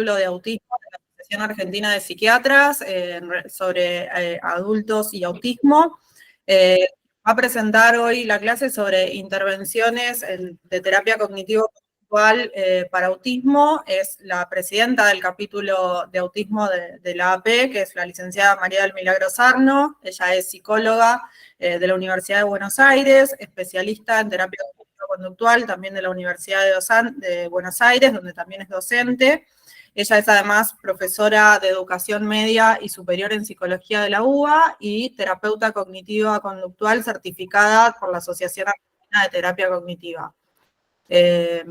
de autismo de la Asociación Argentina de Psiquiatras sobre adultos y autismo. Va a presentar hoy la clase sobre intervenciones de terapia cognitivo-conductual para autismo. Es la presidenta del capítulo de autismo de la AP, que es la licenciada María del Milagro Sarno. Ella es psicóloga de la Universidad de Buenos Aires, especialista en terapia conductual, también de la Universidad de Buenos Aires, donde también es docente. Ella es además profesora de educación media y superior en psicología de la UBA y terapeuta cognitiva conductual certificada por la Asociación Argentina de Terapia Cognitiva. Le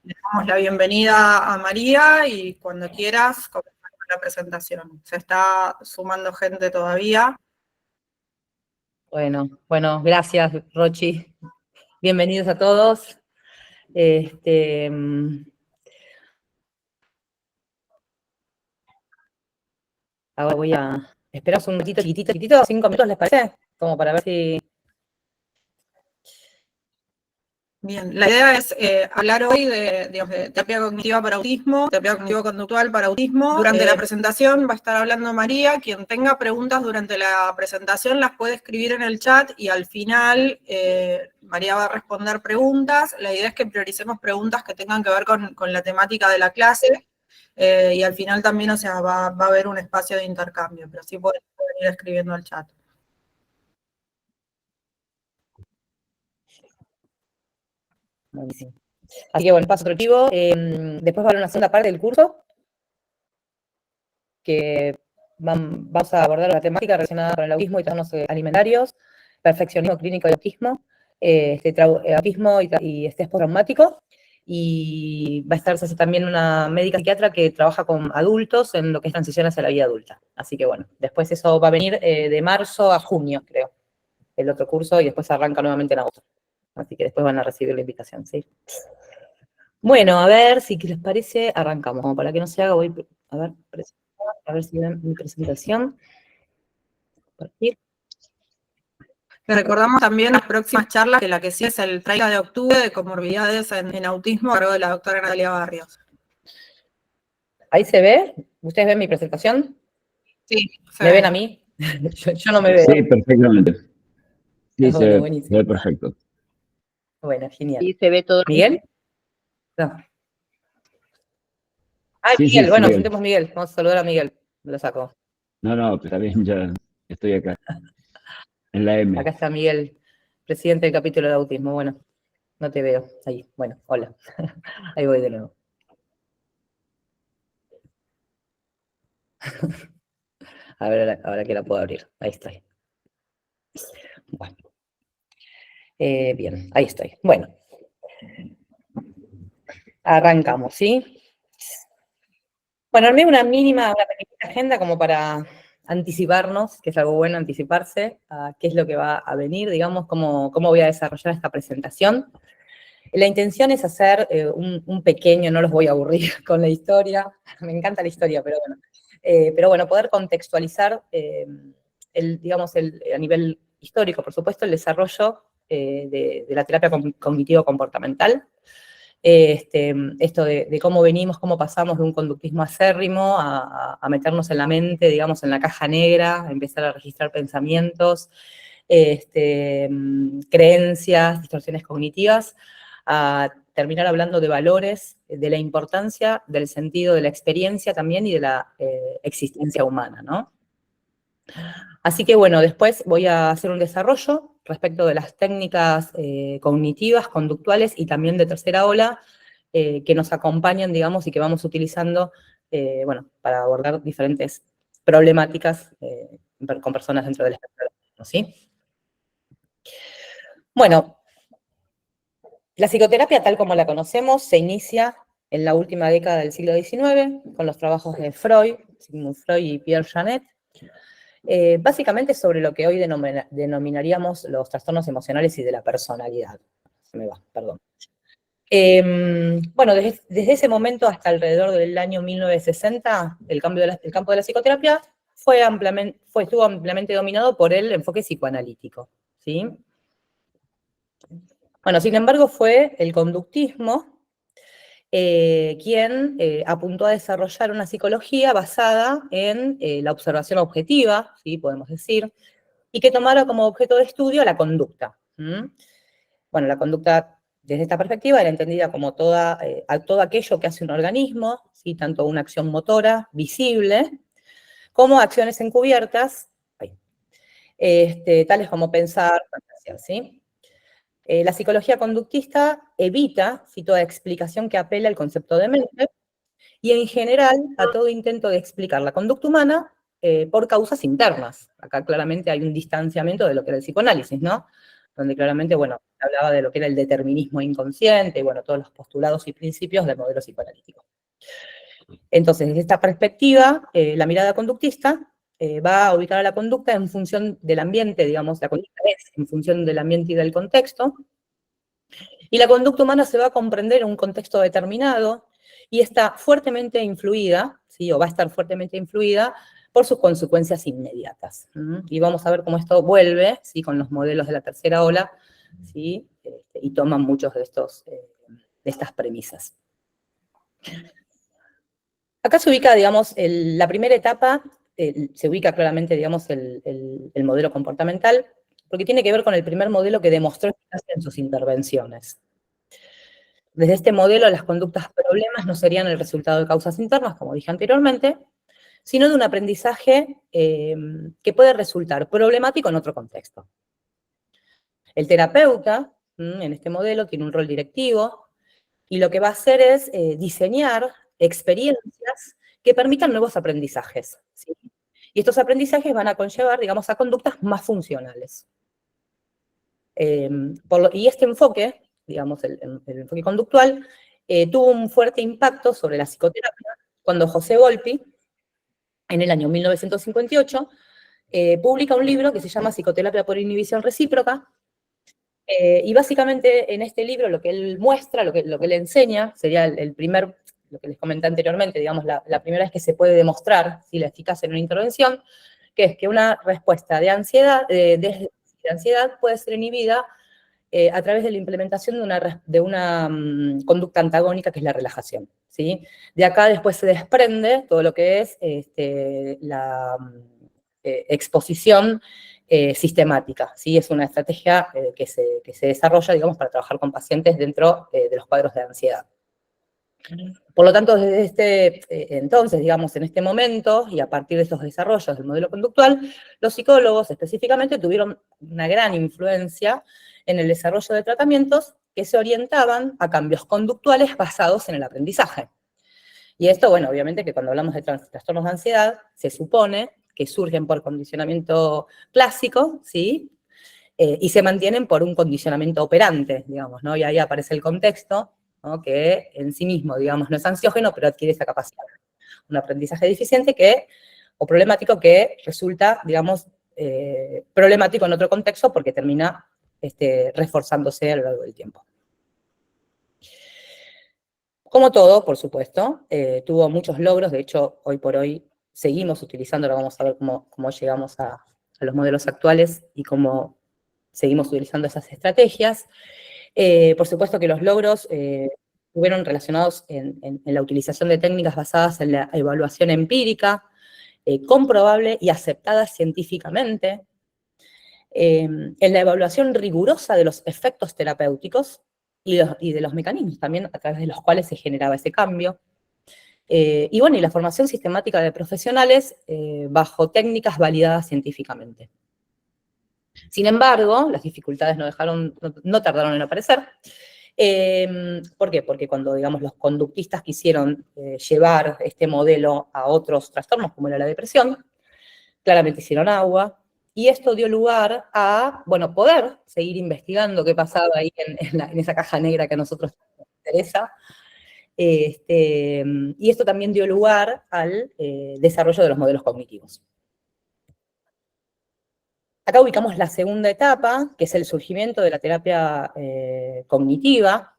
damos la bienvenida a María y cuando quieras comenzar con la presentación. Se está sumando gente todavía. Bueno, gracias, Rochi. Bienvenidos a todos. Ahora voy a esperar un minutito, chiquitito, 5 minutos, ¿les parece? Como para ver si... Bien, la idea es hablar hoy de terapia cognitiva para autismo, terapia cognitivo-conductual para autismo. Durante la presentación va a estar hablando María. Quien tenga preguntas durante la presentación las puede escribir en el chat y al final María va a responder preguntas. La idea es que prioricemos preguntas que tengan que ver con la temática de la clase y al final también, va a haber un espacio de intercambio, pero sí pueden ir escribiendo al chat. Buenísimo. Así que bueno, paso otro archivo. Después va a haber una segunda parte del curso que vamos a abordar la temática relacionada con el autismo y trastornos alimentarios, perfeccionismo clínico y autismo, autismo y estrés postraumático. Y va a estar también una médica psiquiatra que trabaja con adultos en lo que es transición hacia la vida adulta. Así que bueno, después eso va a venir de marzo a junio, creo, el otro curso, y después arranca nuevamente en agosto. Así que después van a recibir la invitación, ¿sí? Bueno, a ver si les parece, arrancamos. Como para que no se haga, voy a ver si ven mi presentación. Compartir. Les recordamos también las próximas charlas, que la que sí es el 30 de octubre de comorbilidades en autismo, a cargo de la doctora Natalia Barrios. ¿Ahí se ve? ¿Ustedes ven mi presentación? Sí. ¿Me ven a mí? yo no me veo. Sí, perfectamente. Sí, Bueno, se ve perfecto. Bueno, genial. Sí, se ve todo. ¿Miguel? No. Sí, Miguel, sí, bueno, Miguel. sentemos Miguel. Vamos a saludar a Miguel. Me lo saco. No, está bien, ya estoy acá. En la M. Acá está Miguel, presidente del capítulo de autismo. Bueno, no te veo. Ahí, bueno, hola. Ahí voy de nuevo. A ver, ahora que la puedo abrir. Ahí estoy. Bueno. Bien, ahí estoy. Bueno. Arrancamos, ¿sí? Bueno, armé una pequeña agenda como para anticiparnos, que es algo bueno anticiparse, a qué es lo que va a venir, digamos, cómo voy a desarrollar esta presentación. La intención es hacer un pequeño, no los voy a aburrir con la historia, me encanta la historia, pero bueno, poder contextualizar, digamos, a nivel histórico, por supuesto, el desarrollo de la terapia cognitivo-comportamental. Esto de cómo venimos, cómo pasamos de un conductismo acérrimo a meternos en la mente, digamos, en la caja negra, a empezar a registrar pensamientos, creencias, distorsiones cognitivas, a terminar hablando de valores, de la importancia, del sentido de la experiencia también y de la existencia humana, ¿no? Así que bueno, después voy a hacer un desarrollo respecto de las técnicas cognitivas, conductuales y también de tercera ola que nos acompañan, digamos, y que vamos utilizando, bueno, para abordar diferentes problemáticas con personas dentro del espectro, ¿sí? Bueno, la psicoterapia tal como la conocemos se inicia en la última década del siglo XIX con los trabajos de Freud, Sigmund Freud y Pierre Janet, básicamente sobre lo que hoy denominaríamos los trastornos emocionales y de la personalidad. Se me va, perdón. Bueno, desde ese momento hasta alrededor del año 1960, el campo de la psicoterapia estuvo ampliamente dominado por el enfoque psicoanalítico, ¿sí? Bueno, sin embargo, fue el conductismo quien apuntó a desarrollar una psicología basada en la observación objetiva, ¿sí? Podemos decir, y que tomara como objeto de estudio la conducta. Bueno, la conducta desde esta perspectiva era entendida como todo aquello que hace un organismo, ¿sí? Tanto una acción motora visible, como acciones encubiertas, tales como pensar, fantasear, ¿sí? La psicología conductista evita, ¿sí? Toda explicación que apela al concepto de mente, y en general a todo intento de explicar la conducta humana por causas internas. Acá claramente hay un distanciamiento de lo que era el psicoanálisis, ¿no? Donde claramente, bueno, hablaba de lo que era el determinismo inconsciente y, bueno, todos los postulados y principios del modelo psicoanalítico. Entonces, desde esta perspectiva, la mirada conductista va a ubicar a la conducta en función del ambiente, digamos, la conducta es en función del ambiente y del contexto, y la conducta humana se va a comprender en un contexto determinado y está fuertemente influida, ¿sí? O va a estar fuertemente influida por sus consecuencias inmediatas. Y vamos a ver cómo esto vuelve, ¿sí? Con los modelos de la tercera ola, ¿sí? Y toman muchos de estas premisas. Acá se ubica, digamos, la primera etapa, se ubica claramente, digamos, el modelo comportamental, porque tiene que ver con el primer modelo que demostró eficacia en sus intervenciones. Desde este modelo, las conductas problemas no serían el resultado de causas internas, como dije anteriormente, sino de un aprendizaje que puede resultar problemático en otro contexto. El terapeuta, en este modelo, tiene un rol directivo, y lo que va a hacer es diseñar experiencias que permitan nuevos aprendizajes, ¿sí? Y estos aprendizajes van a conllevar, digamos, a conductas más funcionales. Y este enfoque, digamos, el enfoque conductual, tuvo un fuerte impacto sobre la psicoterapia cuando José Volpi, en el año 1958, publica un libro que se llama Psicoterapia por inhibición recíproca, y básicamente en este libro lo que él muestra, lo que él enseña, sería el primer, lo que les comenté anteriormente, digamos, la primera vez que se puede demostrar si la eficacia en una intervención, que es que una respuesta de ansiedad, de ansiedad puede ser inhibida a través de la implementación de una conducta antagónica, que es la relajación, ¿sí? De acá después se desprende todo lo que es la exposición sistemática, ¿sí? Es una estrategia que se desarrolla, digamos, para trabajar con pacientes dentro de los cuadros de ansiedad. Por lo tanto, desde entonces, digamos, en este momento, y a partir de estos desarrollos del modelo conductual, los psicólogos específicamente tuvieron una gran influencia en el desarrollo de tratamientos que se orientaban a cambios conductuales basados en el aprendizaje. Y esto, bueno, obviamente que cuando hablamos de trastornos de ansiedad, se supone que surgen por condicionamiento clásico, ¿sí? Y se mantienen por un condicionamiento operante, digamos, ¿no? Y ahí aparece el contexto, ¿no? Que en sí mismo, digamos, no es ansiógeno, pero adquiere esa capacidad. Un aprendizaje deficiente o problemático que resulta, digamos, problemático en otro contexto porque termina reforzándose a lo largo del tiempo. Como todo, por supuesto, tuvo muchos logros. De hecho, hoy por hoy seguimos utilizándolo. Vamos a ver cómo llegamos a los modelos actuales y cómo seguimos utilizando esas estrategias. Por supuesto que los logros estuvieron relacionados en la utilización de técnicas basadas en la evaluación empírica, comprobable y aceptada científicamente, en la evaluación rigurosa de los efectos terapéuticos y de los mecanismos también a través de los cuales se generaba ese cambio. Y bueno, y la formación sistemática de profesionales bajo técnicas validadas científicamente. Sin embargo, las dificultades no tardaron en aparecer. ¿Por qué? Porque cuando, digamos, los conductistas quisieron llevar este modelo a otros trastornos, como era la depresión, claramente hicieron agua, y esto dio lugar a, bueno, poder seguir investigando qué pasaba ahí en esa caja negra que a nosotros nos interesa. Y esto también dio lugar al desarrollo de los modelos cognitivos. Acá ubicamos la segunda etapa, que es el surgimiento de la terapia cognitiva.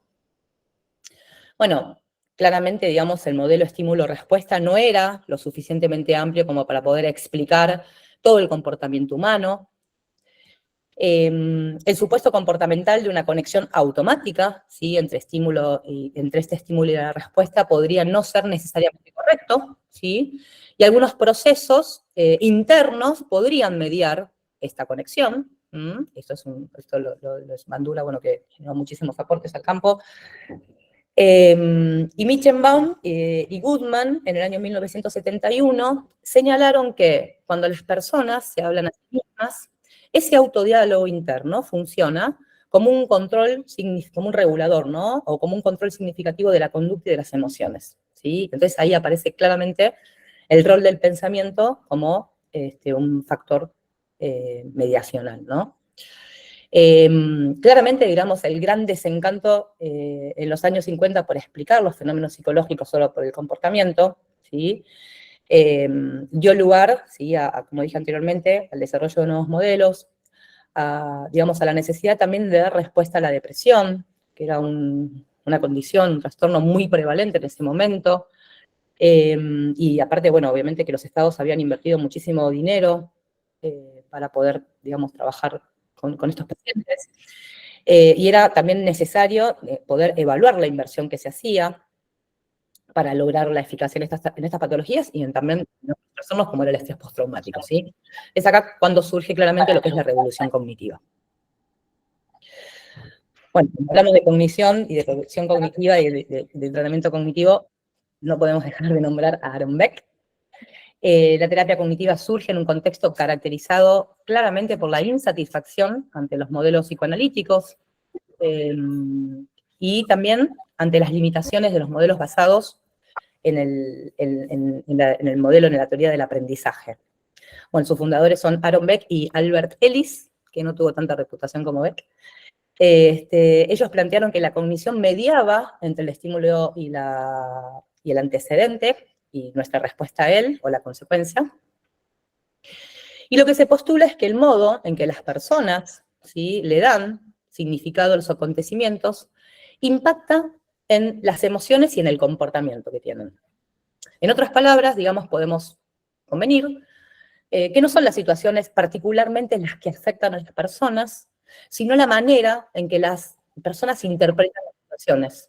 Bueno, claramente, digamos, el modelo estímulo-respuesta no era lo suficientemente amplio como para poder explicar todo el comportamiento humano. El supuesto comportamental de una conexión automática, ¿sí? entre este estímulo y la respuesta podría no ser necesariamente correcto, ¿sí? Y algunos procesos internos podrían mediar esta conexión. Esto lo es Bandura, bueno, que generó muchísimos aportes al campo. Y Michenbaum y Goodman, en el año 1971, señalaron que cuando las personas se hablan a sí mismas, ese autodiálogo interno funciona como un control, como un regulador, ¿no? O como un control significativo de la conducta y de las emociones, ¿sí? Entonces ahí aparece claramente el rol del pensamiento como un factor mediacional, ¿no? Claramente, digamos, el gran desencanto en los años 50 por explicar los fenómenos psicológicos solo por el comportamiento, ¿sí? Dio lugar, ¿sí? Como dije anteriormente, al desarrollo de nuevos modelos, digamos, a la necesidad también de dar respuesta a la depresión, que era una condición, un trastorno muy prevalente en ese momento. Y aparte, bueno, obviamente que los estados habían invertido muchísimo dinero para poder, digamos, trabajar con estos pacientes. Y era también necesario poder evaluar la inversión que se hacía para lograr la eficacia en estas patologías y también en otros trastornos como era el estrés postraumático, ¿sí? Es acá cuando surge claramente lo que es la revolución cognitiva. Bueno, cuando hablamos de cognición y de revolución cognitiva y de tratamiento cognitivo, no podemos dejar de nombrar a Aaron Beck. La terapia cognitiva surge en un contexto caracterizado claramente por la insatisfacción ante los modelos psicoanalíticos y también ante las limitaciones de los modelos basados en la teoría del aprendizaje. Bueno, sus fundadores son Aaron Beck y Albert Ellis, que no tuvo tanta reputación como Beck. Ellos plantearon que la cognición mediaba entre el estímulo y el antecedente, y nuestra respuesta a él, o la consecuencia. Y lo que se postula es que el modo en que las personas, ¿sí?, le dan significado a los acontecimientos impacta en las emociones y en el comportamiento que tienen. En otras palabras, digamos, podemos convenir que no son las situaciones particularmente las que afectan a las personas, sino la manera en que las personas interpretan las situaciones.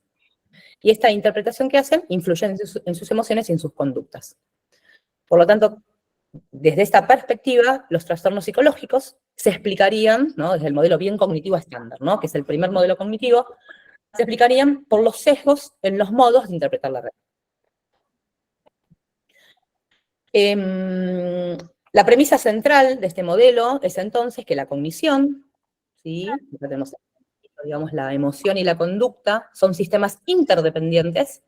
Y esta interpretación que hacen influye en sus emociones y en sus conductas. Por lo tanto, desde esta perspectiva, los trastornos psicológicos se explicarían, ¿no?, desde el modelo bien cognitivo estándar, ¿no?, que es el primer modelo cognitivo, se explicarían por los sesgos en los modos de interpretar la realidad. La premisa central de este modelo es entonces que la cognición, ¿sí?, acá tenemos, digamos, la emoción y la conducta, son sistemas interdependientes.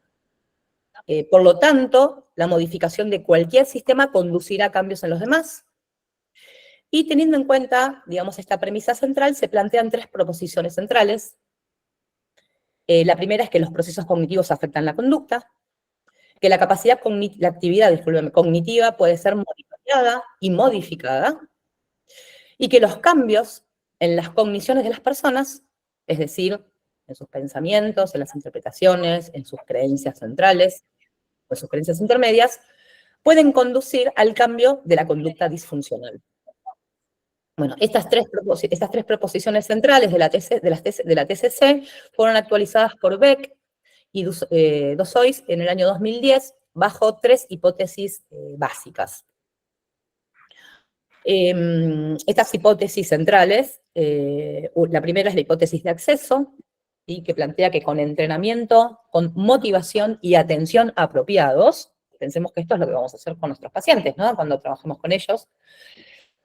Por lo tanto, la modificación de cualquier sistema conducirá a cambios en los demás. Y teniendo en cuenta, digamos, esta premisa central, se plantean tres proposiciones centrales. La primera es que los procesos cognitivos afectan la conducta, que la actividad cognitiva puede ser monitoreada y modificada, y que los cambios en las cogniciones de las personas, es decir, en sus pensamientos, en las interpretaciones, en sus creencias centrales, o en sus creencias intermedias, pueden conducir al cambio de la conducta disfuncional. Bueno, estas tres proposiciones centrales de la TCC fueron actualizadas por Beck y Dossois en el año 2010 bajo tres hipótesis básicas. Estas hipótesis centrales, la primera es la hipótesis de acceso, ¿sí?, que plantea que con entrenamiento, con motivación y atención apropiados, pensemos que esto es lo que vamos a hacer con nuestros pacientes, ¿no?, cuando trabajemos con ellos,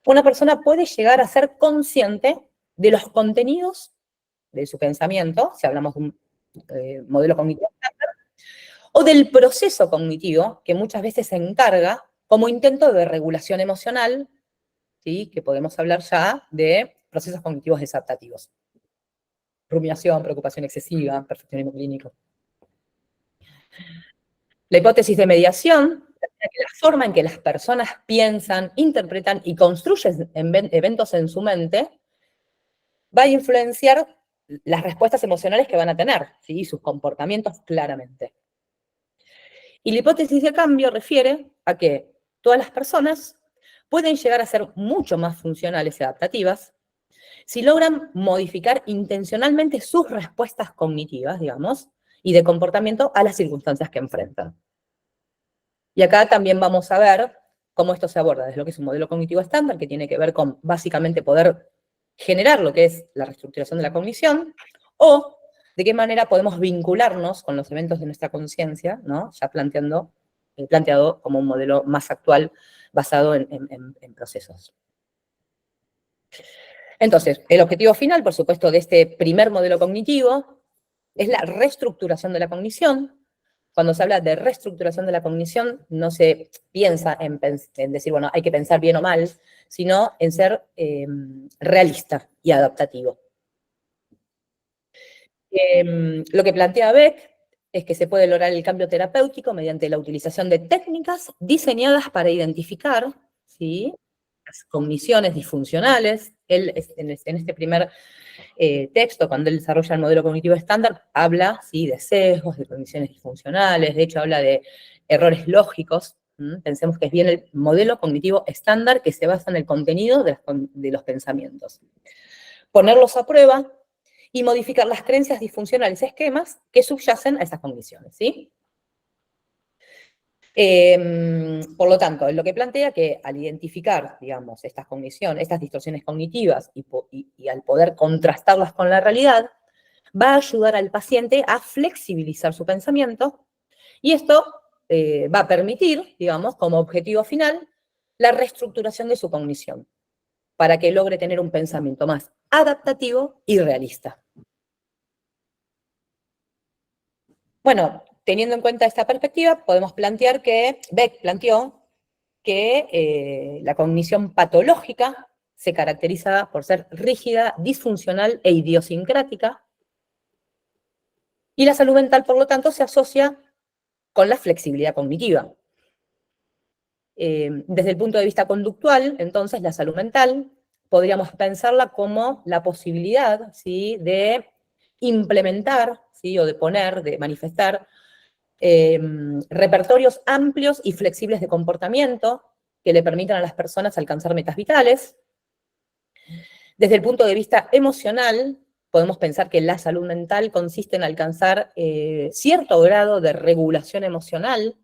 una persona puede llegar a ser consciente de los contenidos de su pensamiento, si hablamos de un modelo cognitivo estándar, o del proceso cognitivo, que muchas veces se encarga como intento de regulación emocional, ¿sí?, que podemos hablar ya de procesos cognitivos desadaptativos. Rumiación, preocupación excesiva, perfeccionismo clínico. La hipótesis de mediación, que la forma en que las personas piensan, interpretan y construyen eventos en su mente va a influenciar las respuestas emocionales que van a tener, ¿sí?, sus comportamientos claramente. Y la hipótesis de cambio refiere a que todas las personas pueden llegar a ser mucho más funcionales y adaptativas si logran modificar intencionalmente sus respuestas cognitivas, digamos, y de comportamiento a las circunstancias que enfrentan. Y acá también vamos a ver cómo esto se aborda desde lo que es un modelo cognitivo estándar, que tiene que ver con básicamente poder generar lo que es la reestructuración de la cognición, o de qué manera podemos vincularnos con los eventos de nuestra conciencia, ¿no? Ya planteado como un modelo más actual basado en procesos. Entonces, el objetivo final, por supuesto, de este primer modelo cognitivo es la reestructuración de la cognición. Cuando se habla de reestructuración de la cognición, no se piensa en decir, bueno, hay que pensar bien o mal, sino en ser realista y adaptativo. Lo que plantea Beck es que se puede lograr el cambio terapéutico mediante la utilización de técnicas diseñadas para identificar, ¿sí?, las cogniciones disfuncionales. Él, en este primer texto, cuando él desarrolla el modelo cognitivo estándar, habla, ¿sí?, de sesgos, de cogniciones disfuncionales, de hecho habla de errores lógicos. Pensemos que es bien el modelo cognitivo estándar que se basa en el contenido de los pensamientos. Ponerlos a prueba y modificar las creencias disfuncionales, esquemas que subyacen a esas cogniciones, ¿sí? Por lo tanto, es lo que plantea que al identificar, digamos, estas cogniciones, estas distorsiones cognitivas y al poder contrastarlas con la realidad, va a ayudar al paciente a flexibilizar su pensamiento, y esto va a permitir, digamos, como objetivo final, la reestructuración de su cognición, para que logre tener un pensamiento más adaptativo y realista. Bueno, teniendo en cuenta esta perspectiva, podemos plantear que Beck planteó que la cognición patológica se caracteriza por ser rígida, disfuncional e idiosincrática, y la salud mental, por lo tanto, se asocia con la flexibilidad cognitiva. Desde el punto de vista conductual, entonces, la salud mental podríamos pensarla como la posibilidad, ¿sí?, de implementar, ¿sí?, o de manifestar repertorios amplios y flexibles de comportamiento que le permitan a las personas alcanzar metas vitales. Desde el punto de vista emocional, podemos pensar que la salud mental consiste en alcanzar cierto grado de regulación emocional,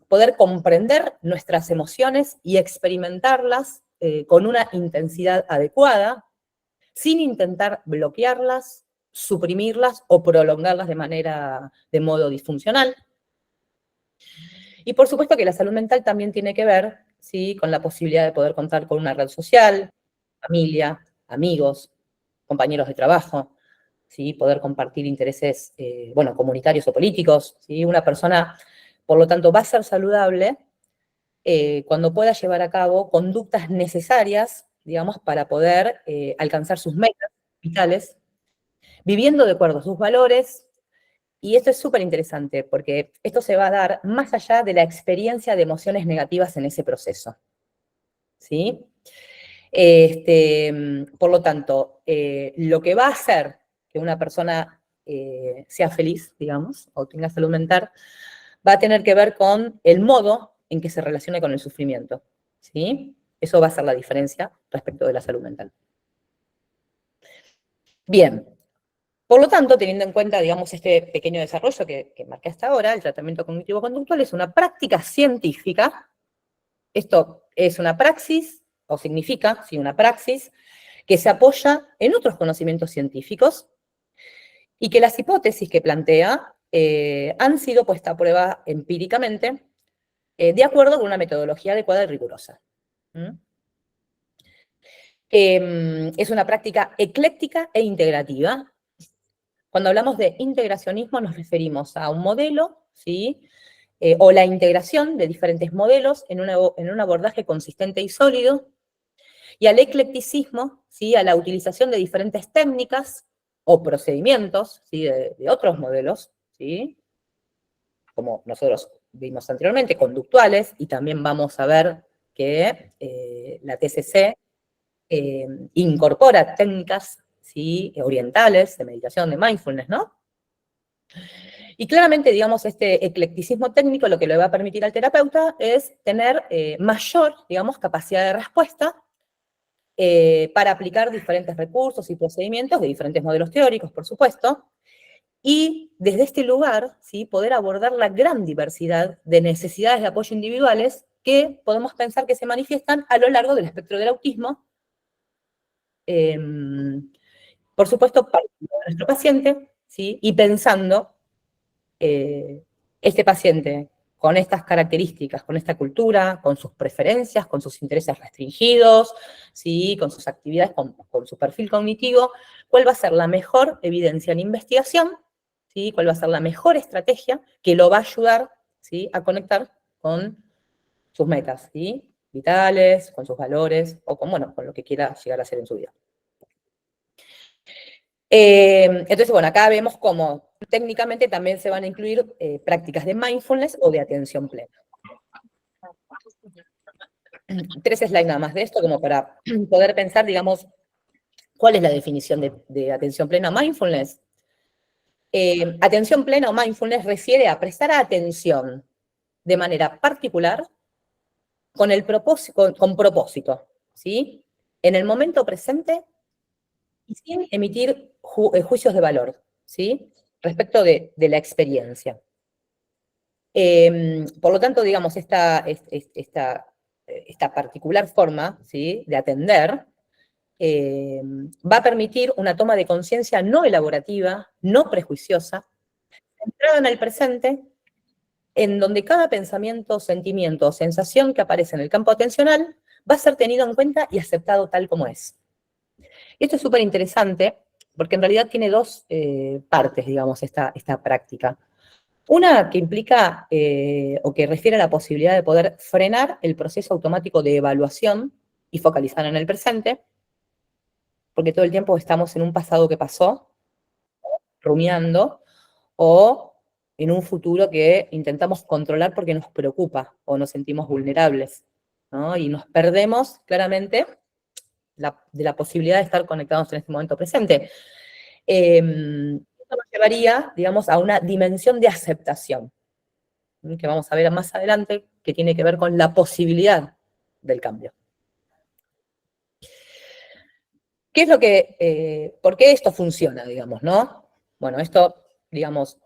poder comprender nuestras emociones y experimentarlas con una intensidad adecuada, sin intentar bloquearlas, suprimirlas o prolongarlas de modo disfuncional. Y por supuesto que la salud mental también tiene que ver, ¿sí?, con la posibilidad de poder contar con una red social, familia, amigos, compañeros de trabajo, ¿sí?, poder compartir intereses, comunitarios o políticos, ¿sí? Una persona, por lo tanto, va a ser saludable cuando pueda llevar a cabo conductas necesarias, digamos, para poder alcanzar sus metas vitales, viviendo de acuerdo a sus valores. Y esto es súper interesante, porque esto se va a dar más allá de la experiencia de emociones negativas en ese proceso, ¿sí? Por lo tanto, lo que va a hacer que una persona sea feliz, digamos, o tenga salud mental, va a tener que ver con el modo en que se relacione con el sufrimiento, ¿sí? Eso va a ser la diferencia respecto de la salud mental. Bien. Por lo tanto, teniendo en cuenta, digamos, este pequeño desarrollo que marqué hasta ahora, el tratamiento cognitivo-conductual es una práctica científica. Esto es una praxis, o significa, sí, una praxis, que se apoya en otros conocimientos científicos y que las hipótesis que plantea han sido puestas a prueba empíricamente de acuerdo con una metodología adecuada y rigurosa. Es una práctica ecléctica e integrativa. Cuando hablamos de integracionismo nos referimos a un modelo, ¿sí?, o la integración de diferentes modelos en un abordaje consistente y sólido, y al eclecticismo, ¿sí?, a la utilización de diferentes técnicas o procedimientos, ¿sí?, de otros modelos, ¿sí?, como nosotros vimos anteriormente, conductuales, y también vamos a ver que la TCC incorpora técnicas, ¿sí?, orientales, de meditación, de mindfulness, ¿no? Y claramente, digamos, este eclecticismo técnico lo que le va a permitir al terapeuta es tener mayor, digamos, capacidad de respuesta para aplicar diferentes recursos y procedimientos de diferentes modelos teóricos, por supuesto, y desde este lugar, ¿sí?, poder abordar la gran diversidad de necesidades de apoyo individuales que podemos pensar que se manifiestan a lo largo del espectro del autismo, por supuesto, para nuestro paciente, ¿sí?, y pensando este paciente con estas características, con esta cultura, con sus preferencias, con sus intereses restringidos, ¿sí?, con sus actividades, con su perfil cognitivo, cuál va a ser la mejor evidencia en investigación, ¿sí?, cuál va a ser la mejor estrategia que lo va a ayudar, ¿sí?, a conectar con sus metas, ¿sí?, vitales, con sus valores, o con, bueno, con lo que quiera llegar a hacer en su vida. Entonces, bueno, acá vemos cómo técnicamente también se van a incluir prácticas de mindfulness o de atención plena. 3 slides nada más de esto, como para poder pensar, digamos, cuál es la definición de atención plena o mindfulness. Atención plena o mindfulness refiere a prestar atención de manera particular con propósito, ¿sí?, en el momento presente y sin emitir juicios de valor, ¿sí?, respecto de la experiencia. Por lo tanto, digamos, esta particular forma, ¿sí?, de atender va a permitir una toma de conciencia no elaborativa, no prejuiciosa, centrada en el presente, en donde cada pensamiento, sentimiento o sensación que aparece en el campo atencional va a ser tenido en cuenta y aceptado tal como es. Y esto es súper interesante, porque en realidad tiene 2 partes, digamos, esta práctica. Una que implica, o que refiere a la posibilidad de poder frenar el proceso automático de evaluación y focalizar en el presente, porque todo el tiempo estamos en un pasado que pasó, rumiando, o en un futuro que intentamos controlar porque nos preocupa o nos sentimos vulnerables, ¿no? Y nos perdemos claramente de la posibilidad de estar conectados en este momento presente. Esto nos llevaría, digamos, a una dimensión de aceptación, que vamos a ver más adelante, que tiene que ver con la posibilidad del cambio. ¿Qué es lo que, por qué esto funciona, digamos, no? Bueno, esto, digamos,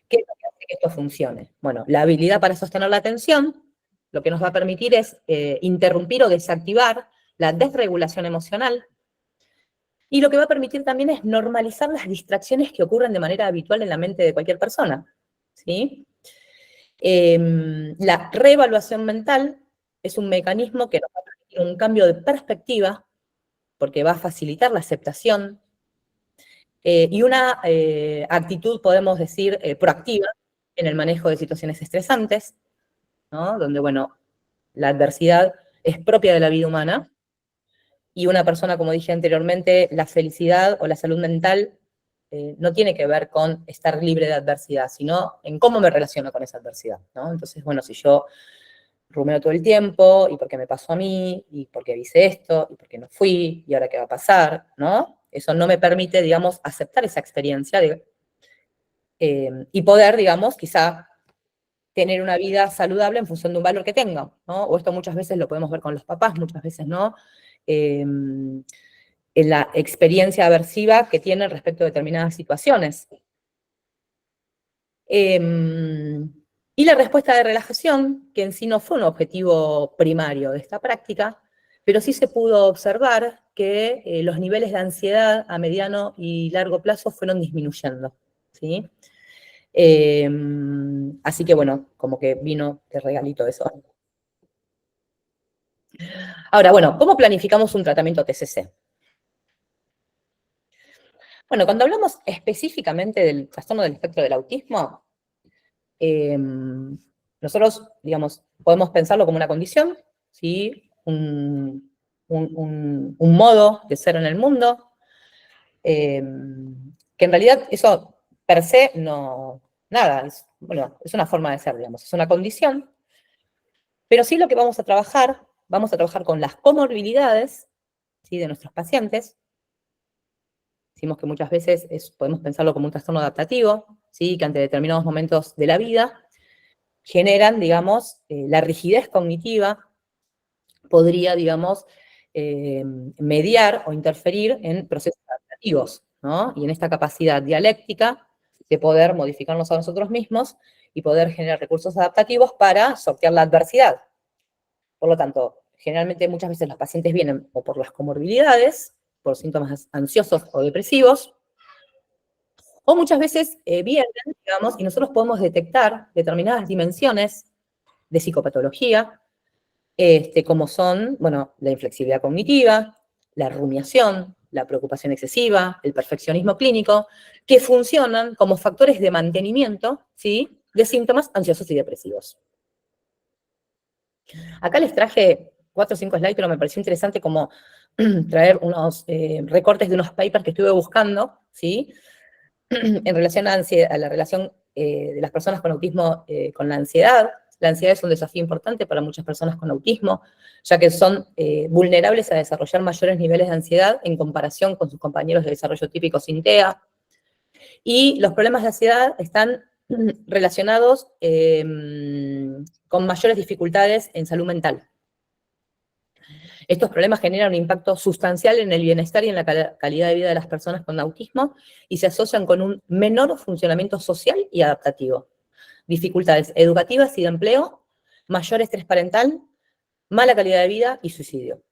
¿qué es lo que hace que esto funcione? Bueno, la habilidad para sostener la atención, lo que nos va a permitir es interrumpir o desactivar la desregulación emocional, y lo que va a permitir también es normalizar las distracciones que ocurren de manera habitual en la mente de cualquier persona, ¿sí? La reevaluación mental es un mecanismo que nos va a permitir un cambio de perspectiva, porque va a facilitar la aceptación, y una actitud, podemos decir, proactiva en el manejo de situaciones estresantes, ¿no?, donde, bueno, la adversidad es propia de la vida humana, y una persona, como dije anteriormente, la felicidad o la salud mental no tiene que ver con estar libre de adversidad, sino en cómo me relaciono con esa adversidad, ¿no? Entonces, bueno, si yo rumeo todo el tiempo, y porque me pasó a mí, y porque hice esto, y porque no fui, y ahora qué va a pasar, ¿no? Eso no me permite, digamos, aceptar esa experiencia y poder, digamos, quizá tener una vida saludable en función de un valor que tenga, ¿no? O esto muchas veces lo podemos ver con los papás, muchas veces no, en la experiencia aversiva que tienen respecto a determinadas situaciones. Y la respuesta de relajación, que en sí no fue un objetivo primario de esta práctica, pero sí se pudo observar que los niveles de ansiedad a mediano y largo plazo fueron disminuyendo, ¿sí? Así que bueno, como que vino de regalito eso. Ahora, bueno, ¿cómo planificamos un tratamiento TCC? Bueno, cuando hablamos específicamente del trastorno del espectro del autismo, nosotros, digamos, podemos pensarlo como una condición, ¿sí? Un modo de ser en el mundo, que en realidad eso per se no, nada, bueno, es una forma de ser, digamos, es una condición, pero sí lo que vamos a trabajar con las comorbilidades, ¿sí?, de nuestros pacientes. Decimos que muchas veces podemos pensarlo como un trastorno adaptativo, ¿sí?, que ante determinados momentos de la vida generan, digamos, la rigidez cognitiva podría, digamos, mediar o interferir en procesos adaptativos, ¿no? Y en esta capacidad dialéctica de poder modificarnos a nosotros mismos y poder generar recursos adaptativos para sortear la adversidad. Por lo tanto, generalmente muchas veces los pacientes vienen o por las comorbilidades, por síntomas ansiosos o depresivos, o muchas veces vienen, digamos, y nosotros podemos detectar determinadas dimensiones de psicopatología, como son, bueno, la inflexibilidad cognitiva, la rumiación, la preocupación excesiva, el perfeccionismo clínico, que funcionan como factores de mantenimiento, ¿sí?, de síntomas ansiosos y depresivos. Acá les traje 4 o 5 slides, pero me pareció interesante como traer unos recortes de unos papers que estuve buscando, ¿sí?, en relación a la relación de las personas con autismo con la ansiedad. La ansiedad es un desafío importante para muchas personas con autismo, ya que son vulnerables a desarrollar mayores niveles de ansiedad en comparación con sus compañeros de desarrollo típicos sin TEA. Y los problemas de ansiedad están relacionados con mayores dificultades en salud mental. Estos problemas generan un impacto sustancial en el bienestar y en la calidad de vida de las personas con autismo y se asocian con un menor funcionamiento social y adaptativo, dificultades educativas y de empleo, mayor estrés parental, mala calidad de vida y suicidio.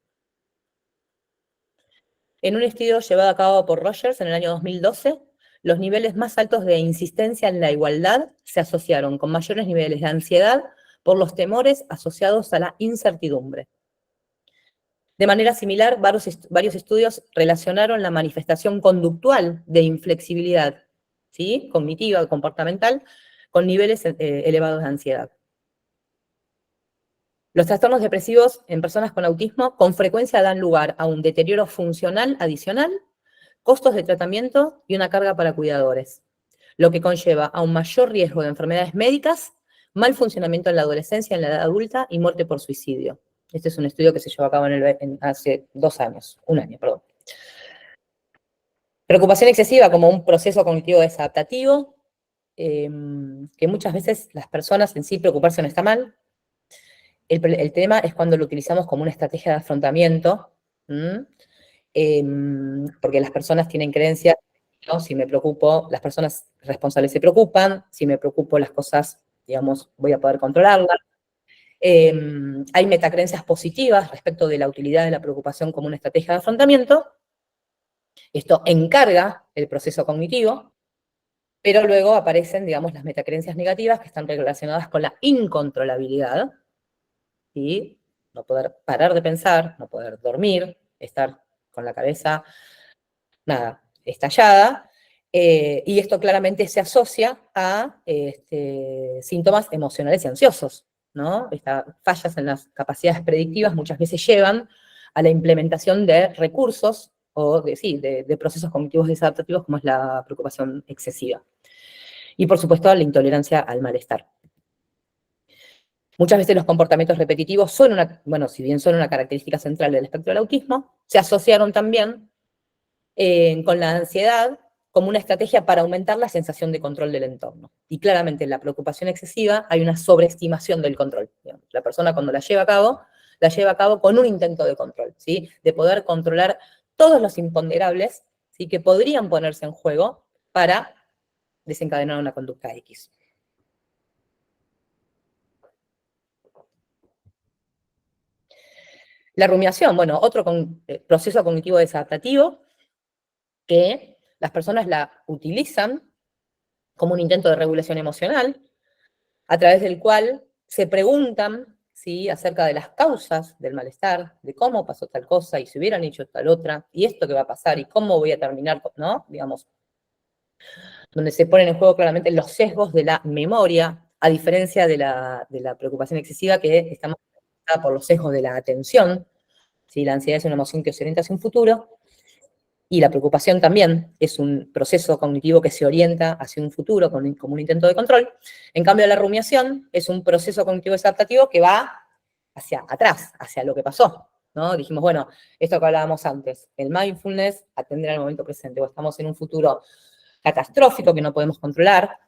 En un estudio llevado a cabo por Rogers en el año 2012, los niveles más altos de insistencia en la igualdad se asociaron con mayores niveles de ansiedad por los temores asociados a la incertidumbre. De manera similar, varios estudios relacionaron la manifestación conductual de inflexibilidad, ¿sí?, cognitiva o comportamental, con niveles elevados de ansiedad. Los trastornos depresivos en personas con autismo con frecuencia dan lugar a un deterioro funcional adicional, costos de tratamiento y una carga para cuidadores, lo que conlleva a un mayor riesgo de enfermedades médicas, mal funcionamiento en la adolescencia, en la edad adulta y muerte por suicidio. Este es un estudio que se llevó a cabo hace 2 años, 1 año, perdón. Preocupación excesiva como un proceso cognitivo desadaptativo, que muchas veces las personas en sí preocuparse no está mal. El tema es cuando lo utilizamos como una estrategia de afrontamiento, porque las personas tienen creencias, ¿no? Si me preocupo, las personas responsables se preocupan, si me preocupo las cosas, digamos, voy a poder controlarlas. Hay metacreencias positivas respecto de la utilidad de la preocupación como una estrategia de afrontamiento. Esto encarga el proceso cognitivo, pero luego aparecen, digamos, las metacreencias negativas que están relacionadas con la incontrolabilidad, ¿sí? No poder parar de pensar, no poder dormir, estar con la cabeza, nada, estallada, y esto claramente se asocia a síntomas emocionales y ansiosos, ¿no? Estas fallas en las capacidades predictivas muchas veces llevan a la implementación de recursos o de procesos cognitivos desadaptativos como es la preocupación excesiva. Y por supuesto la intolerancia al malestar. Muchas veces los comportamientos repetitivos son si bien son una característica central del espectro del autismo, se asociaron también con la ansiedad como una estrategia para aumentar la sensación de control del entorno. Y claramente en la preocupación excesiva hay una sobreestimación del control. Digamos. La persona cuando la lleva a cabo con un intento de control, ¿sí? De poder controlar todos los imponderables, ¿sí?, que podrían ponerse en juego para desencadenar una conducta X. La rumiación, bueno, otro proceso cognitivo desadaptativo que las personas la utilizan como un intento de regulación emocional, a través del cual se preguntan, ¿sí?, acerca de las causas del malestar, de cómo pasó tal cosa, y si hubieran hecho tal otra, y esto que va a pasar, y cómo voy a terminar, ¿no? Digamos, donde se ponen en juego claramente los sesgos de la memoria, a diferencia de la preocupación excesiva, que está marcada por los sesgos de la atención. ¿Sí? La ansiedad es una emoción que se orienta hacia un futuro, y la preocupación también es un proceso cognitivo que se orienta hacia un futuro como un intento de control. En cambio, la rumiación es un proceso cognitivo desadaptativo que va hacia atrás, hacia lo que pasó, ¿no? Dijimos, bueno, esto que hablábamos antes, el mindfulness, atender al momento presente, o estamos en un futuro catastrófico que no podemos controlar,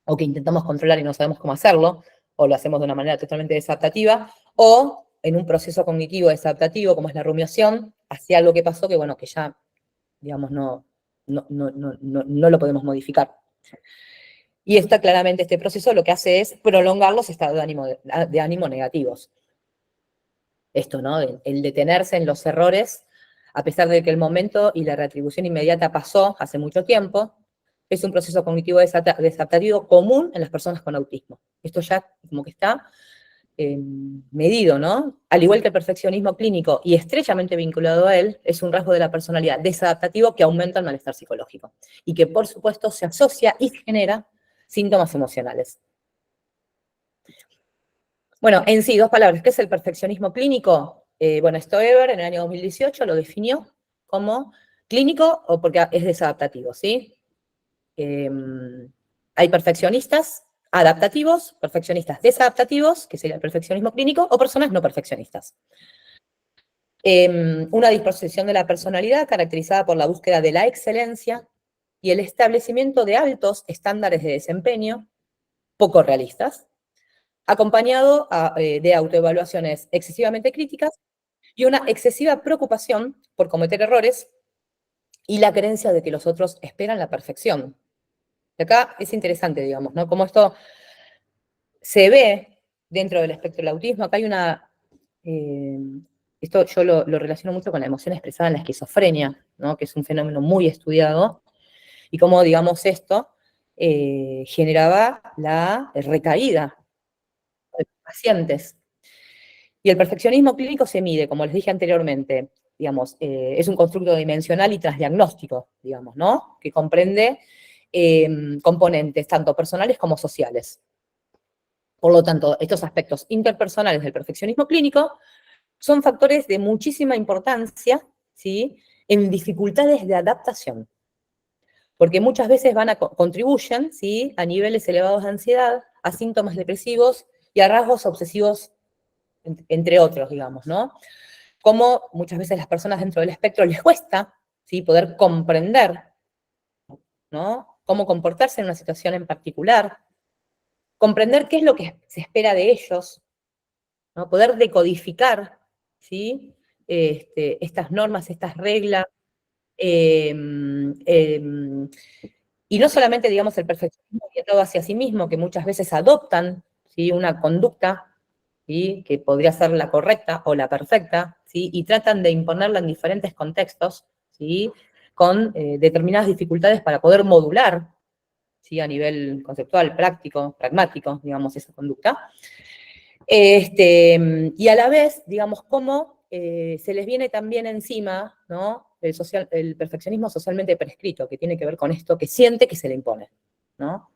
o que intentamos controlar y no sabemos cómo hacerlo, o lo hacemos de una manera totalmente desadaptativa, o en un proceso cognitivo desadaptativo, como es la rumiación, hacia algo que pasó que, bueno, que ya, digamos, no lo podemos modificar. Y claramente este proceso lo que hace es prolongar los estados de ánimo negativos. Esto, ¿no? El detenerse en los errores, a pesar de que el momento y la retribución inmediata pasó hace mucho tiempo, es un proceso cognitivo desadaptativo común en las personas con autismo. Esto ya como que está medido, ¿no? Al igual que el perfeccionismo clínico y estrechamente vinculado a él, es un rasgo de la personalidad desadaptativo que aumenta el malestar psicológico y que, por supuesto, se asocia y genera síntomas emocionales. Bueno, en sí, 2 palabras. ¿Qué es el perfeccionismo clínico? Bueno, Stoeber en el año 2018 lo definió como clínico o porque es desadaptativo, ¿sí? Hay perfeccionistas adaptativos, perfeccionistas desadaptativos, que sería el perfeccionismo clínico, o personas no perfeccionistas. Una disposición de la personalidad caracterizada por la búsqueda de la excelencia y el establecimiento de altos estándares de desempeño, poco realistas, acompañado de autoevaluaciones excesivamente críticas y una excesiva preocupación por cometer errores y la creencia de que los otros esperan la perfección. Y acá es interesante, digamos, ¿no? Cómo esto se ve dentro del espectro del autismo. Acá hay una... esto yo lo relaciono mucho con la emoción expresada en la esquizofrenia, ¿no? Que es un fenómeno muy estudiado, y cómo, digamos, esto generaba la recaída de los pacientes. Y el perfeccionismo clínico se mide, como les dije anteriormente, digamos, es un constructo dimensional y transdiagnóstico, digamos, ¿no? Que comprende componentes tanto personales como sociales. Por lo tanto, estos aspectos interpersonales del perfeccionismo clínico son factores de muchísima importancia, ¿sí? En dificultades de adaptación, porque muchas veces contribuyen, ¿sí? A niveles elevados de ansiedad, a síntomas depresivos y a rasgos obsesivos, entre otros, digamos, ¿no? Como muchas veces las personas dentro del espectro les cuesta, ¿sí? Poder comprender, ¿no? Cómo comportarse en una situación en particular, comprender qué es lo que se espera de ellos, ¿no? Poder decodificar, ¿sí? Estas normas, estas reglas, y no solamente, digamos, el perfeccionismo orientado hacia sí mismo, que muchas veces adoptan, ¿sí? Una conducta, ¿sí? Que podría ser la correcta o la perfecta, ¿sí? Y tratan de imponerla en diferentes contextos, ¿sí? Con determinadas dificultades para poder modular, ¿sí? A nivel conceptual, práctico, pragmático, digamos, esa conducta. Y a la vez, digamos, cómo se les viene también encima, ¿no? El perfeccionismo socialmente prescrito, que tiene que ver con esto que siente que se le impone, ¿no?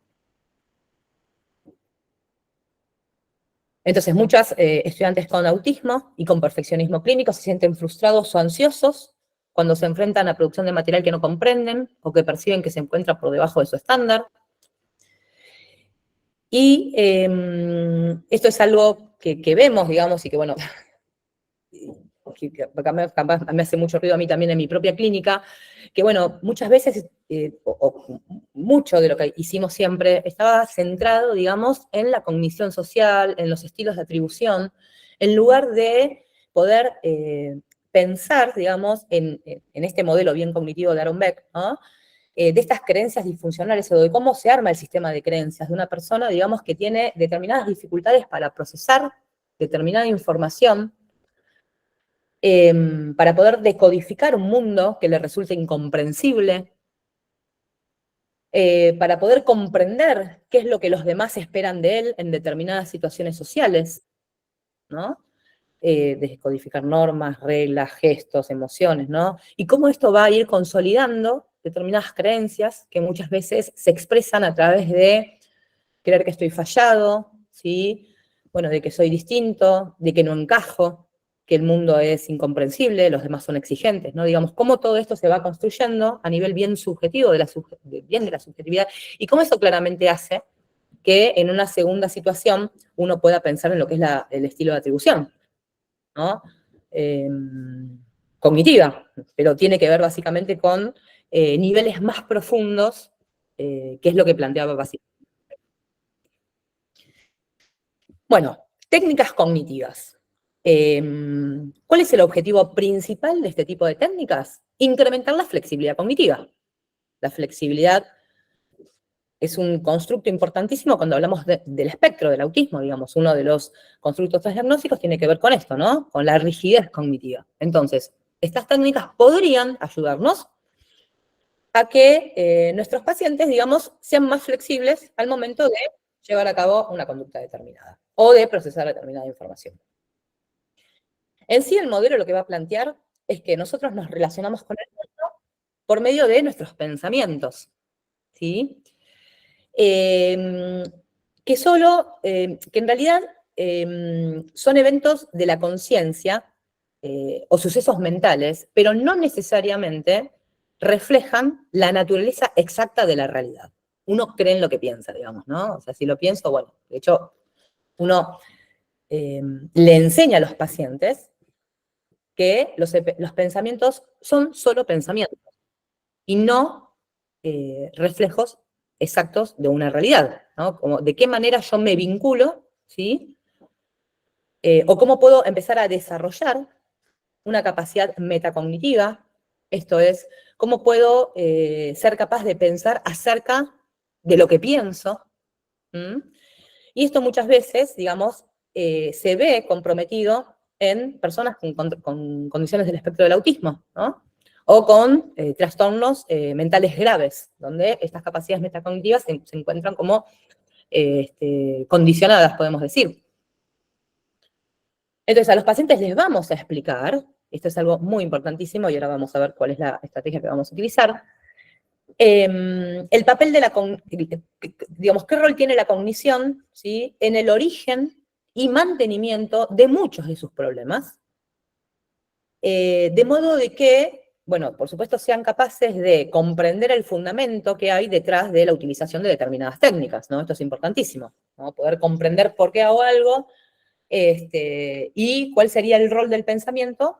Entonces, muchas estudiantes con autismo y con perfeccionismo clínico se sienten frustrados o ansiosos cuando se enfrentan a producción de material que no comprenden o que perciben que se encuentra por debajo de su estándar. Y esto es algo que vemos, digamos, y que, bueno, que me hace mucho ruido a mí también en mi propia clínica, que, bueno, muchas veces, mucho de lo que hicimos siempre estaba centrado, digamos, en la cognición social, en los estilos de atribución, en lugar de poder pensar, digamos, en este modelo bien cognitivo de Aaron Beck, ¿no? De estas creencias disfuncionales o de cómo se arma el sistema de creencias de una persona, digamos, que tiene determinadas dificultades para procesar determinada información, para poder decodificar un mundo que le resulte incomprensible, para poder comprender qué es lo que los demás esperan de él en determinadas situaciones sociales, ¿no? Descodificar normas, reglas, gestos, emociones, ¿no? Y cómo esto va a ir consolidando determinadas creencias que muchas veces se expresan a través de creer que estoy fallado, ¿sí? Bueno, de que soy distinto, de que no encajo, que el mundo es incomprensible, los demás son exigentes, ¿no? Digamos, cómo todo esto se va construyendo a nivel bien subjetivo, bien de la subjetividad, y cómo eso claramente hace que en una segunda situación uno pueda pensar en lo que es el estilo de atribución, ¿no? Cognitiva, pero tiene que ver básicamente con niveles más profundos, que es lo que planteaba básicamente. Bueno, técnicas cognitivas. ¿Cuál es el objetivo principal de este tipo de técnicas? Incrementar la flexibilidad cognitiva. La flexibilidad es un constructo importantísimo cuando hablamos del espectro del autismo, digamos. Uno de los constructos diagnósticos tiene que ver con esto, ¿no? Con la rigidez cognitiva. Entonces, estas técnicas podrían ayudarnos a que nuestros pacientes, digamos, sean más flexibles al momento de llevar a cabo una conducta determinada o de procesar determinada información. En sí, el modelo lo que va a plantear es que nosotros nos relacionamos con el mundo por medio de nuestros pensamientos, ¿sí? Que en realidad son eventos de la conciencia o sucesos mentales, pero no necesariamente reflejan la naturaleza exacta de la realidad. Uno cree en lo que piensa, digamos, ¿no? O sea, si lo pienso, bueno, de hecho, uno le enseña a los pacientes que los pensamientos son solo pensamientos y no reflejos exactos de una realidad, ¿no? Como de qué manera yo me vinculo, ¿sí? O cómo puedo empezar a desarrollar una capacidad metacognitiva, esto es, cómo puedo ser capaz de pensar acerca de lo que pienso. Y esto muchas veces, digamos, se ve comprometido en personas con condiciones del espectro del autismo, ¿no? O con trastornos mentales graves, donde estas capacidades metacognitivas se encuentran como condicionadas, podemos decir. Entonces, a los pacientes les vamos a explicar, esto es algo muy importantísimo, y ahora vamos a ver cuál es la estrategia que vamos a utilizar, el papel de digamos, qué rol tiene la cognición, ¿sí? En el origen y mantenimiento de muchos de sus problemas, de modo de que, bueno, por supuesto sean capaces de comprender el fundamento que hay detrás de la utilización de determinadas técnicas, ¿no? Esto es importantísimo, ¿no? Poder comprender por qué hago algo, y cuál sería el rol del pensamiento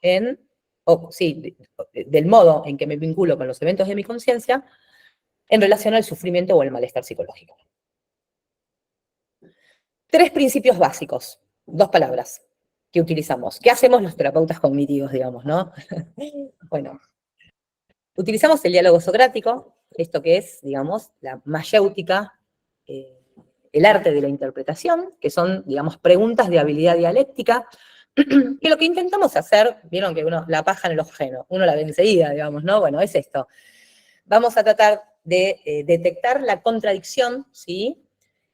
del modo en que me vinculo con los eventos de mi conciencia en relación al sufrimiento o el malestar psicológico. 3 principios básicos, 2 palabras que utilizamos. ¿Qué hacemos los terapeutas cognitivos, digamos, no? Bueno, utilizamos el diálogo socrático, esto que es, digamos, la mayéutica, el arte de la interpretación, que son, digamos, preguntas de habilidad dialéctica, que lo que intentamos hacer, vieron que la paja en el ojo ajeno, uno la ve enseguida, digamos, ¿no? Bueno, es esto. Vamos a tratar de detectar la contradicción, ¿sí?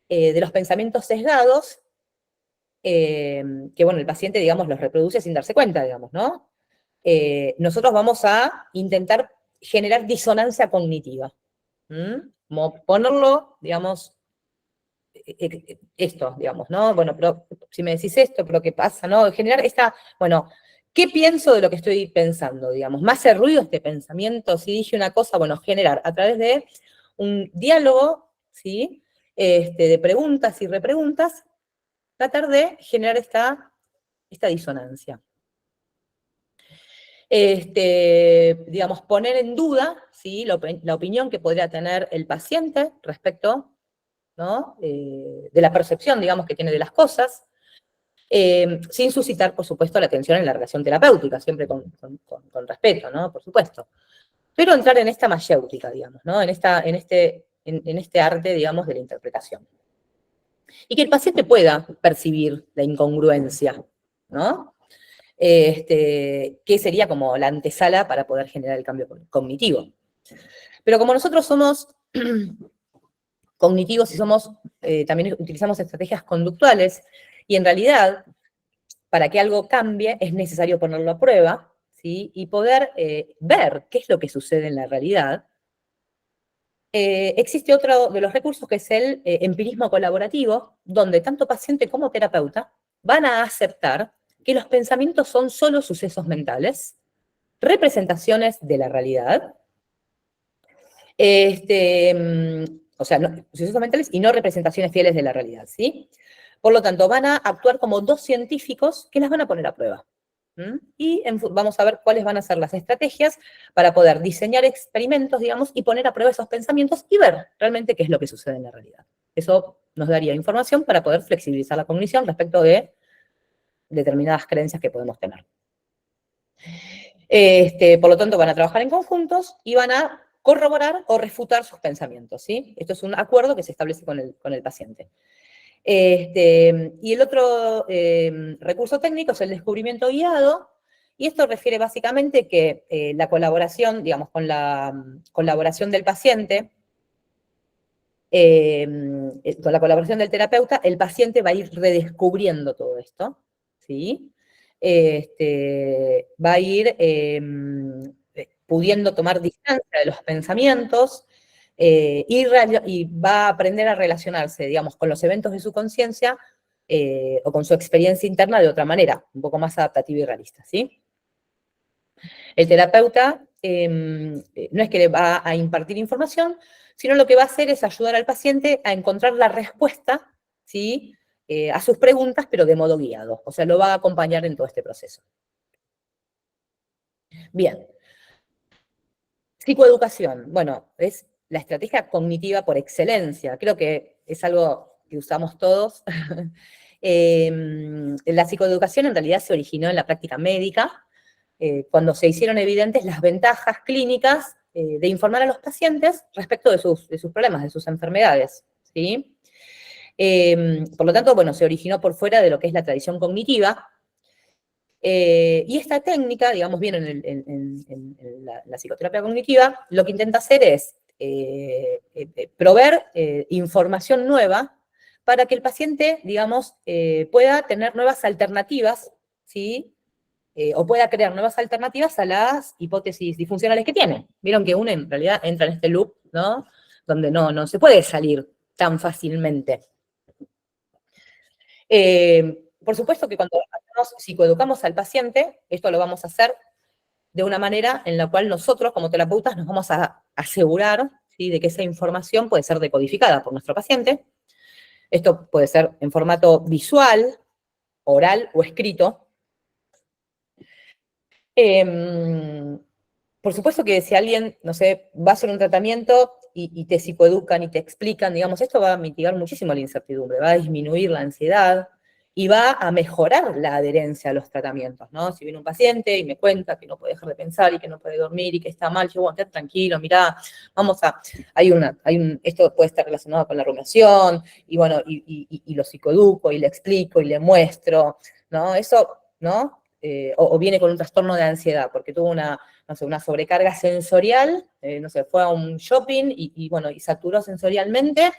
De los pensamientos sesgados, que, bueno, el paciente, digamos, los reproduce sin darse cuenta, digamos, ¿no? Nosotros vamos a intentar generar disonancia cognitiva. Como ponerlo, digamos, esto, digamos, ¿no? Bueno, pero si me decís esto, pero ¿qué pasa, no? Generar bueno, ¿qué pienso de lo que estoy pensando, digamos? ¿Me hace ruido este pensamiento? Si dije una cosa, bueno, generar a través de un diálogo, ¿sí? De preguntas y repreguntas, tratar de generar esta disonancia. Digamos, poner en duda, ¿sí? La opinión que podría tener el paciente respecto, ¿no? De la percepción, digamos, que tiene de las cosas, sin suscitar, por supuesto, la atención en la relación terapéutica, siempre con respeto, ¿no? Por supuesto. Pero entrar en esta mayéutica, digamos, ¿no? En este arte, digamos, de la interpretación. Y que el paciente pueda percibir la incongruencia, ¿no? Que sería como la antesala para poder generar el cambio cognitivo. Pero como nosotros somos cognitivos y también utilizamos estrategias conductuales, y en realidad, para que algo cambie, es necesario ponerlo a prueba, ¿sí? Y poder ver qué es lo que sucede en la realidad. Existe otro de los recursos que es el empirismo colaborativo, donde tanto paciente como terapeuta van a aceptar que los pensamientos son solo sucesos mentales, representaciones de la realidad, o sea, sucesos mentales y no representaciones fieles de la realidad, ¿sí? Por lo tanto, van a actuar como 2 científicos que las van a poner a prueba. Y vamos a ver cuáles van a ser las estrategias para poder diseñar experimentos, digamos, y poner a prueba esos pensamientos y ver realmente qué es lo que sucede en la realidad. Eso nos daría información para poder flexibilizar la cognición respecto de determinadas creencias que podemos tener. Por lo tanto, van a trabajar en conjuntos y van a corroborar o refutar sus pensamientos, ¿sí? Esto es un acuerdo que se establece con el paciente. Y el otro recurso técnico es el descubrimiento guiado, y esto refiere básicamente que la colaboración, digamos, con la colaboración del paciente, con la colaboración del terapeuta, el paciente va a ir redescubriendo todo esto, ¿sí? Va a ir pudiendo tomar distancia de los pensamientos y va a aprender a relacionarse, digamos, con los eventos de su conciencia o con su experiencia interna de otra manera, un poco más adaptativa y realista, ¿sí? El terapeuta no es que le va a impartir información, sino lo que va a hacer es ayudar al paciente a encontrar la respuesta, ¿sí? A sus preguntas, pero de modo guiado. O sea, lo va a acompañar en todo este proceso. Bien. Psicoeducación. Bueno, es la estrategia cognitiva por excelencia. Creo que es algo que usamos todos. La psicoeducación en realidad se originó en la práctica médica, cuando se hicieron evidentes las ventajas clínicas de informar a los pacientes respecto de sus problemas, de sus enfermedades, ¿sí? Por lo tanto, bueno, se originó por fuera de lo que es la tradición cognitiva, y esta técnica, digamos bien en la psicoterapia cognitiva, lo que intenta hacer es proveer información nueva para que el paciente, digamos, pueda tener nuevas alternativas, ¿sí? O pueda crear nuevas alternativas a las hipótesis disfuncionales que tiene. Vieron que uno en realidad entra en este loop, ¿no? Donde no se puede salir tan fácilmente. Por supuesto que cuando psicoeducamos al paciente, esto lo vamos a hacer de una manera en la cual nosotros, como terapeutas, nos vamos a asegurar, ¿sí?, de que esa información puede ser decodificada por nuestro paciente. Esto puede ser en formato visual, oral o escrito. Por supuesto que si alguien, no sé, va a hacer un tratamiento y te psicoeducan y te explican, digamos, esto va a mitigar muchísimo la incertidumbre, va a disminuir la ansiedad y va a mejorar la adherencia a los tratamientos, ¿no? Si viene un paciente y me cuenta que no puede dejar de pensar y que no puede dormir y que está mal, yo, bueno, quédate tranquilo, mirá, esto puede estar relacionado con la rumiación, y bueno, y lo psicoeduco y le explico y le muestro, ¿no? Eso, ¿no? O viene con un trastorno de ansiedad, porque tuvo una sobrecarga sensorial, no sé, fue a un shopping y saturó sensorialmente,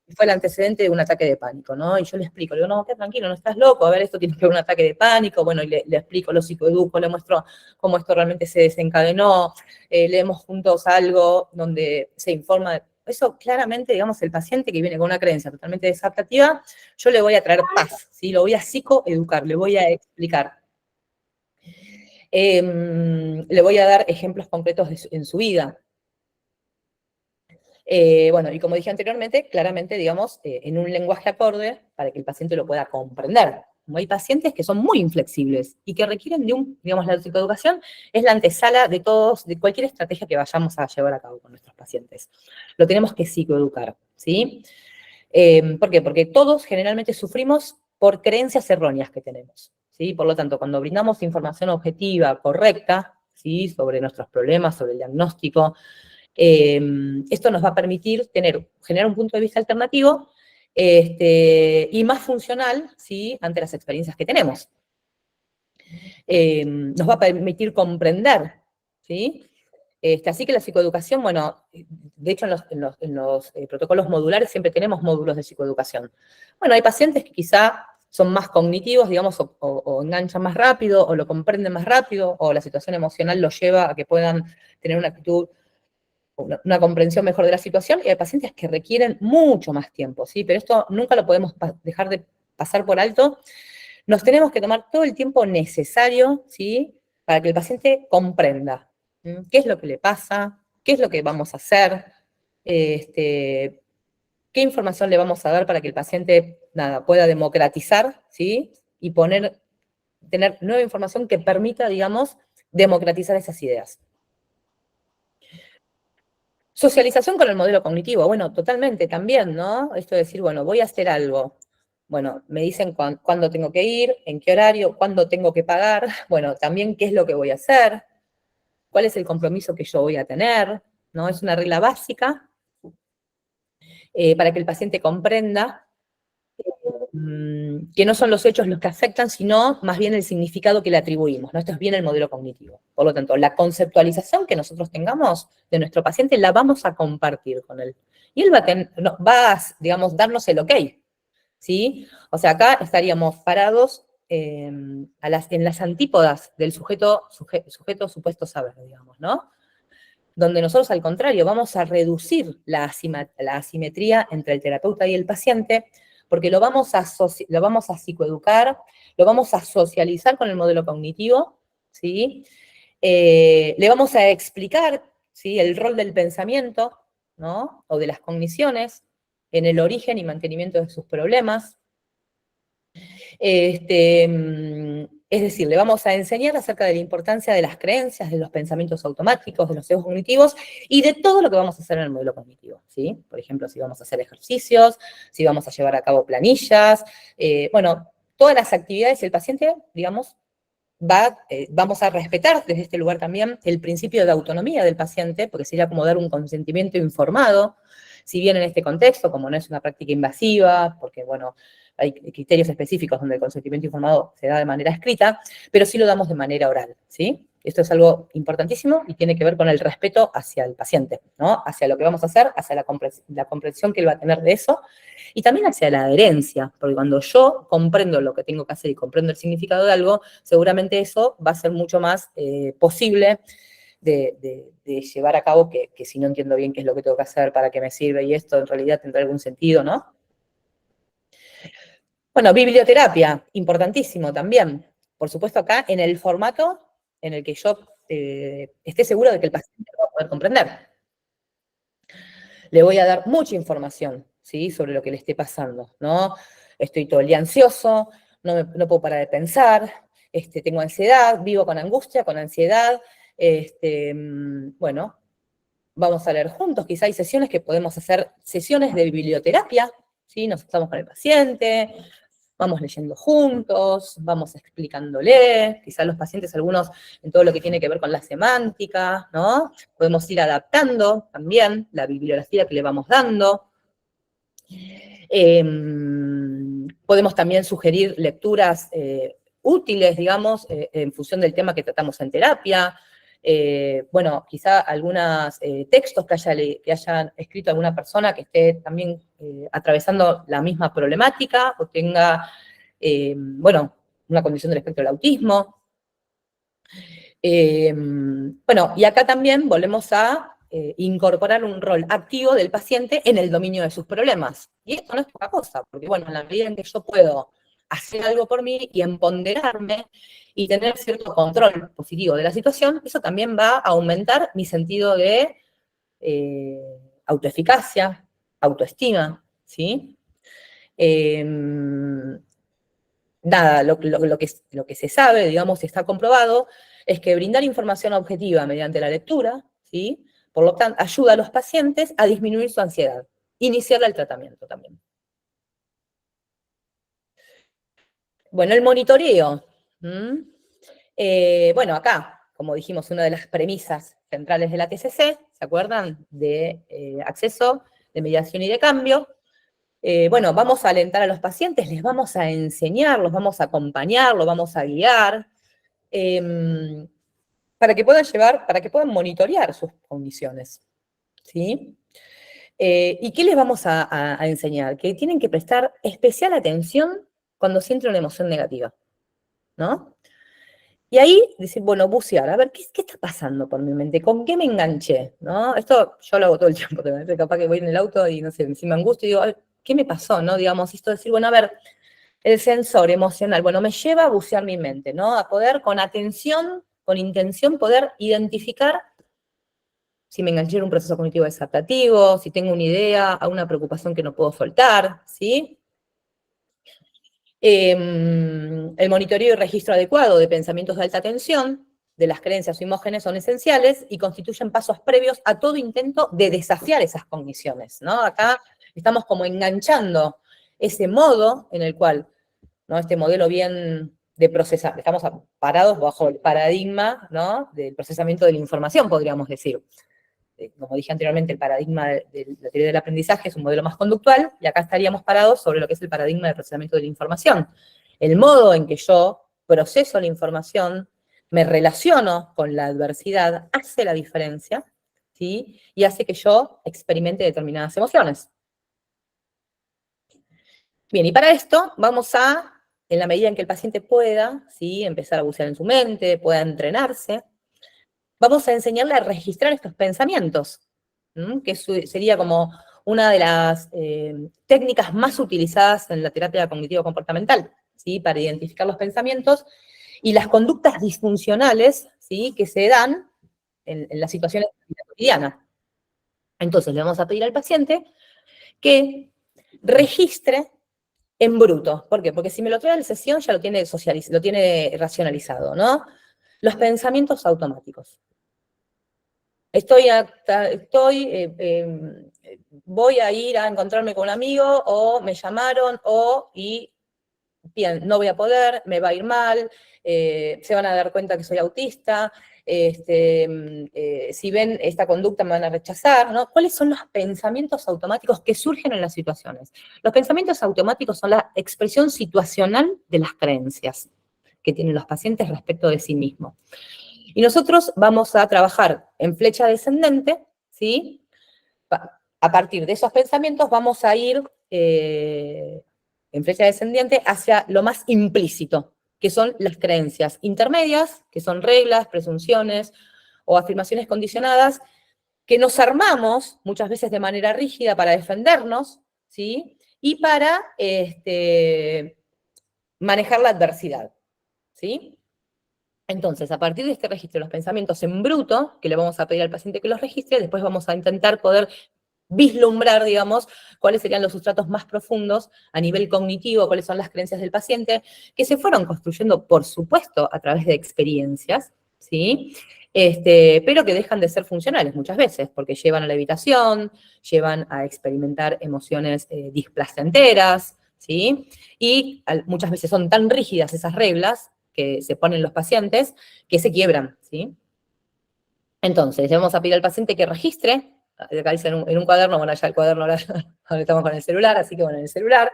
y fue el antecedente de un ataque de pánico, ¿no? Y yo le explico, le digo, no, qué tranquilo, no estás loco, a ver, esto tiene que ver un ataque de pánico, bueno, y le explico, lo psicoeduco, le muestro cómo esto realmente se desencadenó, leemos juntos algo donde se informa. Eso claramente, digamos, el paciente que viene con una creencia totalmente desadaptativa, yo le voy a traer paz, ¿sí? Lo voy a psicoeducar, le voy a explicar. Le voy a dar ejemplos concretos en su vida. Bueno, y como dije anteriormente, claramente, digamos, en un lenguaje acorde para que el paciente lo pueda comprender. Como hay pacientes que son muy inflexibles y que requieren de digamos, la psicoeducación es la antesala de cualquier estrategia que vayamos a llevar a cabo con nuestros pacientes. Lo tenemos que psicoeducar, ¿sí? ¿Por qué? Porque todos generalmente sufrimos por creencias erróneas que tenemos, ¿sí? Por lo tanto, cuando brindamos información objetiva, correcta, ¿sí?, sobre nuestros problemas, sobre el diagnóstico, esto nos va a permitir generar un punto de vista alternativo y más funcional, ¿sí?, ante las experiencias que tenemos. Nos va a permitir comprender, ¿sí? Así que la psicoeducación, bueno, de hecho en los protocolos modulares siempre tenemos módulos de psicoeducación. Bueno, hay pacientes que quizá son más cognitivos, digamos, o enganchan más rápido, o lo comprenden más rápido, o la situación emocional los lleva a que puedan tener una actitud, una comprensión mejor de la situación, y hay pacientes que requieren mucho más tiempo, ¿sí? Pero esto nunca lo podemos dejar de pasar por alto. Nos tenemos que tomar todo el tiempo necesario, ¿sí?, para que el paciente comprenda qué es lo que le pasa, qué es lo que vamos a hacer, qué información le vamos a dar para que el paciente, pueda democratizar, ¿sí?, y tener nueva información que permita, digamos, democratizar esas ideas. Socialización con el modelo cognitivo, bueno, totalmente también, ¿no? Esto de decir, bueno, voy a hacer algo, Bueno, me dicen cuándo tengo que ir, en qué horario, cuándo tengo que pagar, bueno, también qué es lo que voy a hacer, cuál es el compromiso que yo voy a tener, ¿no? Es una regla básica para que el paciente comprenda que no son los hechos los que afectan, sino más bien el significado que le atribuimos, ¿no? Esto es bien el modelo cognitivo. Por lo tanto, la conceptualización que nosotros tengamos de nuestro paciente la vamos a compartir con él. Y él va a, digamos, darnos el ok, ¿sí? O sea, acá estaríamos parados en las antípodas del sujeto supuesto saber, digamos, ¿no? Donde nosotros, al contrario, vamos a reducir la asimetría entre el terapeuta y el paciente, porque lo vamos a psicoeducar, lo vamos a socializar con el modelo cognitivo, ¿sí? Le vamos a explicar, ¿sí?, el rol del pensamiento, ¿no?, o de las cogniciones en el origen y mantenimiento de sus problemas. Es decir, le vamos a enseñar acerca de la importancia de las creencias, de los pensamientos automáticos, de los sesgos cognitivos y de todo lo que vamos a hacer en el modelo cognitivo, ¿sí? Por ejemplo, si vamos a hacer ejercicios, si vamos a llevar a cabo planillas, bueno, todas las actividades del paciente, digamos, vamos a respetar desde este lugar también el principio de autonomía del paciente, porque sería como dar un consentimiento informado, si bien en este contexto, como no es una práctica invasiva, porque, bueno, hay criterios específicos donde el consentimiento informado se da de manera escrita, pero sí lo damos de manera oral, ¿sí? Esto es algo importantísimo y tiene que ver con el respeto hacia el paciente, ¿no? Hacia lo que vamos a hacer, hacia la comprensión que él va a tener de eso, y también hacia la adherencia, porque cuando yo comprendo lo que tengo que hacer y comprendo el significado de algo, seguramente eso va a ser mucho más posible de llevar a cabo que si no entiendo bien qué es lo que tengo que hacer, para qué me sirve, y esto en realidad tendrá algún sentido, ¿no? Bueno, biblioterapia, importantísimo también. Por supuesto, acá en el formato en el que yo esté seguro de que el paciente lo va a poder comprender. Le voy a dar mucha información, ¿sí?, sobre lo que le esté pasando, ¿no? Estoy todo el día ansioso, no puedo parar de pensar, tengo ansiedad, vivo con angustia, con ansiedad, bueno, vamos a leer juntos, quizá hay sesiones que podemos hacer, sesiones de biblioterapia, ¿sí? Nos estamos con el paciente, vamos leyendo juntos, vamos explicándole, quizás los pacientes, algunos en todo lo que tiene que ver con la semántica, ¿no? Podemos ir adaptando también la bibliografía que le vamos dando. Podemos también sugerir lecturas útiles, digamos, en función del tema que tratamos en terapia. Bueno, quizá algunos textos que hayan escrito alguna persona que esté también atravesando la misma problemática o tenga, bueno, una condición del espectro del autismo. Bueno, y acá también volvemos a incorporar un rol activo del paciente en el dominio de sus problemas. Y esto no es poca cosa, porque bueno, en la medida en que yo puedo hacer algo por mí y empoderarme y tener cierto control positivo de la situación, eso también va a aumentar mi sentido de autoeficacia, autoestima, ¿sí? Nada, lo que se sabe, digamos, y está comprobado, es que brindar información objetiva mediante la lectura, ¿sí?, por lo tanto, ayuda a los pacientes a disminuir su ansiedad, iniciar el tratamiento también. Bueno, el monitoreo. Bueno, acá, como dijimos, una de las premisas centrales de la TCC, ¿se acuerdan? De acceso, de mediación y de cambio. Bueno, vamos a alentar a los pacientes, les vamos a enseñar, los vamos a acompañar, los vamos a guiar, para que puedan monitorear sus condiciones, ¿sí? ¿Y qué les vamos a enseñar? Que tienen que prestar especial atención cuando sienten una emoción negativa, ¿no? Y ahí decir, bueno, bucear, a ver, ¿qué está pasando por mi mente? ¿Con qué me enganché? ¿No? Esto yo lo hago todo el tiempo, capaz que voy en el auto y, no sé, si me angustio y digo, ¿qué me pasó? ¿No? Digamos, esto de decir, bueno, a ver, el sensor emocional, bueno, me lleva a bucear mi mente, ¿no? A poder, con atención, con intención, poder identificar si me enganché en un proceso cognitivo desadaptativo, si tengo una idea, a una preocupación que no puedo soltar, ¿sí? El monitoreo y registro adecuado de pensamientos de alta tensión, de las creencias o imágenes, son esenciales y constituyen pasos previos a todo intento de desafiar esas cogniciones, ¿no? Acá estamos como enganchando ese modo en el cual, ¿no? Este modelo bien de procesar, estamos parados bajo el paradigma, ¿no? Del procesamiento de la información, podríamos decir. Como dije anteriormente, el paradigma de la teoría del aprendizaje es un modelo más conductual, y acá estaríamos parados sobre lo que es el paradigma de procesamiento de la información. El modo en que yo proceso la información, me relaciono con la adversidad, hace la diferencia, ¿sí? Y hace que yo experimente determinadas emociones. Bien, y para esto vamos a, en la medida en que el paciente pueda, ¿sí? Empezar a bucear en su mente, pueda entrenarse, vamos a enseñarle a registrar estos pensamientos, que sería como una de las técnicas más utilizadas en la terapia cognitivo-comportamental, ¿sí? Para identificar los pensamientos y las conductas disfuncionales, ¿sí? Que se dan en las situaciones de la vida cotidiana. Entonces le vamos a pedir al paciente que registre en bruto. ¿Por qué? Porque si me lo trae a la sesión ya lo tiene racionalizado, ¿no? Los pensamientos automáticos. Voy a ir a encontrarme con un amigo, o me llamaron, y bien, no voy a poder, me va a ir mal, se van a dar cuenta que soy autista, si ven esta conducta me van a rechazar, ¿no? ¿Cuáles son los pensamientos automáticos que surgen en las situaciones? Los pensamientos automáticos son la expresión situacional de las creencias que tienen los pacientes respecto de sí mismos. Y nosotros vamos a trabajar en flecha descendente, ¿sí? A partir de esos pensamientos vamos a ir en flecha descendiente hacia lo más implícito, que son las creencias intermedias, que son reglas, presunciones o afirmaciones condicionadas, que nos armamos muchas veces de manera rígida para defendernos, ¿sí? Y para manejar la adversidad, ¿sí? Entonces, a partir de este registro de los pensamientos en bruto, que le vamos a pedir al paciente que los registre, después vamos a intentar poder vislumbrar, digamos, cuáles serían los sustratos más profundos a nivel cognitivo, cuáles son las creencias del paciente, que se fueron construyendo, por supuesto, a través de experiencias, ¿sí? Pero que dejan de ser funcionales muchas veces, porque llevan a la evitación, llevan a experimentar emociones displacenteras, ¿sí? Y muchas veces son tan rígidas esas reglas que se ponen los pacientes, que se quiebran, ¿sí? Entonces, le vamos a pedir al paciente que registre, acá dice en un cuaderno, bueno, ya el cuaderno ahora estamos con el celular, así que bueno, en el celular,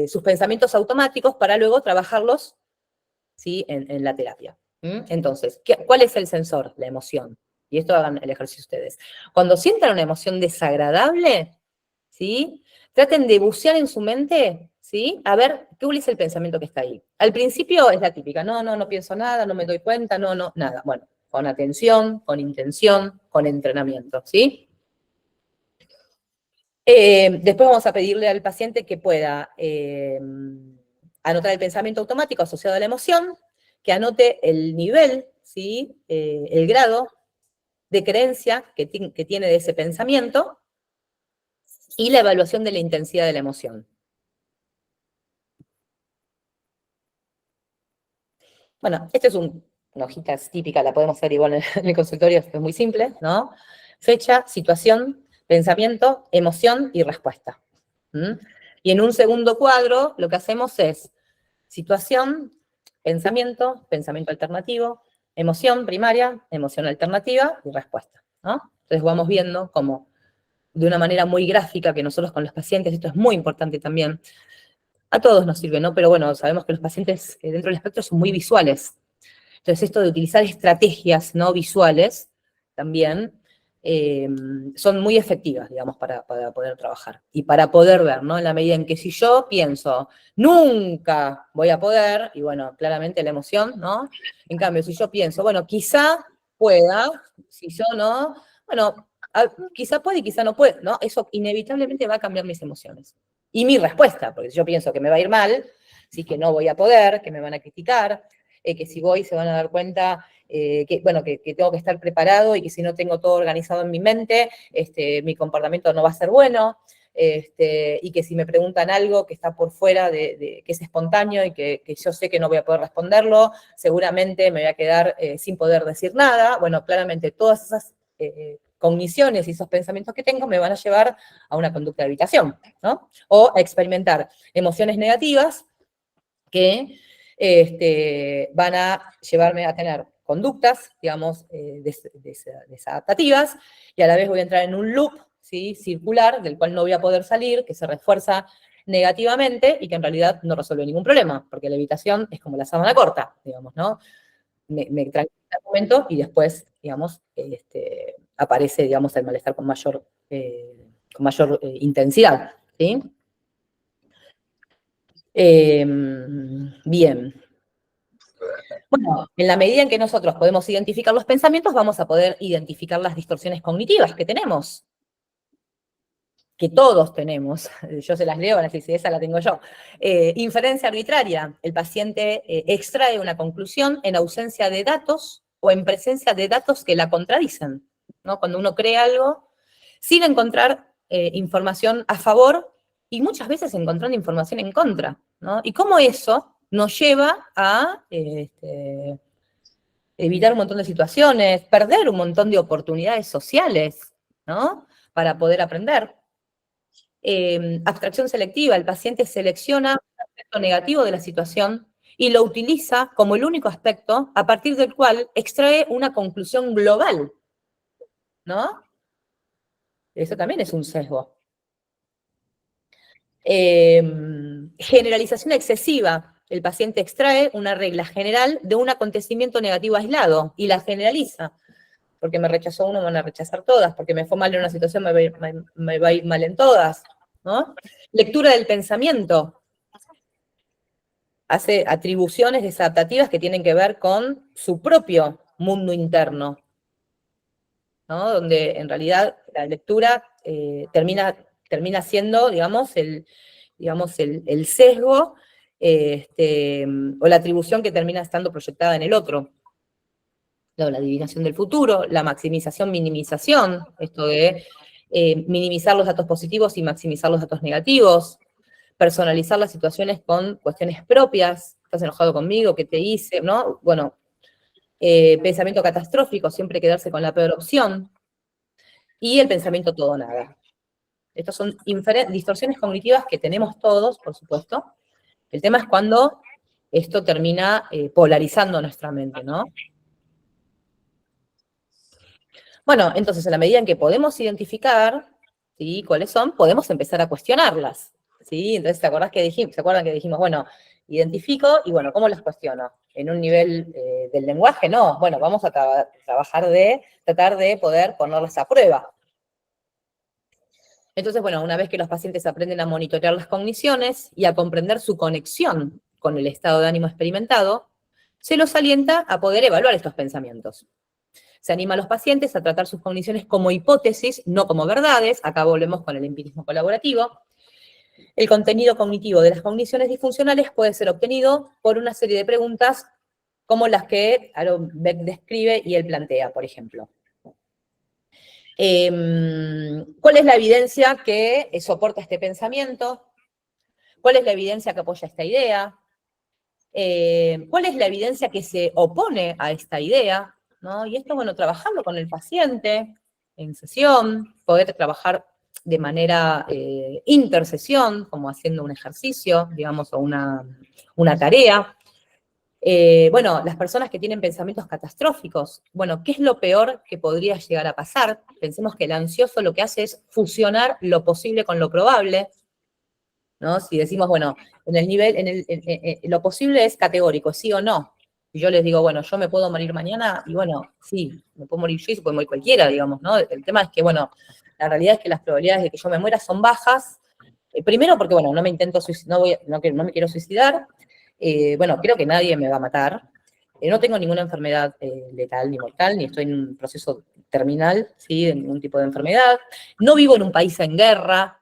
sus pensamientos automáticos para luego trabajarlos, ¿sí? en la terapia. Entonces, ¿cuál es el sensor? La emoción. Y esto hagan el ejercicio ustedes. Cuando sientan una emoción desagradable, ¿sí? Traten de bucear en su mente, ¿sí? A ver, ¿cuál es el pensamiento que está ahí? Al principio es la típica, no pienso nada, no me doy cuenta, nada. Bueno, con atención, con intención, con entrenamiento, ¿sí? Después vamos a pedirle al paciente que pueda anotar el pensamiento automático asociado a la emoción, que anote el nivel, ¿sí? El grado de creencia que tiene de ese pensamiento, y la evaluación de la intensidad de la emoción. Bueno, esta es una hojita típica, la podemos hacer igual en el consultorio, es muy simple, ¿no? Fecha, situación, pensamiento, emoción y respuesta. Y en un segundo cuadro, lo que hacemos es situación, pensamiento, pensamiento alternativo, emoción primaria, emoción alternativa y respuesta, ¿no? Entonces vamos viendo cómo, de una manera muy gráfica, que nosotros con los pacientes, esto es muy importante también, a todos nos sirve, ¿no? Pero bueno, sabemos que los pacientes dentro del espectro son muy visuales. Entonces, esto de utilizar estrategias no visuales también son muy efectivas, digamos, para poder trabajar. Y para poder ver, ¿no? En la medida en que si yo pienso, nunca voy a poder, y bueno, claramente la emoción, ¿no? En cambio, si yo pienso, bueno, quizá pueda, si yo no, bueno, quizá puede y quizá no puede, ¿no? Eso inevitablemente va a cambiar mis emociones. Y mi respuesta, porque si yo pienso que me va a ir mal, sí, que no voy a poder, que me van a criticar, que si voy se van a dar cuenta que tengo que estar preparado, y que si no tengo todo organizado en mi mente, mi comportamiento no va a ser bueno, y que si me preguntan algo que está por fuera que es espontáneo y que yo sé que no voy a poder responderlo, seguramente me voy a quedar sin poder decir nada. Bueno, claramente todas esas cogniciones y esos pensamientos que tengo me van a llevar a una conducta de evitación, ¿no? O a experimentar emociones negativas que van a llevarme a tener conductas, digamos, desadaptativas, y a la vez voy a entrar en un loop, ¿sí?, circular, del cual no voy a poder salir, que se refuerza negativamente y que en realidad no resuelve ningún problema, porque la evitación es como la sábana corta, digamos, ¿no? Me tranquiliza un momento y después, digamos, aparece, digamos, el malestar con mayor intensidad, ¿sí? Bien. Bueno, en la medida en que nosotros podemos identificar los pensamientos, vamos a poder identificar las distorsiones cognitivas que tenemos, que todos tenemos. Yo se las leo, van a decir, si esa la tengo yo. Inferencia arbitraria. El paciente extrae una conclusión en ausencia de datos o en presencia de datos que la contradicen, ¿no? Cuando uno cree algo sin encontrar información a favor y muchas veces encontrando información en contra, ¿no? Y cómo eso nos lleva a evitar un montón de situaciones, perder un montón de oportunidades sociales, ¿no?, para poder aprender. Abstracción selectiva, el paciente selecciona un aspecto negativo de la situación y lo utiliza como el único aspecto a partir del cual extrae una conclusión global, ¿no? Eso también es un sesgo. Generalización excesiva. El paciente extrae una regla general de un acontecimiento negativo aislado y la generaliza. Porque me rechazó uno, me van a rechazar todas. Porque me fue mal en una situación, me va a ir mal en todas, ¿no? Lectura del pensamiento. Hace atribuciones desadaptativas que tienen que ver con su propio mundo interno, ¿no? Donde en realidad la lectura termina siendo, digamos, el sesgo o la atribución que termina estando proyectada en el otro. La adivinación del futuro, la maximización, minimización, esto de minimizar los datos positivos y maximizar los datos negativos, personalizar las situaciones con cuestiones propias, estás enojado conmigo, ¿qué te hice? ¿No? Bueno, pensamiento catastrófico, siempre quedarse con la peor opción, y el pensamiento todo o nada. Estas son distorsiones cognitivas que tenemos todos, por supuesto. El tema es cuando esto termina polarizando nuestra mente, ¿no? Bueno, entonces, a la medida en que podemos identificar, ¿sí?, cuáles son, podemos empezar a cuestionarlas, ¿sí? Entonces, ¿se acuerdan que dijimos, bueno, identifico y, bueno, ¿cómo las cuestiono? ¿En un nivel del lenguaje? No, bueno, vamos a tratar de poder ponerlas a prueba. Entonces, bueno, una vez que los pacientes aprenden a monitorear las cogniciones y a comprender su conexión con el estado de ánimo experimentado, se los alienta a poder evaluar estos pensamientos. Se anima a los pacientes a tratar sus cogniciones como hipótesis, no como verdades. Acá volvemos con el empirismo colaborativo. El contenido cognitivo de las cogniciones disfuncionales puede ser obtenido por una serie de preguntas como las que Aaron Beck describe y él plantea, por ejemplo. ¿Cuál es la evidencia que soporta este pensamiento? ¿Cuál es la evidencia que apoya esta idea? ¿Cuál es la evidencia que se opone a esta idea? ¿No? Y esto, bueno, trabajarlo con el paciente en sesión, poder trabajar de manera intersesión, como haciendo un ejercicio, digamos, o una tarea. Bueno, las personas que tienen pensamientos catastróficos, bueno, ¿qué es lo peor que podría llegar a pasar? Pensemos que el ansioso lo que hace es fusionar lo posible con lo probable, ¿no? Si decimos, bueno, en el nivel, lo posible es categórico, sí o no. Y yo les digo, bueno, yo me puedo morir mañana, y bueno, sí, me puedo morir yo y se puede morir cualquiera, digamos, ¿no? El tema es que, bueno, la realidad es que las probabilidades de que yo me muera son bajas. Primero porque, bueno, no me me quiero suicidar. Bueno, creo que nadie me va a matar. No tengo ninguna enfermedad letal ni mortal, ni estoy en un proceso terminal, ¿sí?, de ningún tipo de enfermedad. No vivo en un país en guerra.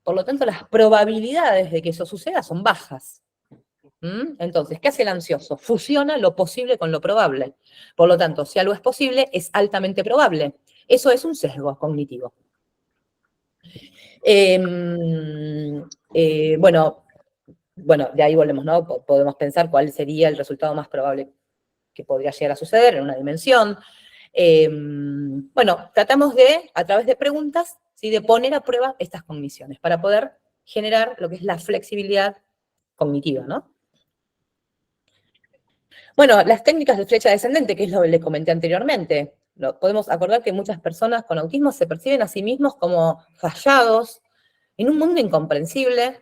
Por lo tanto, las probabilidades de que eso suceda son bajas. Entonces, ¿qué hace el ansioso? Fusiona lo posible con lo probable. Por lo tanto, si algo es posible, es altamente probable. Eso es un sesgo cognitivo. Bueno, de ahí volvemos, ¿no? Podemos pensar cuál sería el resultado más probable que podría llegar a suceder en una dimensión. Bueno, tratamos de, a través de preguntas, ¿sí? De poner a prueba estas cogniciones para poder generar lo que es la flexibilidad cognitiva, ¿no? Bueno, las técnicas de flecha descendente, que es lo que le comenté anteriormente. Podemos acordar que muchas personas con autismo se perciben a sí mismos como fallados, en un mundo incomprensible,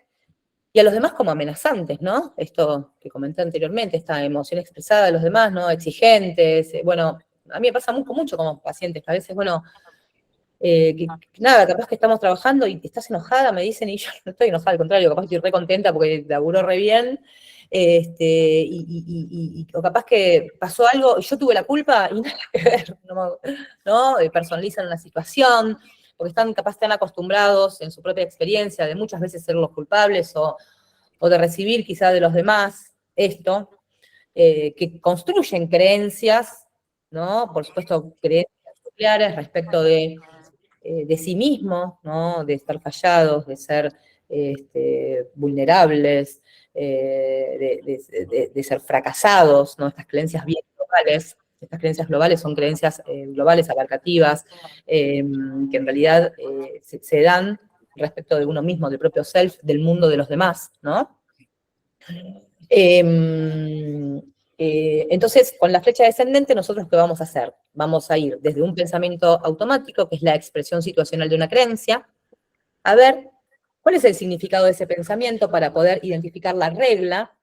y a los demás como amenazantes, ¿no? Esto que comenté anteriormente, esta emoción expresada de los demás, ¿no? Exigentes, bueno, a mí me pasa mucho como pacientes, que a veces, bueno, nada, capaz que estamos trabajando y estás enojada, me dicen, y yo no estoy enojada, al contrario, capaz estoy re contenta porque laburó re bien, o capaz que pasó algo y yo tuve la culpa y nada que ver, ¿no? Personalizan una situación, porque están acostumbrados en su propia experiencia de muchas veces ser los culpables o de recibir quizá de los demás esto, que construyen creencias, ¿no? Por supuesto, creencias nucleares respecto de sí mismo, ¿no? De estar fallados, de ser vulnerables, de ser fracasados, ¿no? Estas creencias bien globales. Estas creencias globales son creencias globales, abarcativas, que en realidad se dan respecto de uno mismo, del propio self, del mundo de los demás, ¿no? Entonces, con la flecha descendente, ¿nosotros qué vamos a hacer? Vamos a ir desde un pensamiento automático, que es la expresión situacional de una creencia, a ver cuál es el significado de ese pensamiento para poder identificar la regla,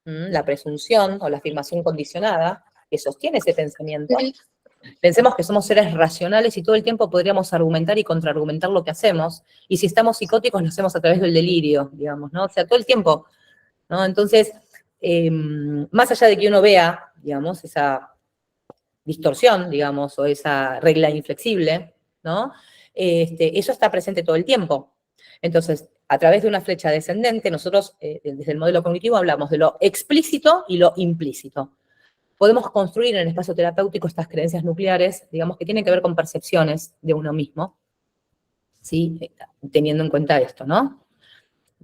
la presunción o la afirmación condicionada que sostiene ese pensamiento. Pensemos que somos seres racionales y todo el tiempo podríamos argumentar y contraargumentar lo que hacemos, y si estamos psicóticos lo hacemos a través del delirio, digamos, ¿no? O sea, todo el tiempo, ¿no? Entonces, más allá de que uno vea, digamos, esa distorsión, digamos, o esa regla inflexible, ¿no? Eso está presente todo el tiempo. Entonces, a través de una flecha descendente, nosotros, desde el modelo cognitivo, hablamos de lo explícito y lo implícito. Podemos construir en el espacio terapéutico estas creencias nucleares, digamos, que tienen que ver con percepciones de uno mismo, ¿sí? Teniendo en cuenta esto, ¿no?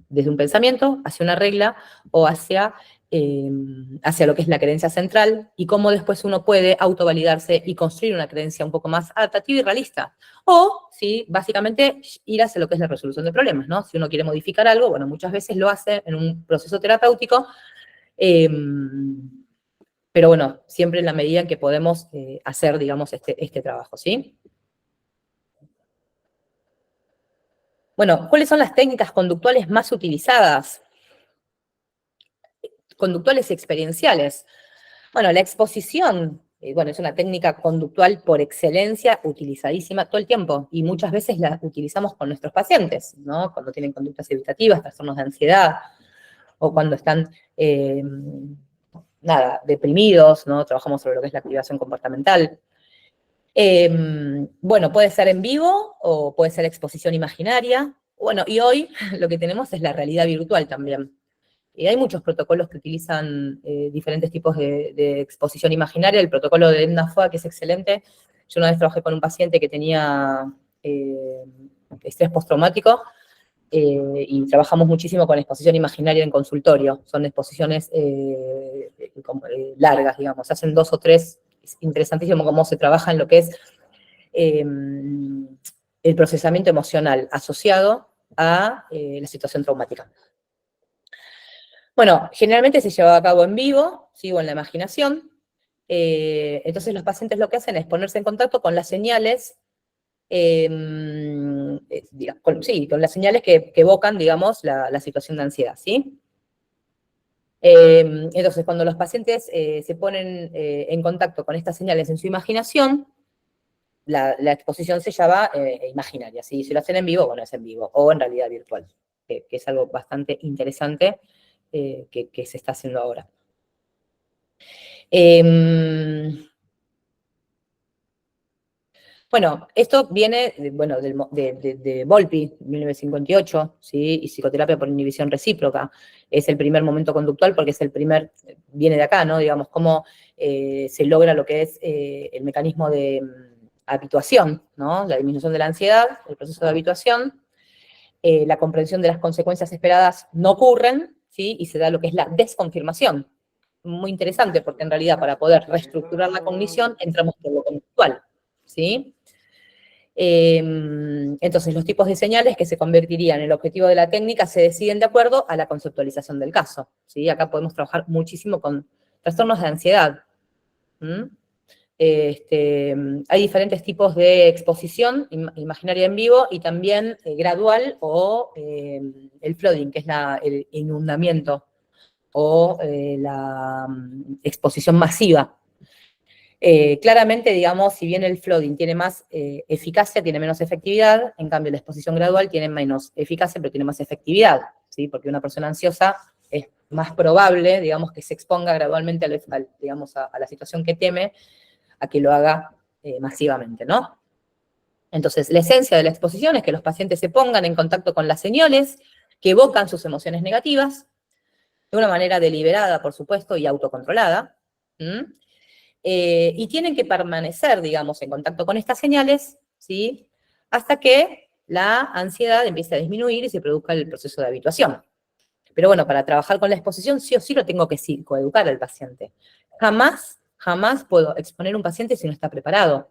Desde un pensamiento hacia una regla o hacia lo que es la creencia central, y cómo después uno puede autovalidarse y construir una creencia un poco más adaptativa y realista. O, sí, básicamente ir hacia lo que es la resolución de problemas, ¿no? Si uno quiere modificar algo, bueno, muchas veces lo hace en un proceso terapéutico, pero bueno, siempre en la medida en que podemos hacer, digamos, este trabajo, ¿sí? Bueno, ¿cuáles son las técnicas conductuales más utilizadas? Conductuales y experienciales. Bueno, la exposición, bueno, es una técnica conductual por excelencia, utilizadísima todo el tiempo, y muchas veces la utilizamos con nuestros pacientes, ¿no? Cuando tienen conductas evitativas, trastornos de ansiedad, o cuando están, deprimidos, ¿no? Trabajamos sobre lo que es la activación comportamental. Bueno, puede ser en vivo o puede ser exposición imaginaria. Bueno, y hoy lo que tenemos es la realidad virtual también. Hay muchos protocolos que utilizan diferentes tipos de exposición imaginaria. El protocolo de Edna Foa, que es excelente. Yo una vez trabajé con un paciente que tenía estrés postraumático y trabajamos muchísimo con exposición imaginaria en consultorio. Son exposiciones largas, digamos. Hacen 2 o 3. Es interesantísimo cómo se trabaja en lo que es el procesamiento emocional asociado a la situación traumática. Bueno, generalmente se lleva a cabo en vivo, ¿sí? O en la imaginación. Entonces los pacientes lo que hacen es ponerse en contacto con las señales, con las señales que evocan, digamos, la situación de ansiedad, ¿sí? Entonces, cuando los pacientes se ponen en contacto con estas señales en su imaginación, la exposición se llama imaginaria, ¿sí? Si lo hacen en vivo, bueno, es en vivo, o en realidad virtual, que es algo bastante interesante que se está haciendo ahora. Bueno, esto viene, de Volpi, 1958, ¿sí? Y psicoterapia por inhibición recíproca. Es el primer momento conductual porque viene de acá, ¿no? Digamos, cómo se logra lo que es el mecanismo de habituación, ¿no? La disminución de la ansiedad, el proceso de habituación, la comprensión de las consecuencias esperadas no ocurren, ¿sí? Y se da lo que es la desconfirmación. muy interesante, porque en realidad para poder reestructurar la cognición entramos por lo conductual, ¿sí? Entonces, los tipos de señales que se convertirían en el objetivo de la técnica se deciden de acuerdo a la conceptualización del caso, ¿sí? Acá podemos trabajar muchísimo con trastornos de ansiedad. Hay diferentes tipos de exposición imaginaria en vivo y también gradual o el flooding, que es el inundamiento o la exposición masiva. Claramente, digamos, si bien el flooding tiene más eficacia, tiene menos efectividad, en cambio la exposición gradual tiene menos eficacia, pero tiene más efectividad, ¿sí? Porque una persona ansiosa es más probable, digamos, que se exponga gradualmente digamos, a la situación que teme, a que lo haga masivamente, ¿no? Entonces, la esencia de la exposición es que los pacientes se pongan en contacto con las señales que evocan sus emociones negativas, de una manera deliberada, por supuesto, y autocontrolada, y tienen que permanecer, digamos, en contacto con estas señales, ¿sí? Hasta que la ansiedad empiece a disminuir y se produzca el proceso de habituación. Pero bueno, para trabajar con la exposición, sí o sí lo tengo que psicoeducar al paciente. Jamás puedo exponer a un paciente si no está preparado,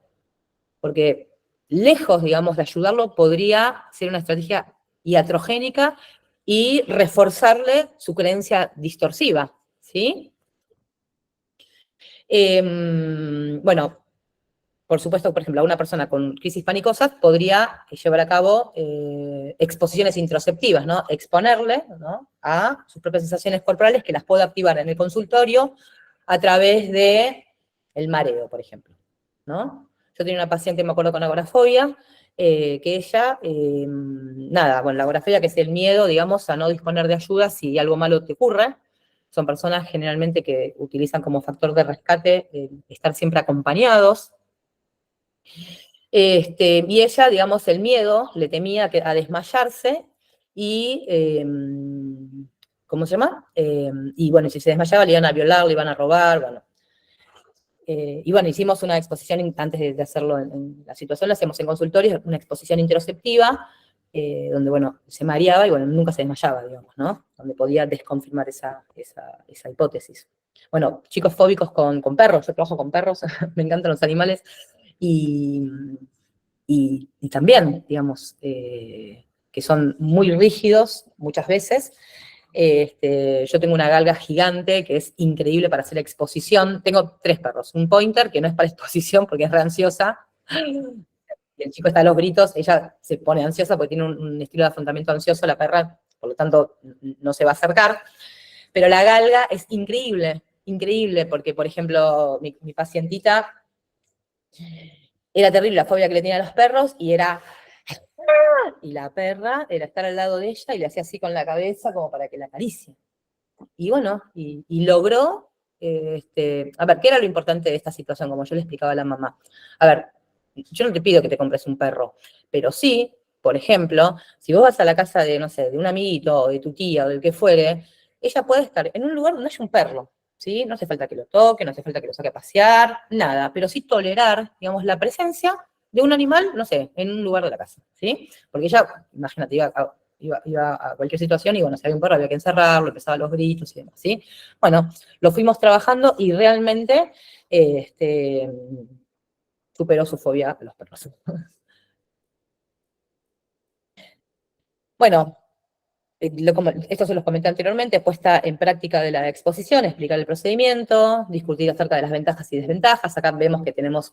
porque lejos, digamos, de ayudarlo, podría ser una estrategia iatrogénica y reforzarle su creencia distorsiva, ¿sí? Bueno, por supuesto, por ejemplo, a una persona con crisis panicosas podría llevar a cabo exposiciones introspectivas, ¿no? Exponerle, ¿no?, a sus propias sensaciones corporales que las pueda activar en el consultorio a través de el mareo, por ejemplo, ¿no? Yo tenía una paciente, me acuerdo, con agorafobia, que ella, nada, bueno, la agorafobia, que es el miedo, digamos, a no disponer de ayuda si algo malo te ocurre. Son personas generalmente que utilizan como factor de rescate estar siempre acompañados. Y ella, digamos, el miedo, le temía a desmayarse y, ¿cómo se llama? Y bueno, si se desmayaba le iban a violar, le iban a robar, bueno. Y bueno, hicimos una exposición, antes de hacerlo en la situación, la hacemos en consultorios, una exposición interoceptiva, donde, bueno, se mareaba y, bueno, nunca se desmayaba, digamos, ¿no? Donde podía desconfirmar esa hipótesis. Bueno, chicos fóbicos con perros, yo trabajo con perros, me encantan los animales, y también, digamos, que son muy rígidos muchas veces. Yo tengo una galga gigante que es increíble para hacer exposición. Tengo 3 perros. Un pointer, que no es para exposición porque es re ansiosa. Y el chico está a los gritos, ella se pone ansiosa porque tiene un estilo de afrontamiento ansioso, la perra, por lo tanto, no se va a acercar. Pero la galga es increíble, increíble, porque, por ejemplo, mi pacientita, era terrible la fobia que le tenía a los perros, y la perra era estar al lado de ella y le hacía así con la cabeza como para que la acaricie. Y bueno, y logró, a ver, ¿qué era lo importante de esta situación? Como yo le explicaba a la mamá. A ver, yo no te pido que te compres un perro, pero sí, por ejemplo, si vos vas a la casa de, no sé, de un amiguito, o de tu tía, o del que fuere, ella puede estar en un lugar donde haya un perro, ¿sí? No hace falta que lo toque, no hace falta que lo saque a pasear, nada, pero sí tolerar, digamos, la presencia de un animal, no sé, en un lugar de la casa, ¿sí? Porque ella, imagínate, iba a cualquier situación y, bueno, si había un perro había que encerrarlo, empezaba los gritos y demás, ¿sí? Bueno, lo fuimos trabajando y realmente superó su fobia a los perros. Bueno, esto se los comenté anteriormente, puesta en práctica de la exposición, explicar el procedimiento, discutir acerca de las ventajas y desventajas. Acá vemos que tenemos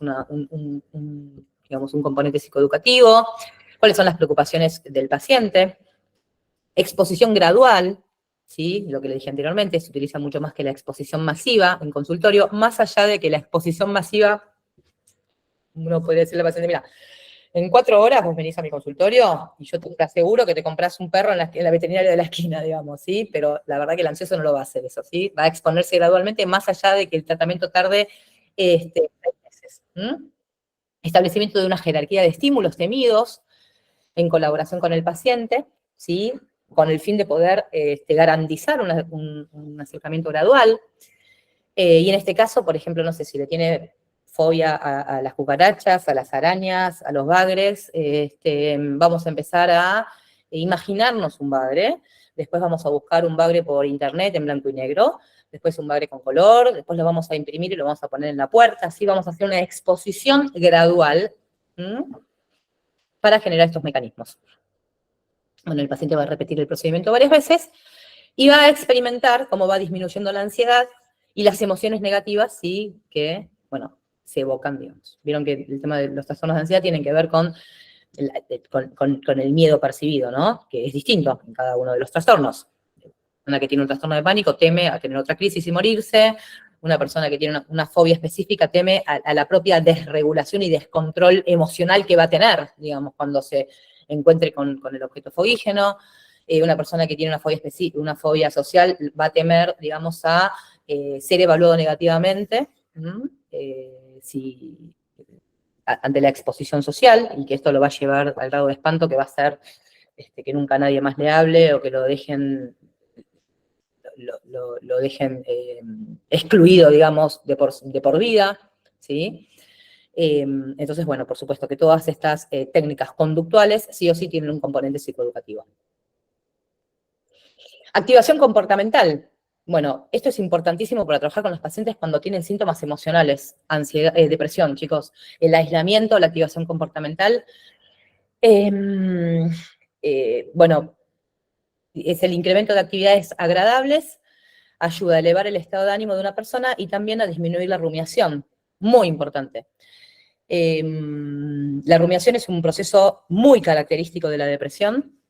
digamos, un componente psicoeducativo, cuáles son las preocupaciones del paciente, exposición gradual, ¿sí? Lo que le dije anteriormente, se utiliza mucho más que la exposición masiva en consultorio, más allá de que la exposición masiva, uno puede decirle al paciente, mira, en 4 horas vos venís a mi consultorio y yo te aseguro que te compras un perro en la veterinaria de la esquina, digamos, ¿sí? Pero la verdad que el ansioso no lo va a hacer eso, ¿sí? Va a exponerse gradualmente, más allá de que el tratamiento tarde 6 meses. Establecimiento de una jerarquía de estímulos temidos en colaboración con el paciente, ¿sí? Con el fin de poder garantizar un acercamiento gradual. Y en este caso, por ejemplo, no sé si le tiene fobia a las cucarachas, a las arañas, a los bagres, vamos a empezar a imaginarnos un bagre, después vamos a buscar un bagre por internet en blanco y negro, después un bagre con color, después lo vamos a imprimir y lo vamos a poner en la puerta, así vamos a hacer una exposición gradual para generar estos mecanismos. Bueno, el paciente va a repetir el procedimiento varias veces y va a experimentar cómo va disminuyendo la ansiedad y las emociones negativas, sí, que, bueno, se evocan, digamos. Vieron que el tema de los trastornos de ansiedad tienen que ver con el miedo percibido, ¿no? Que es distinto en cada uno de los trastornos. Una que tiene un trastorno de pánico teme a tener otra crisis y morirse. Una persona que tiene una fobia específica teme a la propia desregulación y descontrol emocional que va a tener, digamos, cuando se encuentre con el objeto fogígeno. Una persona que tiene una fobia social va a temer, digamos, a ser evaluado negativamente ante la exposición social, y que esto lo va a llevar al grado de espanto que va a ser que nunca nadie más le hable o que lo dejen excluido, digamos, de por vida, ¿sí? Entonces, bueno, por supuesto que todas estas técnicas conductuales sí o sí tienen un componente psicoeducativo. Activación comportamental. Bueno, esto es importantísimo para trabajar con los pacientes cuando tienen síntomas emocionales, ansiedad, depresión, chicos. El aislamiento, la activación comportamental. Bueno, es el incremento de actividades agradables, ayuda a elevar el estado de ánimo de una persona y también a disminuir la rumiación. Muy importante. La rumiación es un proceso muy característico de la depresión.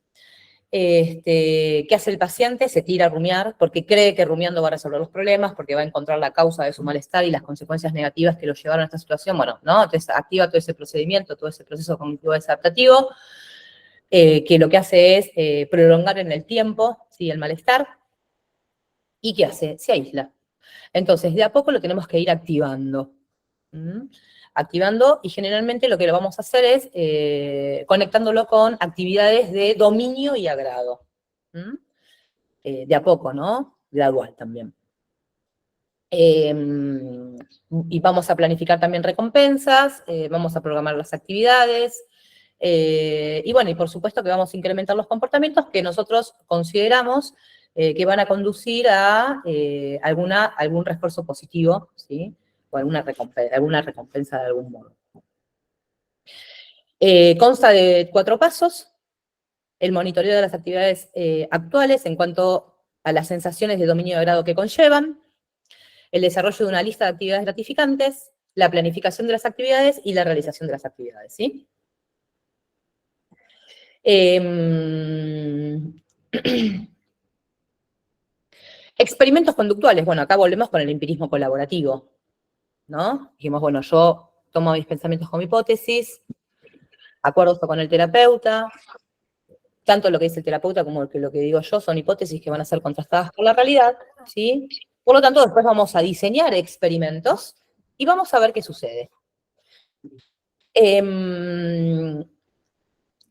¿Qué hace el paciente? Se tira a rumiar porque cree que rumiando va a resolver los problemas, porque va a encontrar la causa de su malestar y las consecuencias negativas que lo llevaron a esta situación. Bueno, ¿no? Entonces activa todo ese procedimiento, todo ese proceso cognitivo adaptativo, que lo que hace es prolongar en el tiempo, ¿sí?, el malestar. ¿Y qué hace? Se aísla. Entonces, de a poco lo tenemos que ir activando. Activando, y generalmente lo que lo vamos a hacer es conectándolo con actividades de dominio y agrado. De a poco, ¿no? Gradual también. Y vamos a planificar también recompensas, vamos a programar las actividades, y bueno, y por supuesto que vamos a incrementar los comportamientos que nosotros consideramos que van a conducir a algún refuerzo positivo, ¿sí? O alguna recompensa de algún modo. Consta de 4 pasos: el monitoreo de las actividades actuales en cuanto a las sensaciones de dominio de grado que conllevan, el desarrollo de una lista de actividades gratificantes, la planificación de las actividades y la realización de las actividades, ¿sí? Experimentos conductuales. Bueno, acá volvemos con el empirismo colaborativo, ¿no? Dijimos, bueno, yo tomo mis pensamientos como hipótesis, acuerdo esto con el terapeuta, tanto lo que dice el terapeuta como lo que digo yo son hipótesis que van a ser contrastadas por la realidad, ¿sí? Por lo tanto, después vamos a diseñar experimentos y vamos a ver qué sucede.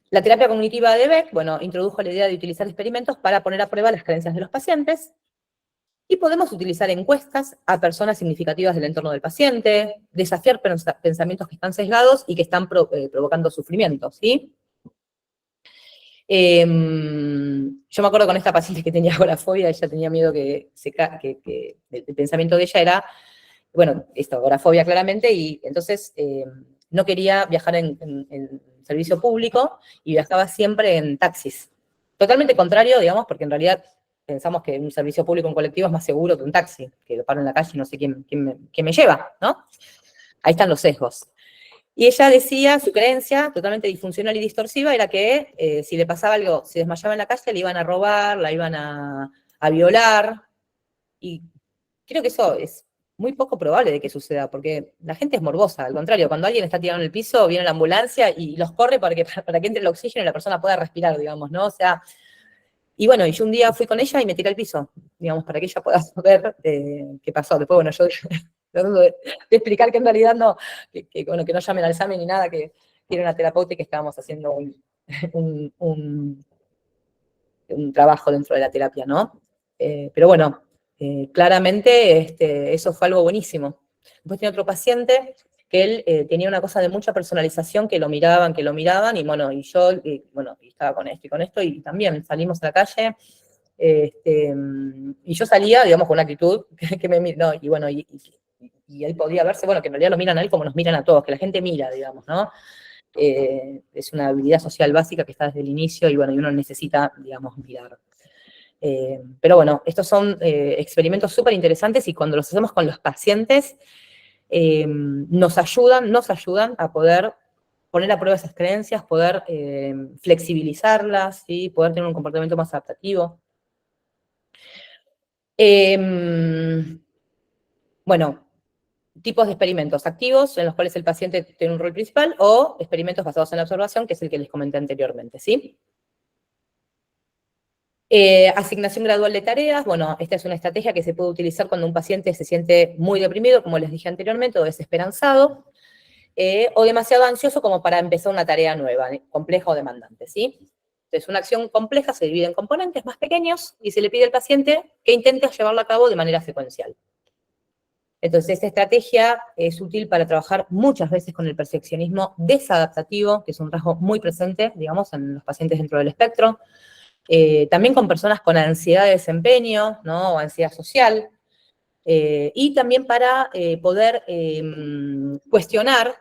La terapia cognitiva de Beck, bueno, introdujo la idea de utilizar experimentos para poner a prueba las creencias de los pacientes, y podemos utilizar encuestas a personas significativas del entorno del paciente, desafiar pensamientos que están sesgados y que están provocando sufrimiento, ¿sí? Yo me acuerdo con esta paciente que tenía agorafobia, ella tenía miedo que el pensamiento de ella era, bueno, esto, agorafobia claramente, y entonces no quería viajar en servicio público y viajaba siempre en taxis. Totalmente contrario, digamos, porque en realidad pensamos que un servicio público en colectivo es más seguro que un taxi, que lo paro en la calle y no sé quién me lleva, ¿no? Ahí están los sesgos. Y ella decía, su creencia totalmente disfuncional y distorsiva era que si le pasaba algo, si desmayaba en la calle, le iban a robar, la iban a violar. Y creo que eso es muy poco probable de que suceda, porque la gente es morbosa. Al contrario, cuando alguien está tirado en el piso, viene la ambulancia y los corre para que entre el oxígeno y la persona pueda respirar, digamos, ¿no? O sea, y bueno, y yo un día fui con ella y me tiré al piso, digamos, para que ella pueda saber qué pasó. Después, bueno, yo tratando de explicar que en realidad no, bueno, que no llamen al examen ni nada, que tiene una terapeuta y que estábamos haciendo un trabajo dentro de la terapia, ¿no? Pero bueno, claramente eso fue algo buenísimo. Después tiene otro paciente que él tenía una cosa de mucha personalización, que lo miraban, y bueno, y yo, bueno, y estaba con esto y también salimos a la calle, Y yo salía, digamos, con una actitud que me no, y bueno, y él podía verse, bueno, que en realidad lo miran a él como nos miran a todos, que la gente mira, digamos, ¿no? Es una habilidad social básica que está desde el inicio y bueno, y uno necesita, digamos, mirar. Pero bueno, estos son experimentos súper interesantes y cuando los hacemos con los pacientes, nos ayudan a poder poner a prueba esas creencias, poder flexibilizarlas, ¿sí? Poder tener un comportamiento más adaptativo. Bueno, tipos de experimentos activos en los cuales el paciente tiene un rol principal o experimentos basados en la observación, que es el que les comenté anteriormente, ¿sí? Asignación gradual de tareas, bueno, esta es una estrategia que se puede utilizar cuando un paciente se siente muy deprimido, como les dije anteriormente, o desesperanzado, o demasiado ansioso como para empezar una tarea nueva, compleja o demandante, ¿sí? Entonces, una acción compleja se divide en componentes más pequeños y se le pide al paciente que intente llevarla a cabo de manera secuencial. Entonces, esta estrategia es útil para trabajar muchas veces con el perfeccionismo desadaptativo, que es un rasgo muy presente, digamos, en los pacientes dentro del espectro. También con personas con ansiedad de desempeño, ¿no? O ansiedad social. Y también para poder cuestionar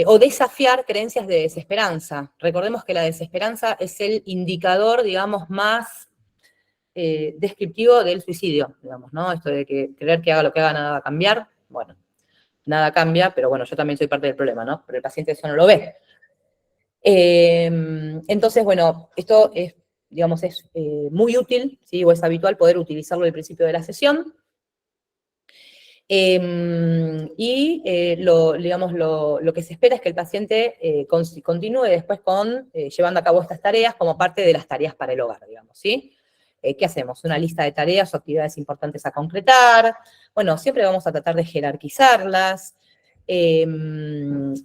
o desafiar creencias de desesperanza. Recordemos que la desesperanza es el indicador, digamos, más descriptivo del suicidio, digamos, ¿no? Esto de que creer que haga lo que haga, nada va a cambiar. Bueno, nada cambia, pero bueno, yo también soy parte del problema, ¿no? Pero el paciente eso no lo ve. Entonces, bueno, esto es, digamos, es muy útil, ¿sí? O es habitual poder utilizarlo al principio de la sesión. Digamos, lo que se espera es que el paciente continúe después con llevando a cabo estas tareas como parte de las tareas para el hogar, digamos, ¿sí? ¿Qué hacemos? Una lista de tareas o actividades importantes a concretar. Bueno, siempre vamos a tratar de jerarquizarlas.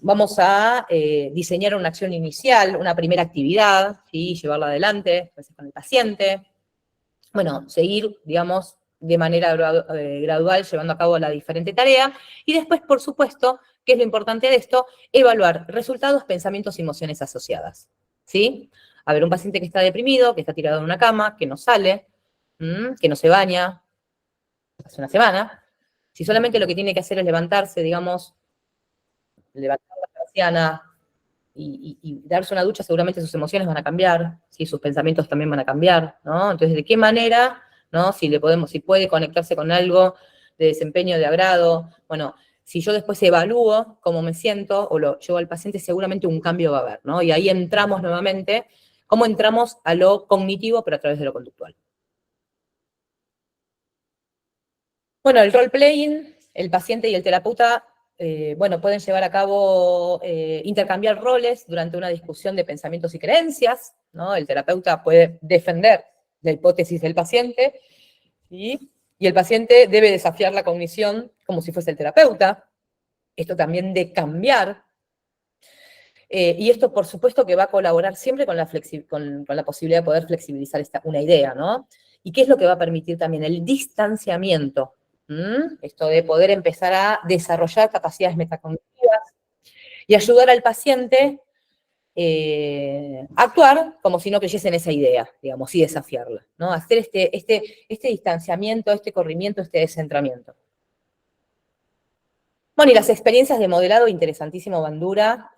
Vamos a diseñar una acción inicial, una primera actividad, ¿sí? Llevarla adelante, pues, con el paciente. Bueno, seguir, digamos, de manera gradual llevando a cabo la diferente tarea. Y después, por supuesto, que es lo importante de esto, evaluar resultados, pensamientos y emociones asociadas. ¿Sí? A ver, un paciente que está deprimido, que está tirado en una cama, que no sale, que no se baña, hace una semana. Si solamente lo que tiene que hacer es levantarse, digamos, levantar la persiana y darse una ducha, seguramente sus emociones van a cambiar, ¿sí? Sus pensamientos también van a cambiar, ¿no? Entonces, ¿de qué manera, ¿no? Si puede conectarse con algo de desempeño, de agrado, bueno, si yo después evalúo cómo me siento o lo llevo al paciente, seguramente un cambio va a haber, ¿no? Y ahí entramos nuevamente, ¿cómo entramos a lo cognitivo, pero a través de lo conductual? Bueno, el role-playing, el paciente y el terapeuta, bueno, pueden llevar a cabo, intercambiar roles durante una discusión de pensamientos y creencias, ¿no? El terapeuta puede defender la hipótesis del paciente y el paciente debe desafiar la cognición como si fuese el terapeuta. Esto también de cambiar. Y esto, por supuesto, que va a colaborar siempre con la posibilidad de poder flexibilizar una idea, ¿no? ¿Y qué es lo que va a permitir también? El distanciamiento. Esto de poder empezar a desarrollar capacidades metacognitivas y ayudar al paciente a actuar como si no creyese en esa idea, digamos, y desafiarla, ¿no? Hacer este distanciamiento, este corrimiento, este descentramiento. Bueno, y las experiencias de modelado, interesantísimo, Bandura,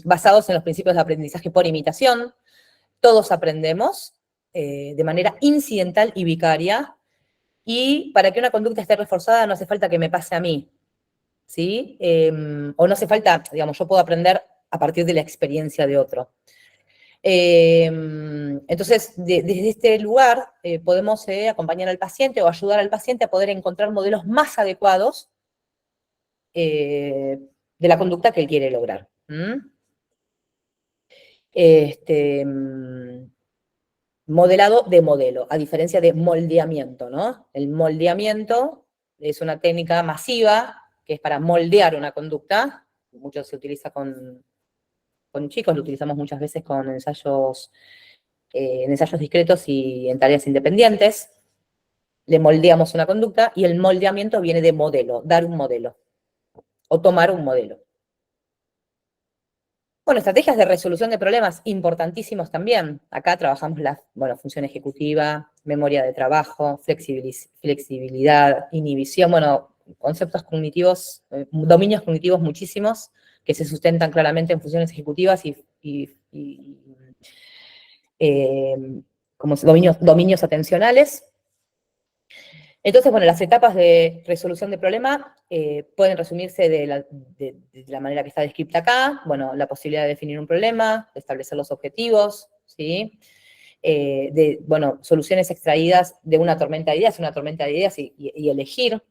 basados en los principios de aprendizaje por imitación. Todos aprendemos de manera incidental y vicaria, y para que una conducta esté reforzada no hace falta que me pase a mí, ¿sí? O no hace falta, digamos, yo puedo aprender a partir de la experiencia de otro. Entonces, desde este lugar podemos acompañar al paciente o ayudar al paciente a poder encontrar modelos más adecuados de la conducta que él quiere lograr. Modelado de modelo, a diferencia de moldeamiento, ¿no? El moldeamiento es una técnica masiva que es para moldear una conducta. Mucho se utiliza con chicos, lo utilizamos muchas veces con ensayos discretos y en tareas independientes. Le moldeamos una conducta y el moldeamiento viene de modelo, dar un modelo o tomar un modelo. Bueno, estrategias de resolución de problemas importantísimos también. Acá trabajamos la función ejecutiva, memoria de trabajo, flexibilidad, inhibición, bueno, conceptos cognitivos, dominios cognitivos muchísimos, que se sustentan claramente en funciones ejecutivas como dominios atencionales. Entonces, bueno, las etapas de resolución de problema pueden resumirse de la manera que está descrita acá. Bueno, la posibilidad de definir un problema, de establecer los objetivos, ¿sí? Bueno, soluciones extraídas de una tormenta de ideas y elegir,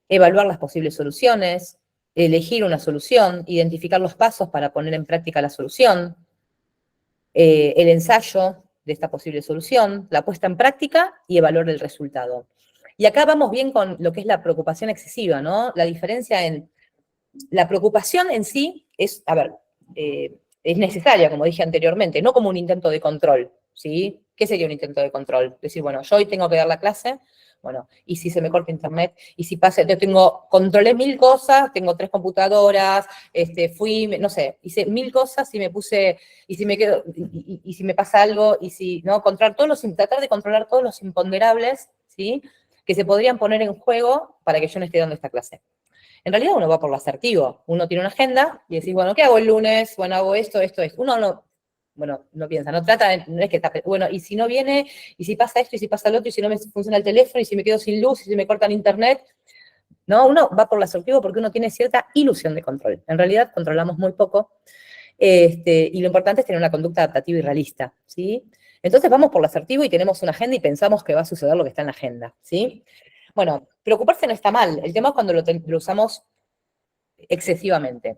evaluar las posibles soluciones, elegir una solución, identificar los pasos para poner en práctica la solución, el ensayo de esta posible solución, la puesta en práctica y evaluar el resultado. Y acá vamos bien con lo que es la preocupación excesiva, ¿no? La diferencia en la preocupación en sí es, a ver, es necesaria, como dije anteriormente, no como un intento de control, ¿sí? ¿Qué sería un intento de control? Decir, bueno, yo hoy tengo que dar la clase, bueno, y si se me corta internet, y si pasa, yo controlé 1000 cosas, tengo 3 computadoras, no sé, hice 1000 cosas y me puse, y si me quedo, y si me pasa algo, y si, ¿no? Tratar de controlar todos los imponderables, ¿sí? Que se podrían poner en juego para que yo no esté dando esta clase. En realidad uno va por lo asertivo. Uno tiene una agenda y decís, bueno, ¿qué hago el lunes? Bueno, hago esto. Uno no piensa, no es que está, bueno, y si no viene, y si pasa esto, y si pasa lo otro, y si no me funciona el teléfono, y si me quedo sin luz, y si me cortan internet. No, uno va por lo asertivo porque uno tiene cierta ilusión de control. En realidad controlamos muy poco, y lo importante es tener una conducta adaptativa y realista, ¿sí? Entonces vamos por lo asertivo y tenemos una agenda y pensamos que va a suceder lo que está en la agenda, ¿sí? Bueno, preocuparse no está mal, el tema es cuando lo usamos excesivamente.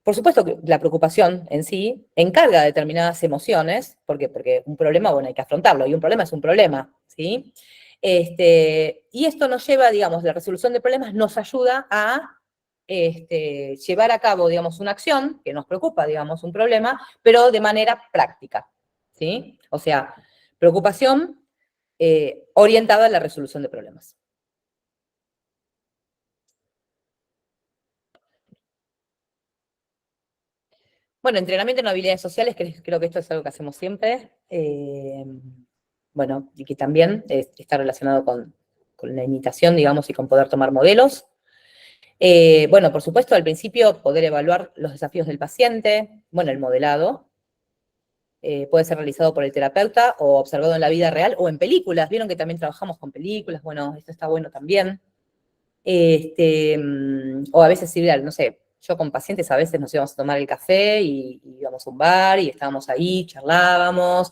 Por supuesto que la preocupación en sí encarga determinadas emociones, porque un problema, bueno, hay que afrontarlo, y un problema es un problema, ¿sí? Y esto nos lleva, digamos, la resolución de problemas nos ayuda a llevar a cabo, digamos, una acción que nos preocupa, digamos, un problema, pero de manera práctica, ¿sí? O sea, preocupación orientada a la resolución de problemas. Bueno, entrenamiento en habilidades sociales, creo que esto es algo que hacemos siempre. Bueno, y que también está relacionado con la imitación, digamos, y con poder tomar modelos. Bueno, por supuesto, al principio poder evaluar los desafíos del paciente, bueno, el modelado. Puede ser realizado por el terapeuta o observado en la vida real o en películas. Vieron que también trabajamos con películas, bueno, esto está bueno también. O a veces, no sé, yo con pacientes a veces nos íbamos a tomar el café y íbamos a un bar y estábamos ahí, charlábamos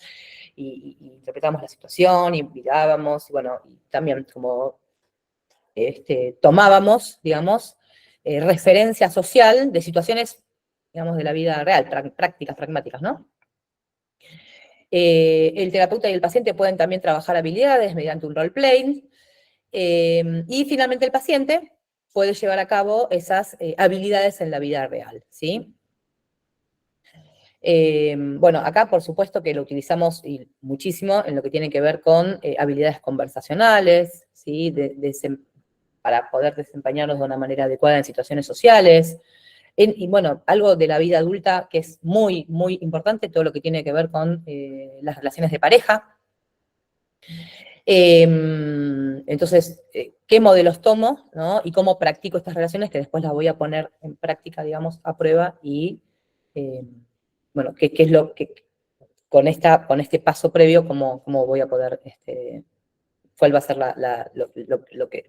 y interpretábamos la situación y mirábamos y bueno, y también como tomábamos, digamos, referencia social de situaciones, digamos, de la vida real, prácticas, pragmáticas, ¿no? El terapeuta y el paciente pueden también trabajar habilidades mediante un role-playing. Y finalmente el paciente puede llevar a cabo esas habilidades en la vida real, ¿sí? Bueno, acá por supuesto que lo utilizamos muchísimo en lo que tiene que ver con habilidades conversacionales, ¿sí? Para poder desempeñarnos de una manera adecuada en situaciones sociales. Y bueno, algo de la vida adulta que es muy, muy importante, todo lo que tiene que ver con las relaciones de pareja. Entonces, ¿qué modelos tomo, ¿no? Y cómo practico estas relaciones que después las voy a poner en práctica, digamos, a prueba y, bueno, qué es lo que, con este paso previo, cómo voy a poder, cuál va a ser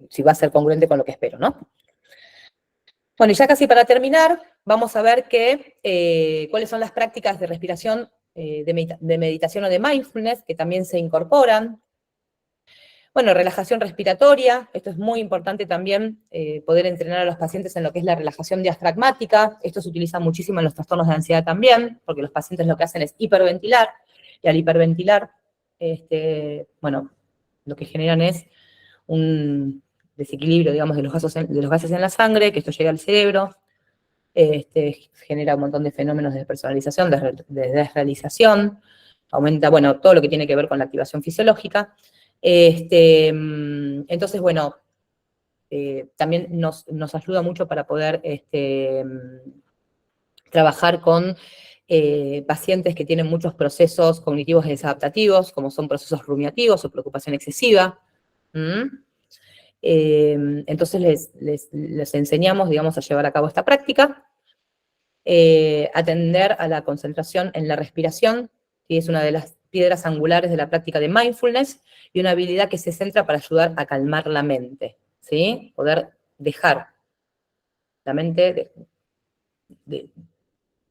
si va a ser congruente con lo que espero, ¿no? Bueno, y ya casi para terminar, vamos a ver cuáles son las prácticas de respiración, de meditación o de mindfulness que también se incorporan. Bueno, relajación respiratoria, esto es muy importante también, poder entrenar a los pacientes en lo que es la relajación diafragmática. Esto se utiliza muchísimo en los trastornos de ansiedad también, porque los pacientes lo que hacen es hiperventilar, y al hiperventilar, bueno, lo que generan es un desequilibrio, digamos, de los gases en la sangre, que esto llega al cerebro, genera un montón de fenómenos de despersonalización, de desrealización, aumenta, bueno, todo lo que tiene que ver con la activación fisiológica. Entonces, bueno, también nos ayuda mucho para poder trabajar con pacientes que tienen muchos procesos cognitivos desadaptativos, como son procesos rumiativos o preocupación excesiva. Entonces les enseñamos, digamos, a llevar a cabo esta práctica. Atender a la concentración en la respiración, que es una de las piedras angulares de la práctica de mindfulness, y una habilidad que se centra para ayudar a calmar la mente, ¿sí? Poder dejar la mente de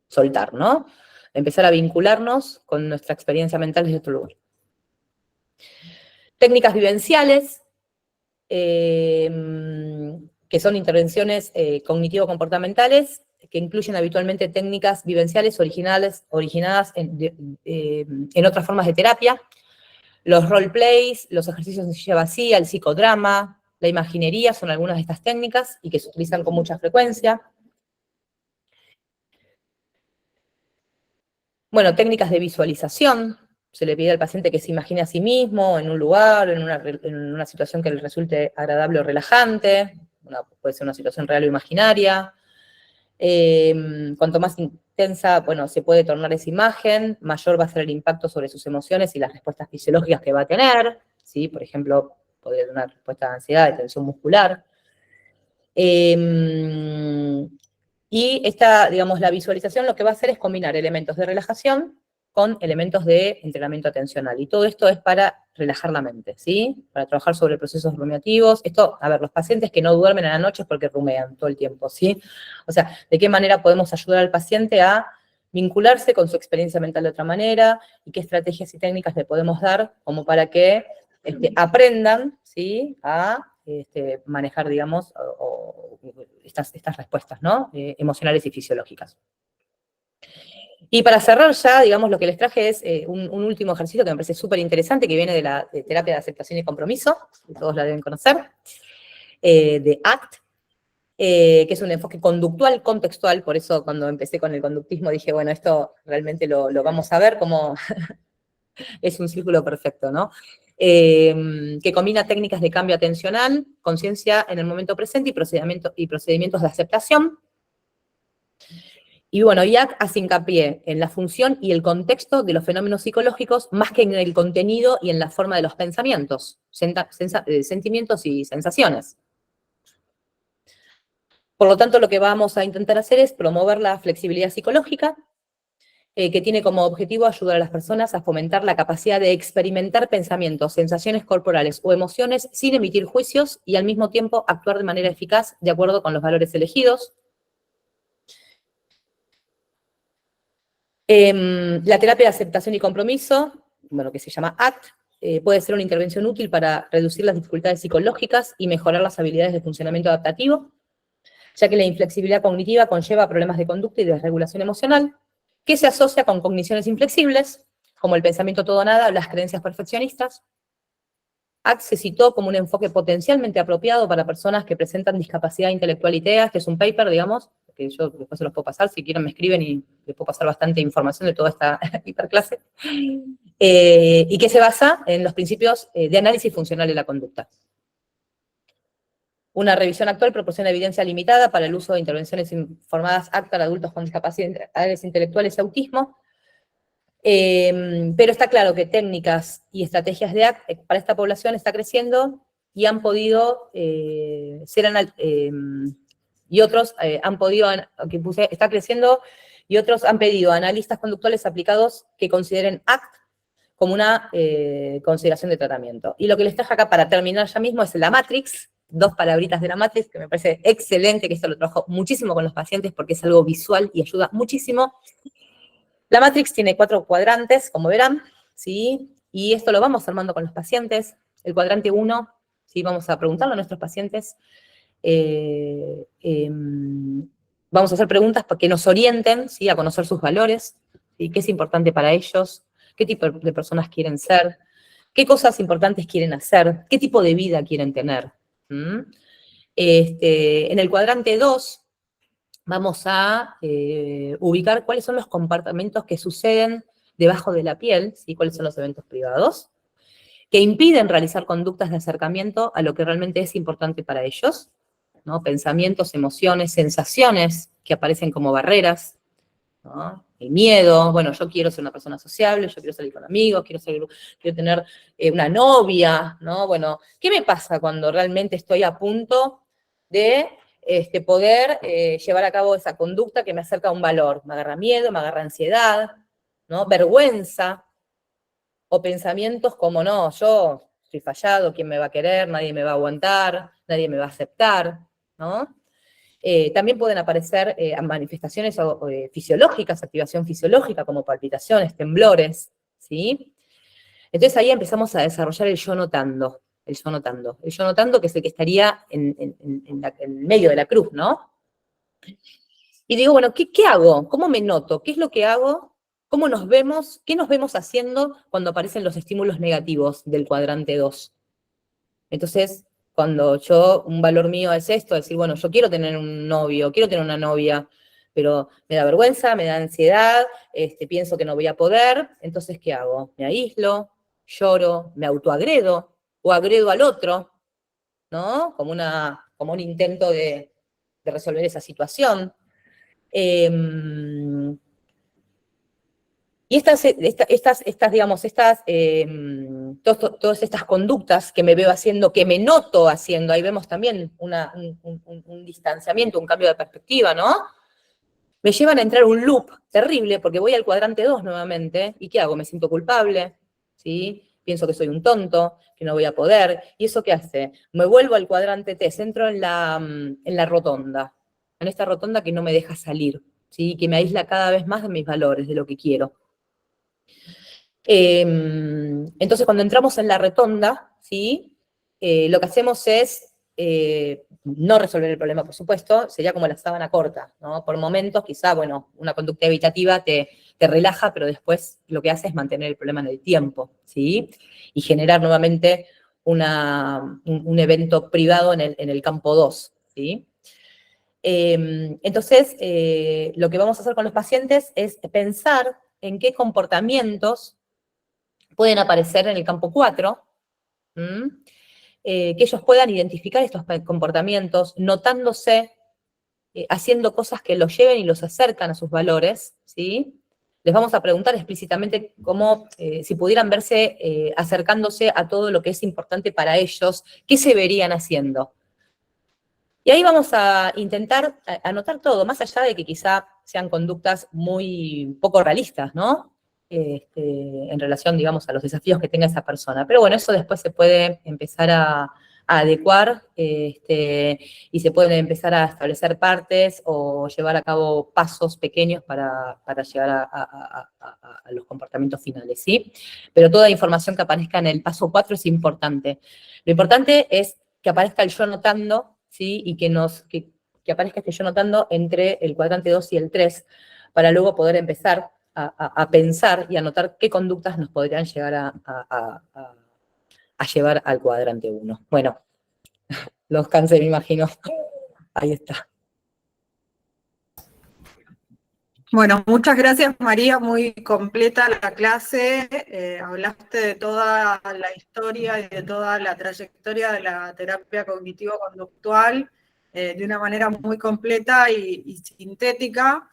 soltar, ¿no? Empezar a vincularnos con nuestra experiencia mental desde otro lugar. Técnicas vivenciales, que son intervenciones cognitivo-comportamentales, que incluyen habitualmente técnicas vivenciales originadas en otras formas de terapia. Los roleplays, los ejercicios de silla vacía, el psicodrama, la imaginería son algunas de estas técnicas y que se utilizan con mucha frecuencia. Bueno, técnicas de visualización. Se le pide al paciente que se imagine a sí mismo en un lugar, en una situación que le resulte agradable o relajante. Puede ser una situación real o imaginaria. Cuanto más intensa, bueno, se puede tornar esa imagen, mayor va a ser el impacto sobre sus emociones y las respuestas fisiológicas que va a tener, ¿sí? Por ejemplo, podría tener una respuesta de ansiedad, de tensión muscular. Y digamos, la visualización lo que va a hacer es combinar elementos de relajación con elementos de entrenamiento atencional. Y todo esto es para relajar la mente, ¿sí? Para trabajar sobre procesos rumiativos. Esto, a ver, los pacientes que no duermen a la noche es porque rumean todo el tiempo, ¿sí? O sea, ¿de qué manera podemos ayudar al paciente a vincularse con su experiencia mental de otra manera? Y qué estrategias y técnicas le podemos dar como para que aprendan, ¿sí? A manejar, digamos, estas respuestas, ¿no? Emocionales y fisiológicas. Y para cerrar ya, digamos, lo que les traje es un último ejercicio que me parece súper interesante, que viene de terapia de aceptación y compromiso, que todos la deben conocer, de ACT, que es un enfoque conductual, contextual. Por eso cuando empecé con el conductismo dije, bueno, esto realmente lo vamos a ver como es un círculo perfecto, ¿no? Que combina técnicas de cambio atencional, conciencia en el momento presente y procedimientos de aceptación. Y bueno, IAC hace hincapié en la función y el contexto de los fenómenos psicológicos más que en el contenido y en la forma de los pensamientos, sentimientos y sensaciones. Por lo tanto, lo que vamos a intentar hacer es promover la flexibilidad psicológica, que tiene como objetivo ayudar a las personas a fomentar la capacidad de experimentar pensamientos, sensaciones corporales o emociones sin emitir juicios y al mismo tiempo actuar de manera eficaz de acuerdo con los valores elegidos. La terapia de aceptación y compromiso, bueno, que se llama ACT, puede ser una intervención útil para reducir las dificultades psicológicas y mejorar las habilidades de funcionamiento adaptativo, ya que la inflexibilidad cognitiva conlleva problemas de conducta y desregulación emocional, que se asocia con cogniciones inflexibles, como el pensamiento todo o nada o las creencias perfeccionistas. ACT se citó como un enfoque potencialmente apropiado para personas que presentan discapacidad intelectual y TEA, que es un paper, digamos, que yo después se los puedo pasar, si quieren me escriben y les puedo pasar bastante información de toda esta hiperclase, y que se basa en los principios de análisis funcional de la conducta. Una revisión actual proporciona evidencia limitada para el uso de intervenciones informadas ACT para adultos con discapacidades intelectuales y autismo, pero está claro que técnicas y estrategias de ACT para esta población está creciendo y han podido y otros han podido, está creciendo, y otros han pedido a analistas conductuales aplicados que consideren ACT como una consideración de tratamiento. Y lo que les traje acá para terminar ya mismo es la Matrix, 2 palabritas de la Matrix, que me parece excelente, que esto lo trabajo muchísimo con los pacientes porque es algo visual y ayuda muchísimo. La Matrix tiene 4 cuadrantes, como verán, ¿sí? Y esto lo vamos armando con los pacientes. El cuadrante 1, ¿sí? Vamos a preguntarle a nuestros pacientes. Vamos a hacer preguntas para que nos orienten, ¿sí? A conocer sus valores, ¿sí? Qué es importante para ellos, qué tipo de personas quieren ser, qué cosas importantes quieren hacer, qué tipo de vida quieren tener. En el cuadrante 2 vamos a ubicar cuáles son los comportamientos que suceden debajo de la piel, ¿sí? Cuáles son los eventos privados, que impiden realizar conductas de acercamiento a lo que realmente es importante para ellos, ¿no? Pensamientos, emociones, sensaciones que aparecen como barreras, ¿no? El miedo, bueno, yo quiero ser una persona sociable, yo quiero salir con amigos, quiero tener una novia, ¿no? Bueno, ¿qué me pasa cuando realmente estoy a punto de poder llevar a cabo esa conducta que me acerca a un valor? Me agarra miedo, me agarra ansiedad, ¿no? Vergüenza, o pensamientos como, no, yo estoy fallado, ¿quién me va a querer? Nadie me va a aguantar, nadie me va a aceptar, ¿no? También pueden aparecer manifestaciones fisiológicas, activación fisiológica, como palpitaciones, temblores, ¿sí? Entonces ahí empezamos a desarrollar el yo notando, el yo notando. El yo notando, que es el que estaría en medio de la cruz, ¿no? Y digo, bueno, ¿qué hago? ¿Cómo me noto? ¿Qué es lo que hago? ¿Cómo nos vemos? ¿Qué nos vemos haciendo cuando aparecen los estímulos negativos del cuadrante 2? Entonces, cuando un valor mío es esto, decir, bueno, yo quiero tener un novio, quiero tener una novia, pero me da vergüenza, me da ansiedad, pienso que no voy a poder, entonces, ¿qué hago? Me aíslo, lloro, me autoagredo, o agredo al otro, ¿no? Como un intento de resolver esa situación. Y todas estas conductas que me veo haciendo, que me noto haciendo, ahí vemos también un distanciamiento, un cambio de perspectiva, ¿no? Me llevan a entrar un loop terrible, porque voy al cuadrante 2 nuevamente, ¿y qué hago? Me siento culpable, ¿sí? Pienso que soy un tonto, que no voy a poder, ¿y eso qué hace? Me vuelvo al cuadrante 3, entro en la rotonda, en esta rotonda que no me deja salir, ¿sí? Que me aísla cada vez más de mis valores, de lo que quiero. Entonces, cuando entramos en la rotonda, ¿sí? Lo que hacemos es no resolver el problema, por supuesto, sería como la sábana corta, ¿no? Por momentos, quizá, bueno, una conducta evitativa te relaja, pero después lo que hace es mantener el problema en el tiempo, ¿sí? Y generar nuevamente un evento privado en el campo 2, ¿sí? Entonces, lo que vamos a hacer con los pacientes es pensar en qué comportamientos pueden aparecer en el campo 4, que ellos puedan identificar estos comportamientos, notándose, haciendo cosas que los lleven y los acercan a sus valores, ¿sí? Les vamos a preguntar explícitamente cómo, si pudieran verse acercándose a todo lo que es importante para ellos, ¿qué se verían haciendo? Y ahí vamos a intentar anotar todo, más allá de que quizá sean conductas muy poco realistas, ¿no? En relación, digamos, a los desafíos que tenga esa persona. Pero bueno, eso después se puede empezar a adecuar y se pueden empezar a establecer partes o llevar a cabo pasos pequeños para llegar a los comportamientos finales, ¿sí? Pero toda información que aparezca en el paso 4 es importante. Lo importante es que aparezca el yo notando, ¿sí? Y que aparezca este yo notando entre el cuadrante 2 y el 3, para luego poder empezar a pensar y a notar qué conductas nos podrían llegar a llevar al cuadrante 1. Bueno, los cansé, me imagino. Ahí está. Bueno, muchas gracias María, muy completa la clase, hablaste de toda la historia y de toda la trayectoria de la terapia cognitivo-conductual de una manera muy completa y sintética,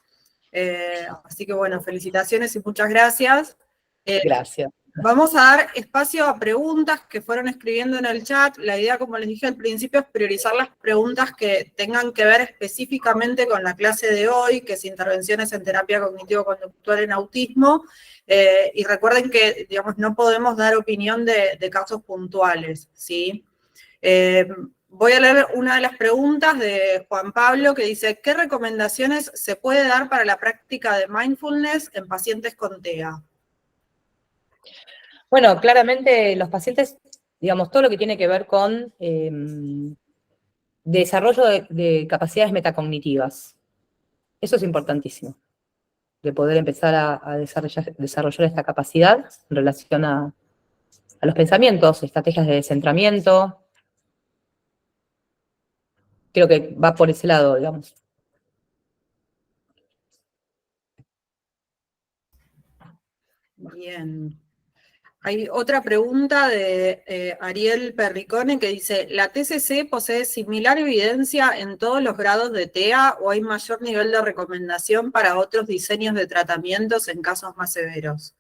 así que bueno, felicitaciones y muchas gracias. Gracias. Vamos a dar espacio a preguntas que fueron escribiendo en el chat. La idea, como les dije al principio, es priorizar las preguntas que tengan que ver específicamente con la clase de hoy, que es intervenciones en terapia cognitivo-conductual en autismo. Y recuerden que, digamos, no podemos dar opinión de casos puntuales, ¿sí? Voy a leer una de las preguntas de Juan Pablo que dice, ¿qué recomendaciones se puede dar para la práctica de mindfulness en pacientes con TEA? Bueno, claramente los pacientes, digamos, todo lo que tiene que ver con desarrollo de capacidades metacognitivas. Eso es importantísimo, de poder empezar a desarrollar esta capacidad en relación a los pensamientos, estrategias de descentramiento. Creo que va por ese lado, digamos. Bien. Hay otra pregunta de Ariel Perricone que dice, ¿la TCC posee similar evidencia en todos los grados de TEA o hay mayor nivel de recomendación para otros diseños de tratamientos en casos más severos?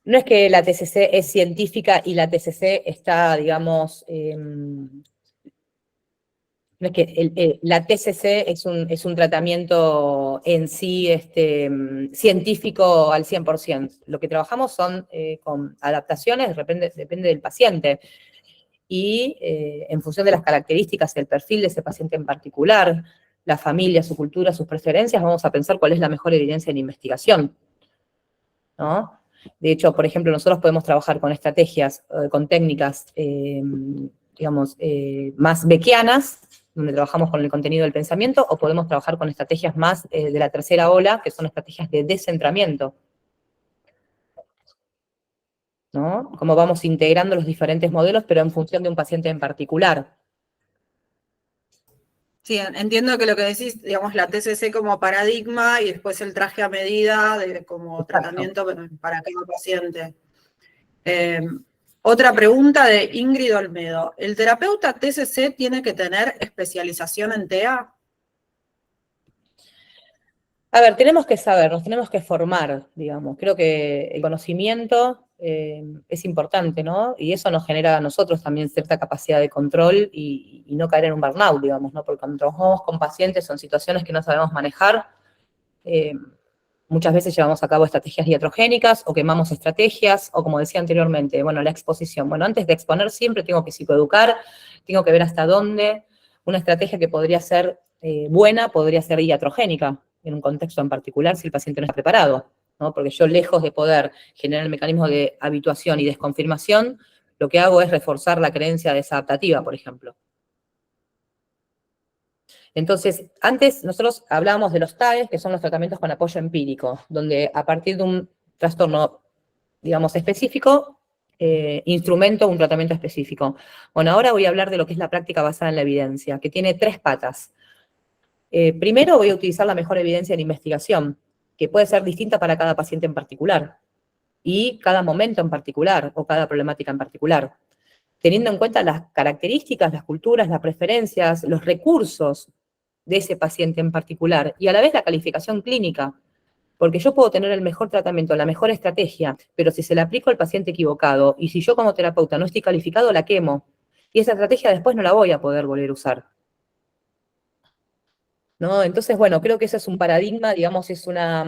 No es que la TCC es científica y la TCC está, digamos, no es que la TCC es un tratamiento en sí científico al 100%. Lo que trabajamos son con adaptaciones, depende del paciente. Y en función de las características, el perfil de ese paciente en particular, la familia, su cultura, sus preferencias, vamos a pensar cuál es la mejor evidencia en investigación, ¿no? De hecho, por ejemplo, nosotros podemos trabajar con estrategias, con técnicas, digamos, más beckianas, donde trabajamos con el contenido del pensamiento, o podemos trabajar con estrategias más de la tercera ola, que son estrategias de descentramiento, ¿no? Cómo vamos integrando los diferentes modelos, pero en función de un paciente en particular. Sí, entiendo que lo que decís, digamos, la TCC como paradigma y después el traje a medida como Exacto. tratamiento para cada paciente. Otra pregunta de Ingrid Olmedo. ¿El terapeuta TCC tiene que tener especialización en TEA? A ver, tenemos que saber, nos tenemos que formar, digamos. Creo que el conocimiento es importante, ¿no? Y eso nos genera a nosotros también cierta capacidad de control y no caer en un burnout, digamos, ¿no? Porque cuando trabajamos con pacientes son situaciones que no sabemos manejar. Muchas veces llevamos a cabo estrategias iatrogénicas o quemamos estrategias, o como decía anteriormente, bueno, la exposición. Bueno, antes de exponer siempre tengo que psicoeducar, tengo que ver hasta dónde una estrategia que podría ser buena podría ser iatrogénica en un contexto en particular si el paciente no está preparado, ¿no? Porque yo, lejos de poder generar el mecanismo de habituación y desconfirmación, lo que hago es reforzar la creencia desadaptativa, por ejemplo. Entonces, antes nosotros hablábamos de los TAEs, que son los tratamientos con apoyo empírico, donde a partir de un trastorno, digamos, específico, instrumento un tratamiento específico. Bueno, ahora voy a hablar de lo que es la práctica basada en la evidencia, que tiene 3 patas. Primero voy a utilizar la mejor evidencia en investigación, que puede ser distinta para cada paciente en particular, y cada momento en particular, o cada problemática en particular, teniendo en cuenta las características, las culturas, las preferencias, los recursos de ese paciente en particular, y a la vez la calificación clínica, porque yo puedo tener el mejor tratamiento, la mejor estrategia, pero si se la aplico al paciente equivocado, y si yo como terapeuta no estoy calificado, la quemo, y esa estrategia después no la voy a poder volver a usar, ¿no? Entonces, bueno, creo que ese es un paradigma, digamos, es una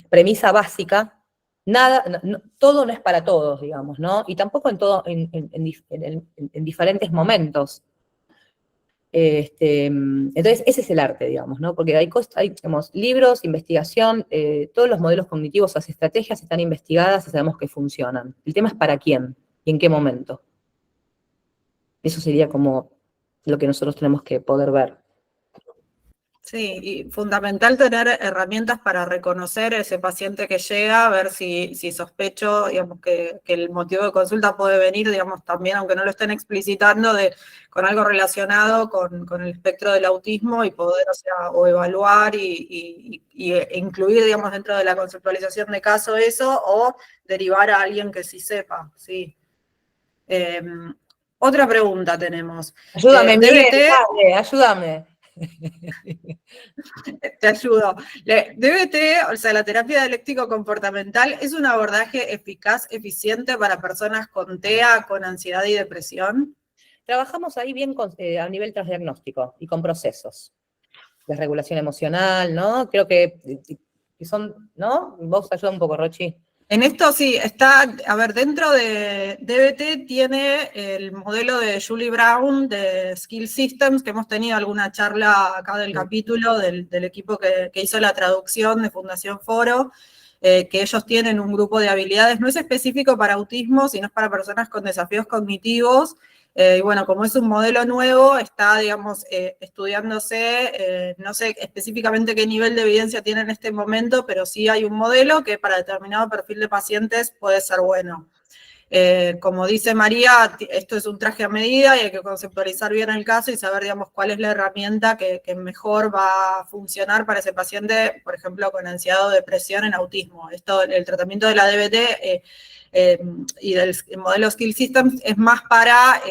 premisa básica. Nada, todo no es para todos, digamos, ¿no? Y tampoco en diferentes momentos. Entonces, ese es el arte, digamos, ¿no? Porque hay digamos, libros, investigación, todos los modelos cognitivos, las estrategias están investigadas y sabemos que funcionan. El tema es para quién y en qué momento. Eso sería como lo que nosotros tenemos que poder ver. Sí, y fundamental tener herramientas para reconocer ese paciente que llega, ver si sospecho, digamos, que el motivo de consulta puede venir, digamos, también, aunque no lo estén explicitando, con algo relacionado con el espectro del autismo y poder, o evaluar e incluir, digamos, dentro de la conceptualización de caso eso, o derivar a alguien que sí sepa, sí. Otra pregunta tenemos. Ayúdame, Miguel, DBT, dale, ayúdame. te ayudo. DBT, o sea, la terapia dialéctico-comportamental, ¿es un abordaje eficaz, eficiente para personas con TEA, con ansiedad y depresión? Trabajamos ahí bien a nivel transdiagnóstico y con procesos de regulación emocional, ¿no? Creo que son, ¿no? Vos ayuda un poco, Rochi. En esto sí, está, a ver, dentro de DBT tiene el modelo de Julie Brown de Skill Systems, que hemos tenido alguna charla acá del capítulo del equipo que hizo la traducción de Fundación Foro, que ellos tienen un grupo de habilidades, no es específico para autismo, sino es para personas con desafíos cognitivos. Y bueno, como es un modelo nuevo, está, digamos, estudiándose, no sé específicamente qué nivel de evidencia tiene en este momento, pero sí hay un modelo que para determinado perfil de pacientes puede ser bueno. Como dice María, esto es un traje a medida y hay que conceptualizar bien el caso y saber, digamos, cuál es la herramienta que mejor va a funcionar para ese paciente, por ejemplo, con ansiedad o depresión en autismo. El tratamiento de la DBT y del modelo Skill Systems es más para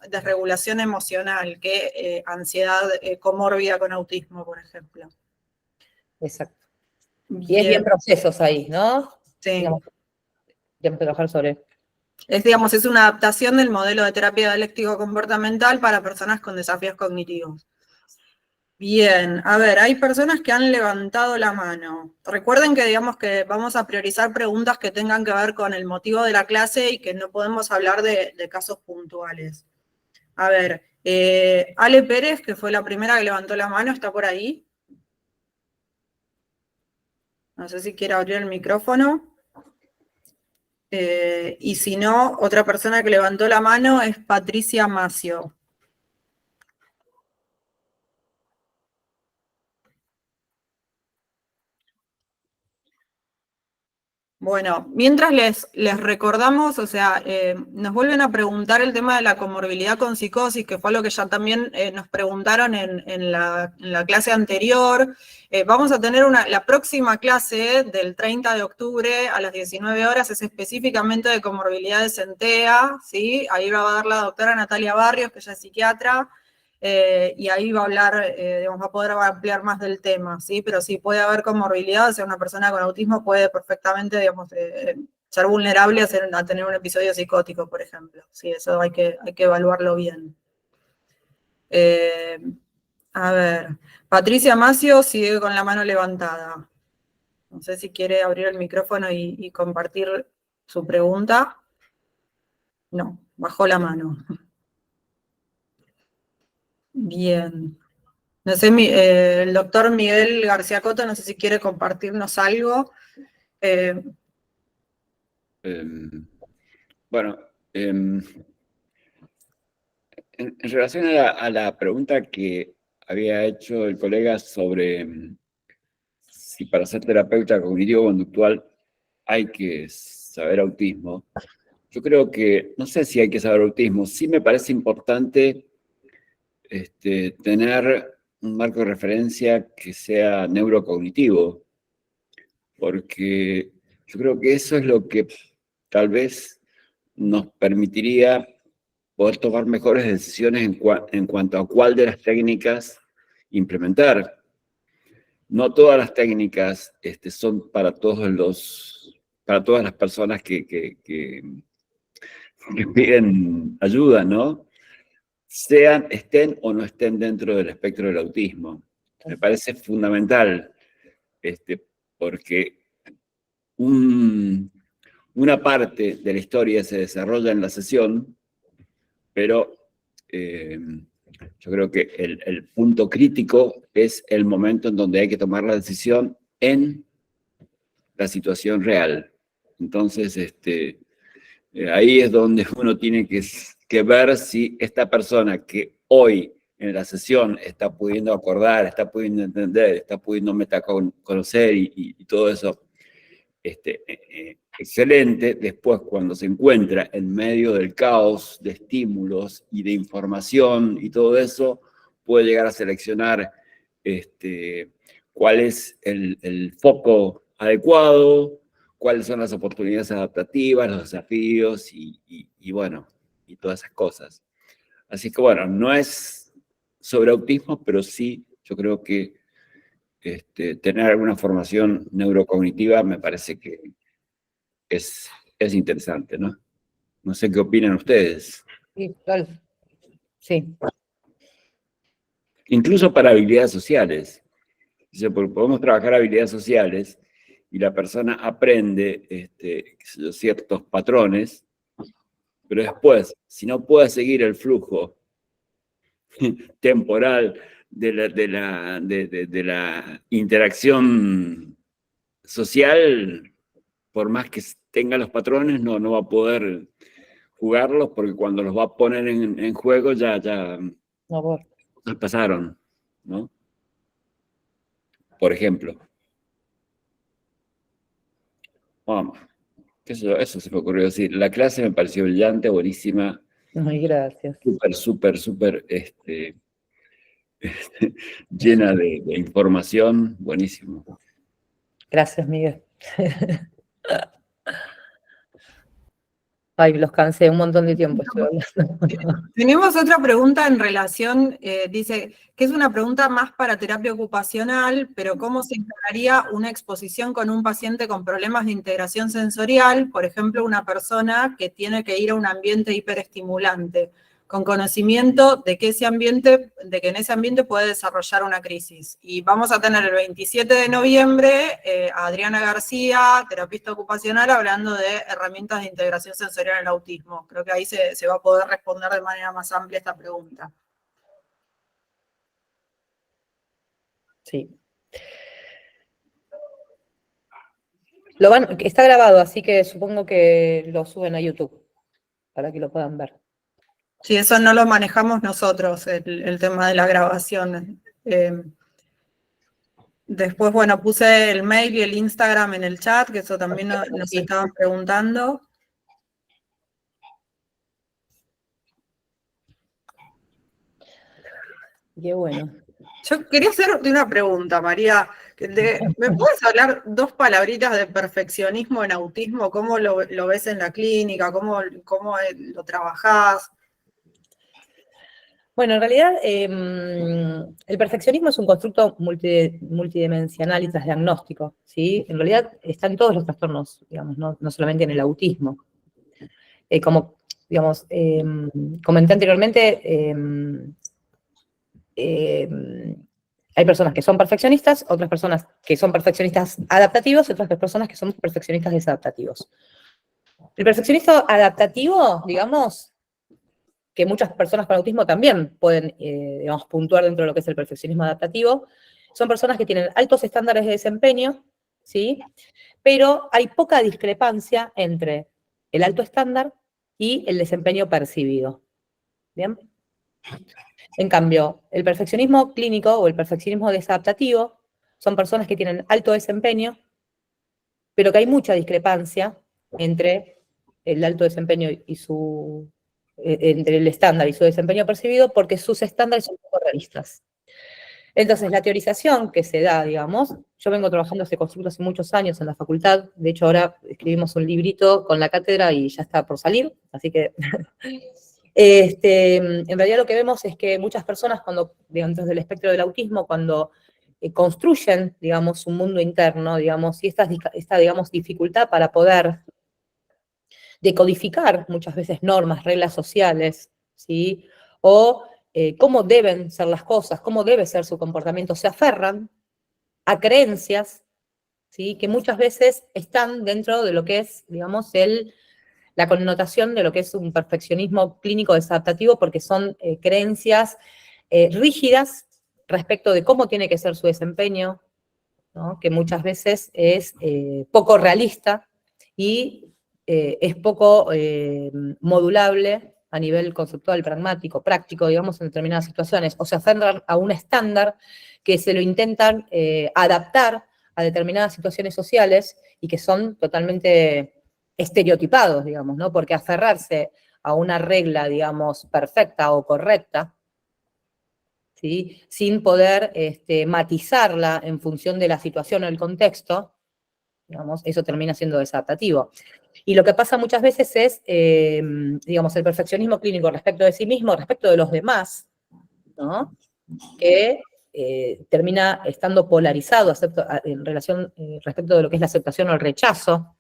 desregulación emocional que ansiedad comórbida con autismo, por ejemplo. Exacto. Bien. Y es bien procesos ahí, ¿no? Sí. Digamos, tenemos que trabajar sobre. Digamos, es una adaptación del modelo de terapia dialéctico-comportamental para personas con desafíos cognitivos. Bien, a ver, hay personas que han levantado la mano. Recuerden que, digamos, que vamos a priorizar preguntas que tengan que ver con el motivo de la clase y que no podemos hablar de casos puntuales. A ver, Ale Pérez, que fue la primera que levantó la mano, ¿está por ahí? No sé si quiere abrir el micrófono. Y si no, otra persona que levantó la mano es Patricia Macio. Bueno, mientras les recordamos, o sea, nos vuelven a preguntar el tema de la comorbilidad con psicosis, que fue algo que ya también nos preguntaron en la clase anterior. Vamos a tener la próxima clase del 30 de octubre a las 19 horas, es específicamente de comorbilidades en TEA, ¿sí? Ahí va a dar la doctora Natalia Barrios, que ella es psiquiatra, y ahí va a hablar, digamos, va a poder ampliar más del tema, ¿sí? Pero sí puede haber comorbilidad, o sea, una persona con autismo puede perfectamente, digamos, ser vulnerable a tener un episodio psicótico, por ejemplo. Sí, eso hay que evaluarlo bien. A ver, Patricia Macio sigue con la mano levantada. No sé si quiere abrir el micrófono y compartir su pregunta. No, bajó la mano. Bien. No sé, el doctor Miguel García Coto, no sé si quiere compartirnos algo. Bueno, en relación a la pregunta que había hecho el colega sobre si para ser terapeuta cognitivo-conductual hay que saber autismo, yo creo que, no sé si hay que saber autismo, sí me parece importante tener un marco de referencia que sea neurocognitivo, porque yo creo que eso es lo que tal vez nos permitiría poder tomar mejores decisiones en cuanto a cuál de las técnicas implementar. No todas las técnicas son para todas las personas que piden ayuda, ¿no? Estén o no estén dentro del espectro del autismo. Me parece fundamental, porque una parte de la historia se desarrolla en la sesión, pero yo creo que el punto crítico es el momento en donde hay que tomar la decisión en la situación real. Entonces, ahí es donde uno tiene que ver si esta persona que hoy en la sesión está pudiendo acordar, está pudiendo entender, está pudiendo conocer y todo eso, excelente. Después, cuando se encuentra en medio del caos de estímulos y de información y todo eso, puede llegar a seleccionar cuál es el foco adecuado, cuáles son las oportunidades adaptativas, los desafíos y bueno, y todas esas cosas. Así que bueno, no es sobre autismo, pero sí yo creo que tener alguna formación neurocognitiva me parece que es interesante, ¿no? No sé qué opinan ustedes. Sí, claro. Sí. Incluso para habilidades sociales. Podemos trabajar habilidades sociales y la persona aprende ciertos patrones, pero después, si no puede seguir el flujo temporal de la interacción social, por más que tenga los patrones, no va a poder jugarlos, porque cuando los va a poner en juego ya pasaron, ¿no? Por ejemplo. Vamos. qué sé yo, eso se me ocurrió decir. La clase me pareció brillante, buenísima, Muy gracias. súper, llena de información, buenísimo. Gracias, Miguel. Ay, los cansé un montón de tiempo, estoy hablando. Tenemos otra pregunta en relación, dice, que es una pregunta más para terapia ocupacional, pero ¿cómo se encargaría una exposición con un paciente con problemas de integración sensorial? Por ejemplo, una persona que tiene que ir a un ambiente hiperestimulante, con conocimiento de que en ese ambiente puede desarrollar una crisis. Y vamos a tener el 27 de noviembre a Adriana García, terapista ocupacional, hablando de herramientas de integración sensorial en el autismo. Creo que ahí se va a poder responder de manera más amplia esta pregunta. Sí. Está grabado, así que supongo que lo suben a YouTube, para que lo puedan ver. Sí, eso no lo manejamos nosotros, el tema de la grabación. Después, bueno, puse el mail y el Instagram en el chat, que eso también nos estaban preguntando. Qué bueno. Yo quería hacerte una pregunta, María. ¿Me puedes hablar 2 palabritas de perfeccionismo en autismo? ¿Cómo lo ves en la clínica? ¿Cómo lo trabajás? Bueno, en realidad el perfeccionismo es un constructo multidimensional y transdiagnóstico, ¿sí? En realidad está en todos los trastornos, digamos, no solamente en el autismo. Como, digamos, comenté anteriormente, hay personas que son perfeccionistas, otras personas que son perfeccionistas adaptativos y otras personas que son perfeccionistas desadaptativos. El perfeccionista adaptativo, digamos, que muchas personas con autismo también pueden, digamos, puntuar dentro de lo que es el perfeccionismo adaptativo, son personas que tienen altos estándares de desempeño, ¿sí? Pero hay poca discrepancia entre el alto estándar y el desempeño percibido. ¿Bien? En cambio, el perfeccionismo clínico o el perfeccionismo desadaptativo son personas que tienen alto desempeño, pero que hay mucha discrepancia entre el alto desempeño y entre el estándar y su desempeño percibido, porque sus estándares son poco realistas. Entonces, la teorización que se da, digamos, yo vengo trabajando este constructo hace muchos años en la facultad, de hecho ahora escribimos un librito con la cátedra y ya está por salir, así que en realidad lo que vemos es que muchas personas cuando, dentro del espectro del autismo, cuando construyen, digamos, un mundo interno, digamos, y esta digamos, dificultad para poder decodificar muchas veces normas, reglas sociales, ¿sí? O cómo deben ser las cosas, cómo debe ser su comportamiento, se aferran a creencias, ¿sí? Que muchas veces están dentro de lo que es, digamos, la connotación de lo que es un perfeccionismo clínico desadaptativo, porque son creencias rígidas respecto de cómo tiene que ser su desempeño, ¿no? Que muchas veces es poco realista y es poco modulable a nivel conceptual, pragmático, práctico, digamos, en determinadas situaciones, o se aferran a un estándar que se lo intentan adaptar a determinadas situaciones sociales y que son totalmente estereotipados, digamos, ¿no? Porque aferrarse a una regla, digamos, perfecta o correcta, ¿sí? Sin poder matizarla en función de la situación o el contexto, digamos, eso termina siendo desadaptativo. Y lo que pasa muchas veces es, digamos, el perfeccionismo clínico respecto de sí mismo, respecto de los demás, ¿no? Que termina estando polarizado en relación respecto de lo que es la aceptación o el rechazo.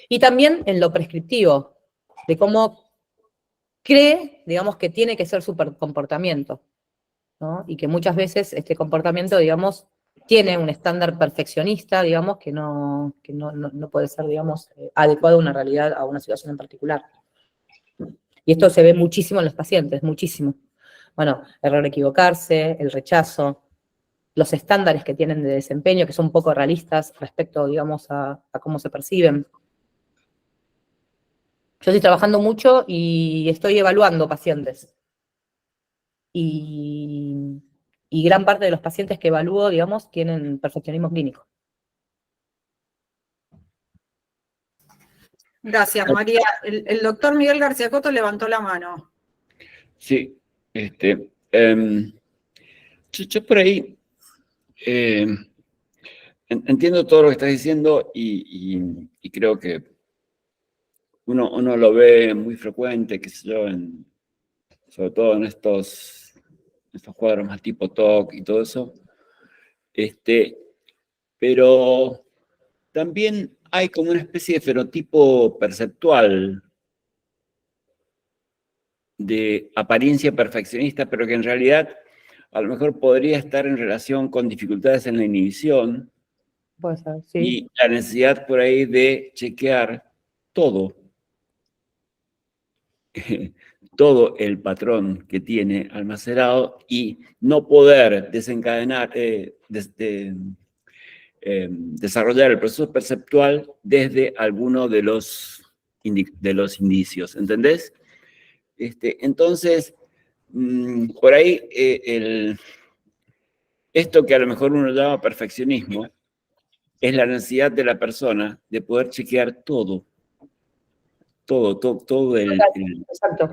Y también en lo prescriptivo, de cómo cree, digamos, que tiene que ser su comportamiento, ¿no? Y que muchas veces este comportamiento, digamos, tiene un estándar perfeccionista, digamos, que no puede ser, digamos, adecuado a una realidad, a una situación en particular. Y esto se ve muchísimo en los pacientes, muchísimo. Bueno, error equivocarse, el rechazo, los estándares que tienen de desempeño, que son poco realistas respecto, digamos, a cómo se perciben. Yo estoy trabajando mucho y estoy evaluando pacientes. Y gran parte de los pacientes que evalúo, digamos, tienen perfeccionismo clínico. Gracias, María. El doctor Miguel García Coto levantó la mano. Sí, yo por ahí entiendo todo lo que estás diciendo y creo que uno lo ve muy frecuente, qué sé yo, sobre todo en estos cuadros más tipo TOC y todo eso. Pero también hay como una especie de fenotipo perceptual de apariencia perfeccionista, pero que en realidad a lo mejor podría estar en relación con dificultades en la inhibición. Puede ser, sí. Y la necesidad por ahí de chequear todo, todo el patrón que tiene almacenado y no poder desencadenar, desarrollar el proceso perceptual desde alguno de los indicios, ¿entendés? Entonces, por ahí, esto que a lo mejor uno llama perfeccionismo, es la necesidad de la persona de poder chequear todo Exacto,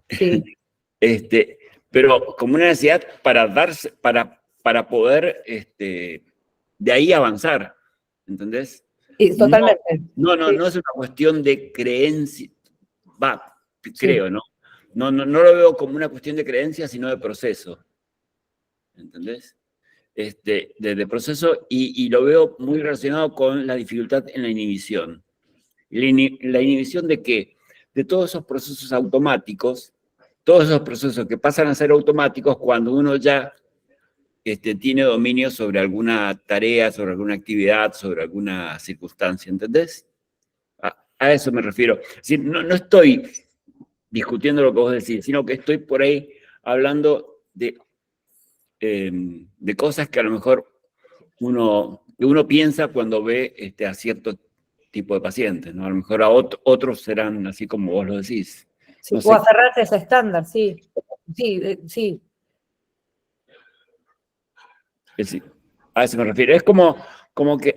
sí. pero como una necesidad para poder de ahí avanzar, ¿entendés? Y totalmente. No Sí. es una cuestión de creencia, creo, Sí. ¿no? No lo veo como una cuestión de creencia, sino de proceso, ¿entendés? De proceso, y lo veo muy relacionado con la dificultad en la inhibición. ¿La inhibición de qué? De todos esos procesos automáticos, todos esos procesos que pasan a ser automáticos cuando uno ya tiene dominio sobre alguna tarea, sobre alguna actividad, sobre alguna circunstancia, ¿entendés? A eso me refiero. Es decir, no estoy discutiendo lo que vos decís, sino que estoy por ahí hablando de cosas que a lo mejor uno piensa cuando ve a cierto tipo de pacientes, ¿no? A lo mejor a otros serán así como vos lo decís. Sí, No o sé. aferrarse a ese estándar, sí. Sí, sí. A eso me refiero. Es como que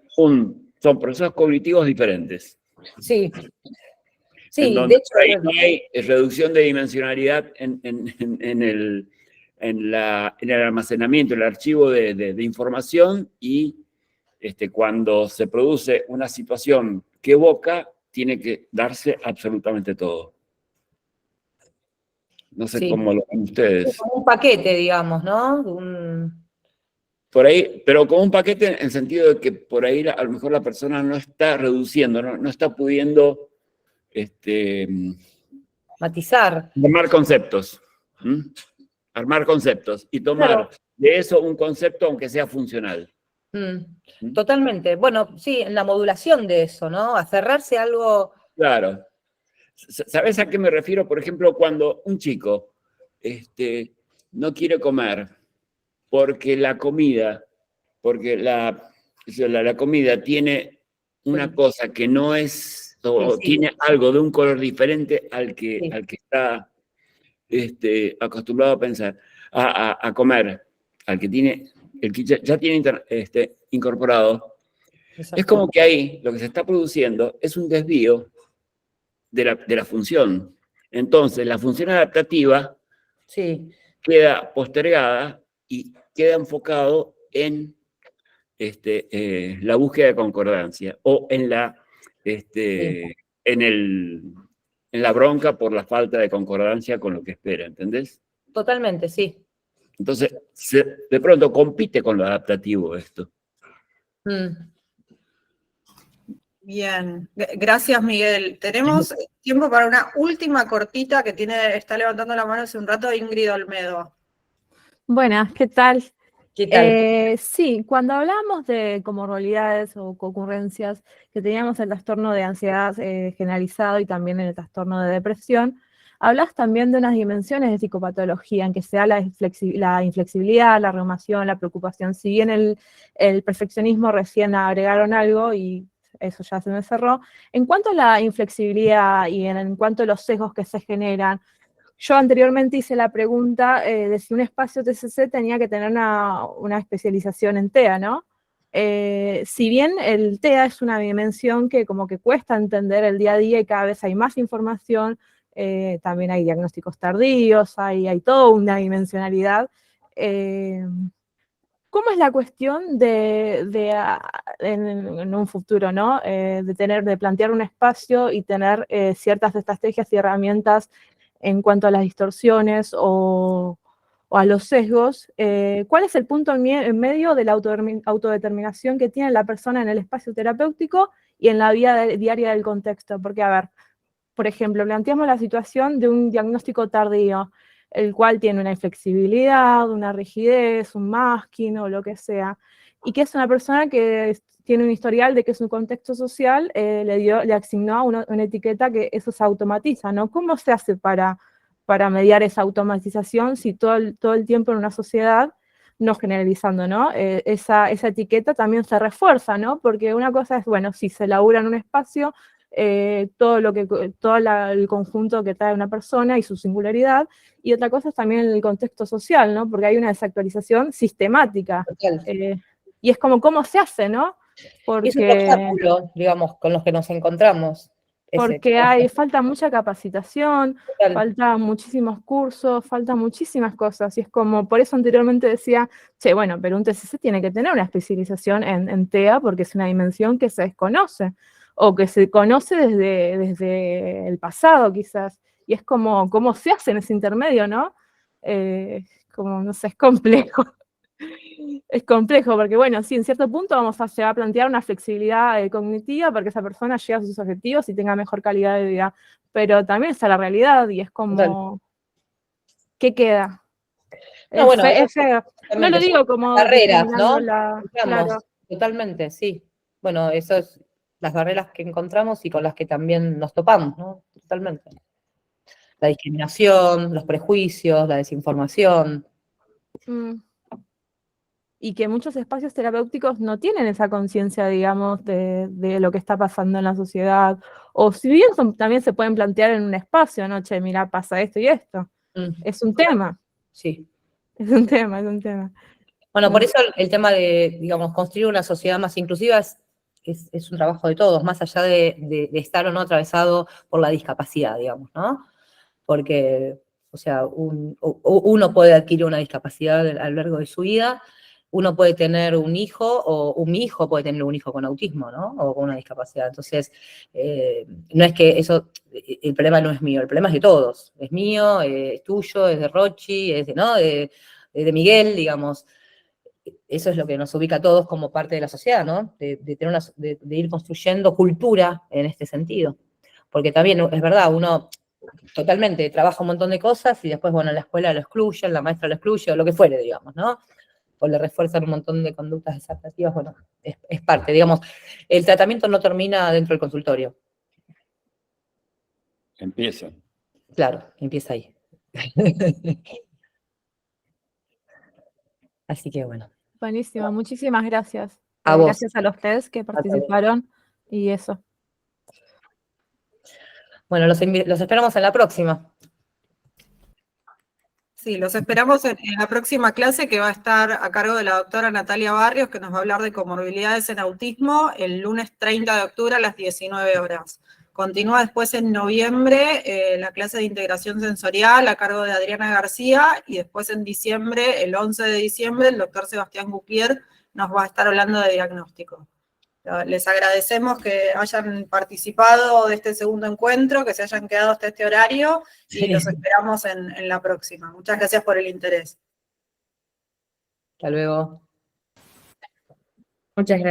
son procesos cognitivos diferentes. Sí. Sí, En donde de hecho, ahí no hay reducción de dimensionalidad en el almacenamiento, el archivo de información, y cuando se produce una situación que evoca, tiene que darse absolutamente todo. No sé sí. cómo lo ven ustedes. Como un paquete, digamos, ¿no? Por ahí, pero como un paquete en el sentido de que por ahí a lo mejor la persona no está reduciendo, no está pudiendo Matizar. armar conceptos. Armar conceptos y tomar Claro. de eso un concepto aunque sea funcional. Totalmente. Bueno, sí, en la modulación de eso, ¿no? Aferrarse a algo. Claro. ¿Sabes a qué me refiero? Por ejemplo, cuando un chico no quiere comer porque la comida tiene una cosa que no es, o Sí. tiene algo de un color diferente al que está acostumbrado a pensar, a comer, el que ya tiene incorporado. Exacto. Es como que ahí lo que se está produciendo es un desvío de la función. Entonces, la función adaptativa queda postergada y queda enfocado en la búsqueda de concordancia o en la bronca por la falta de concordancia con lo que espera, ¿entendés? Totalmente, sí. Entonces, de pronto compite con lo adaptativo esto. Bien, gracias Miguel. Tenemos tiempo para una última cortita que está levantando la mano hace un rato Ingrid Olmedo. Buenas, ¿qué tal? ¿Qué tal? Sí, cuando hablamos de comorbilidades o concurrencias, que teníamos el trastorno de ansiedad generalizado y también el trastorno de depresión, hablas también de unas dimensiones de psicopatología en que se da la inflexibilidad, la reumación, la preocupación. Si bien el perfeccionismo recién agregaron algo y eso ya se me cerró, en cuanto a la inflexibilidad y en cuanto a los sesgos que se generan, yo anteriormente hice la pregunta de si un espacio TCC tenía que tener una especialización en TEA, ¿no? Si bien el TEA es una dimensión que como que cuesta entender el día a día y cada vez hay más información, también hay diagnósticos tardíos, hay toda una dimensionalidad. ¿Cómo es la cuestión en un futuro, ¿no? De plantear un espacio y tener ciertas estrategias y herramientas en cuanto a las distorsiones o a los sesgos? ¿Cuál es el punto en medio de la autodeterminación que tiene la persona en el espacio terapéutico y en la vida diaria del contexto? Porque, a ver, por ejemplo, planteamos la situación de un diagnóstico tardío, el cual tiene una inflexibilidad, una rigidez, un masking o lo que sea, y que es una persona que tiene un historial de que su contexto social le asignó una etiqueta que eso se automatiza, ¿no? ¿Cómo se hace para mediar esa automatización si todo el tiempo en una sociedad, no generalizando, ¿no? Esa etiqueta también se refuerza, ¿no? Porque una cosa es, bueno, si se labura en un espacio, todo el conjunto que trae una persona y su singularidad, y otra cosa es también el contexto social, ¿no? Porque hay una desactualización sistemática. Y es como, ¿cómo se hace, no? Es un obstáculo, digamos, con los que nos encontramos. Porque falta mucha capacitación, Total. falta muchísimos cursos, falta muchísimas cosas, y es como, por eso anteriormente decía, che, bueno, pero un TCC tiene que tener una especialización en TEA porque es una dimensión que se desconoce, o que se conoce desde el pasado quizás, y es como, ¿cómo se hace en ese intermedio, no? Como, no sé, es complejo. Es complejo porque, bueno, sí, en cierto punto se va a plantear una flexibilidad cognitiva para que esa persona llegue a sus objetivos y tenga mejor calidad de vida, pero también está la realidad y es como, Total. ¿qué queda? No, bueno, no lo digo como barreras, ¿no? Claro. Totalmente, sí. Bueno, eso es las barreras que encontramos y con las que también nos topamos, ¿no? Totalmente. La discriminación, los prejuicios, la desinformación. Y que muchos espacios terapéuticos no tienen esa conciencia, digamos, de lo que está pasando en la sociedad. O si bien también se pueden plantear en un espacio, ¿no? Che, mira, pasa esto y esto. Es un tema. Sí. Es un tema. Bueno, por eso el tema de, digamos, construir una sociedad más inclusiva es un trabajo de todos, más allá de estar o no atravesado por la discapacidad, digamos, ¿no? Porque, o sea, uno puede adquirir una discapacidad a lo largo de su vida, uno puede tener un hijo, o un hijo puede tener un hijo con autismo, ¿no? O con una discapacidad. Entonces, no es que el problema no es mío, el problema es de todos. Es mío, es tuyo, es de Rochi, es de Miguel, digamos. Eso es lo que nos ubica a todos como parte de la sociedad, ¿no? De ir construyendo cultura en este sentido. Porque también es verdad, uno totalmente trabaja un montón de cosas y después, bueno, en la escuela lo excluyen, la maestra lo excluye, o lo que fuere, digamos, ¿no? O le refuerzan un montón de conductas desadaptativas, bueno, es parte, digamos. El tratamiento no termina dentro del consultorio. Empieza. Claro, empieza ahí. Así que bueno. Buenísimo, muchísimas gracias. A vos. Gracias a los tres que participaron y eso. Bueno, los esperamos en la próxima. Sí, los esperamos en la próxima clase que va a estar a cargo de la doctora Natalia Barrios, que nos va a hablar de comorbilidades en autismo el lunes 30 de octubre a las 19 horas. Continúa después en noviembre la clase de integración sensorial a cargo de Adriana García, y después en diciembre, el 11 de diciembre, el doctor Sebastián Gupier nos va a estar hablando de diagnóstico. Les agradecemos que hayan participado de este segundo encuentro, que se hayan quedado hasta este horario, y los esperamos en la próxima. Muchas gracias por el interés. Hasta luego. Muchas gracias.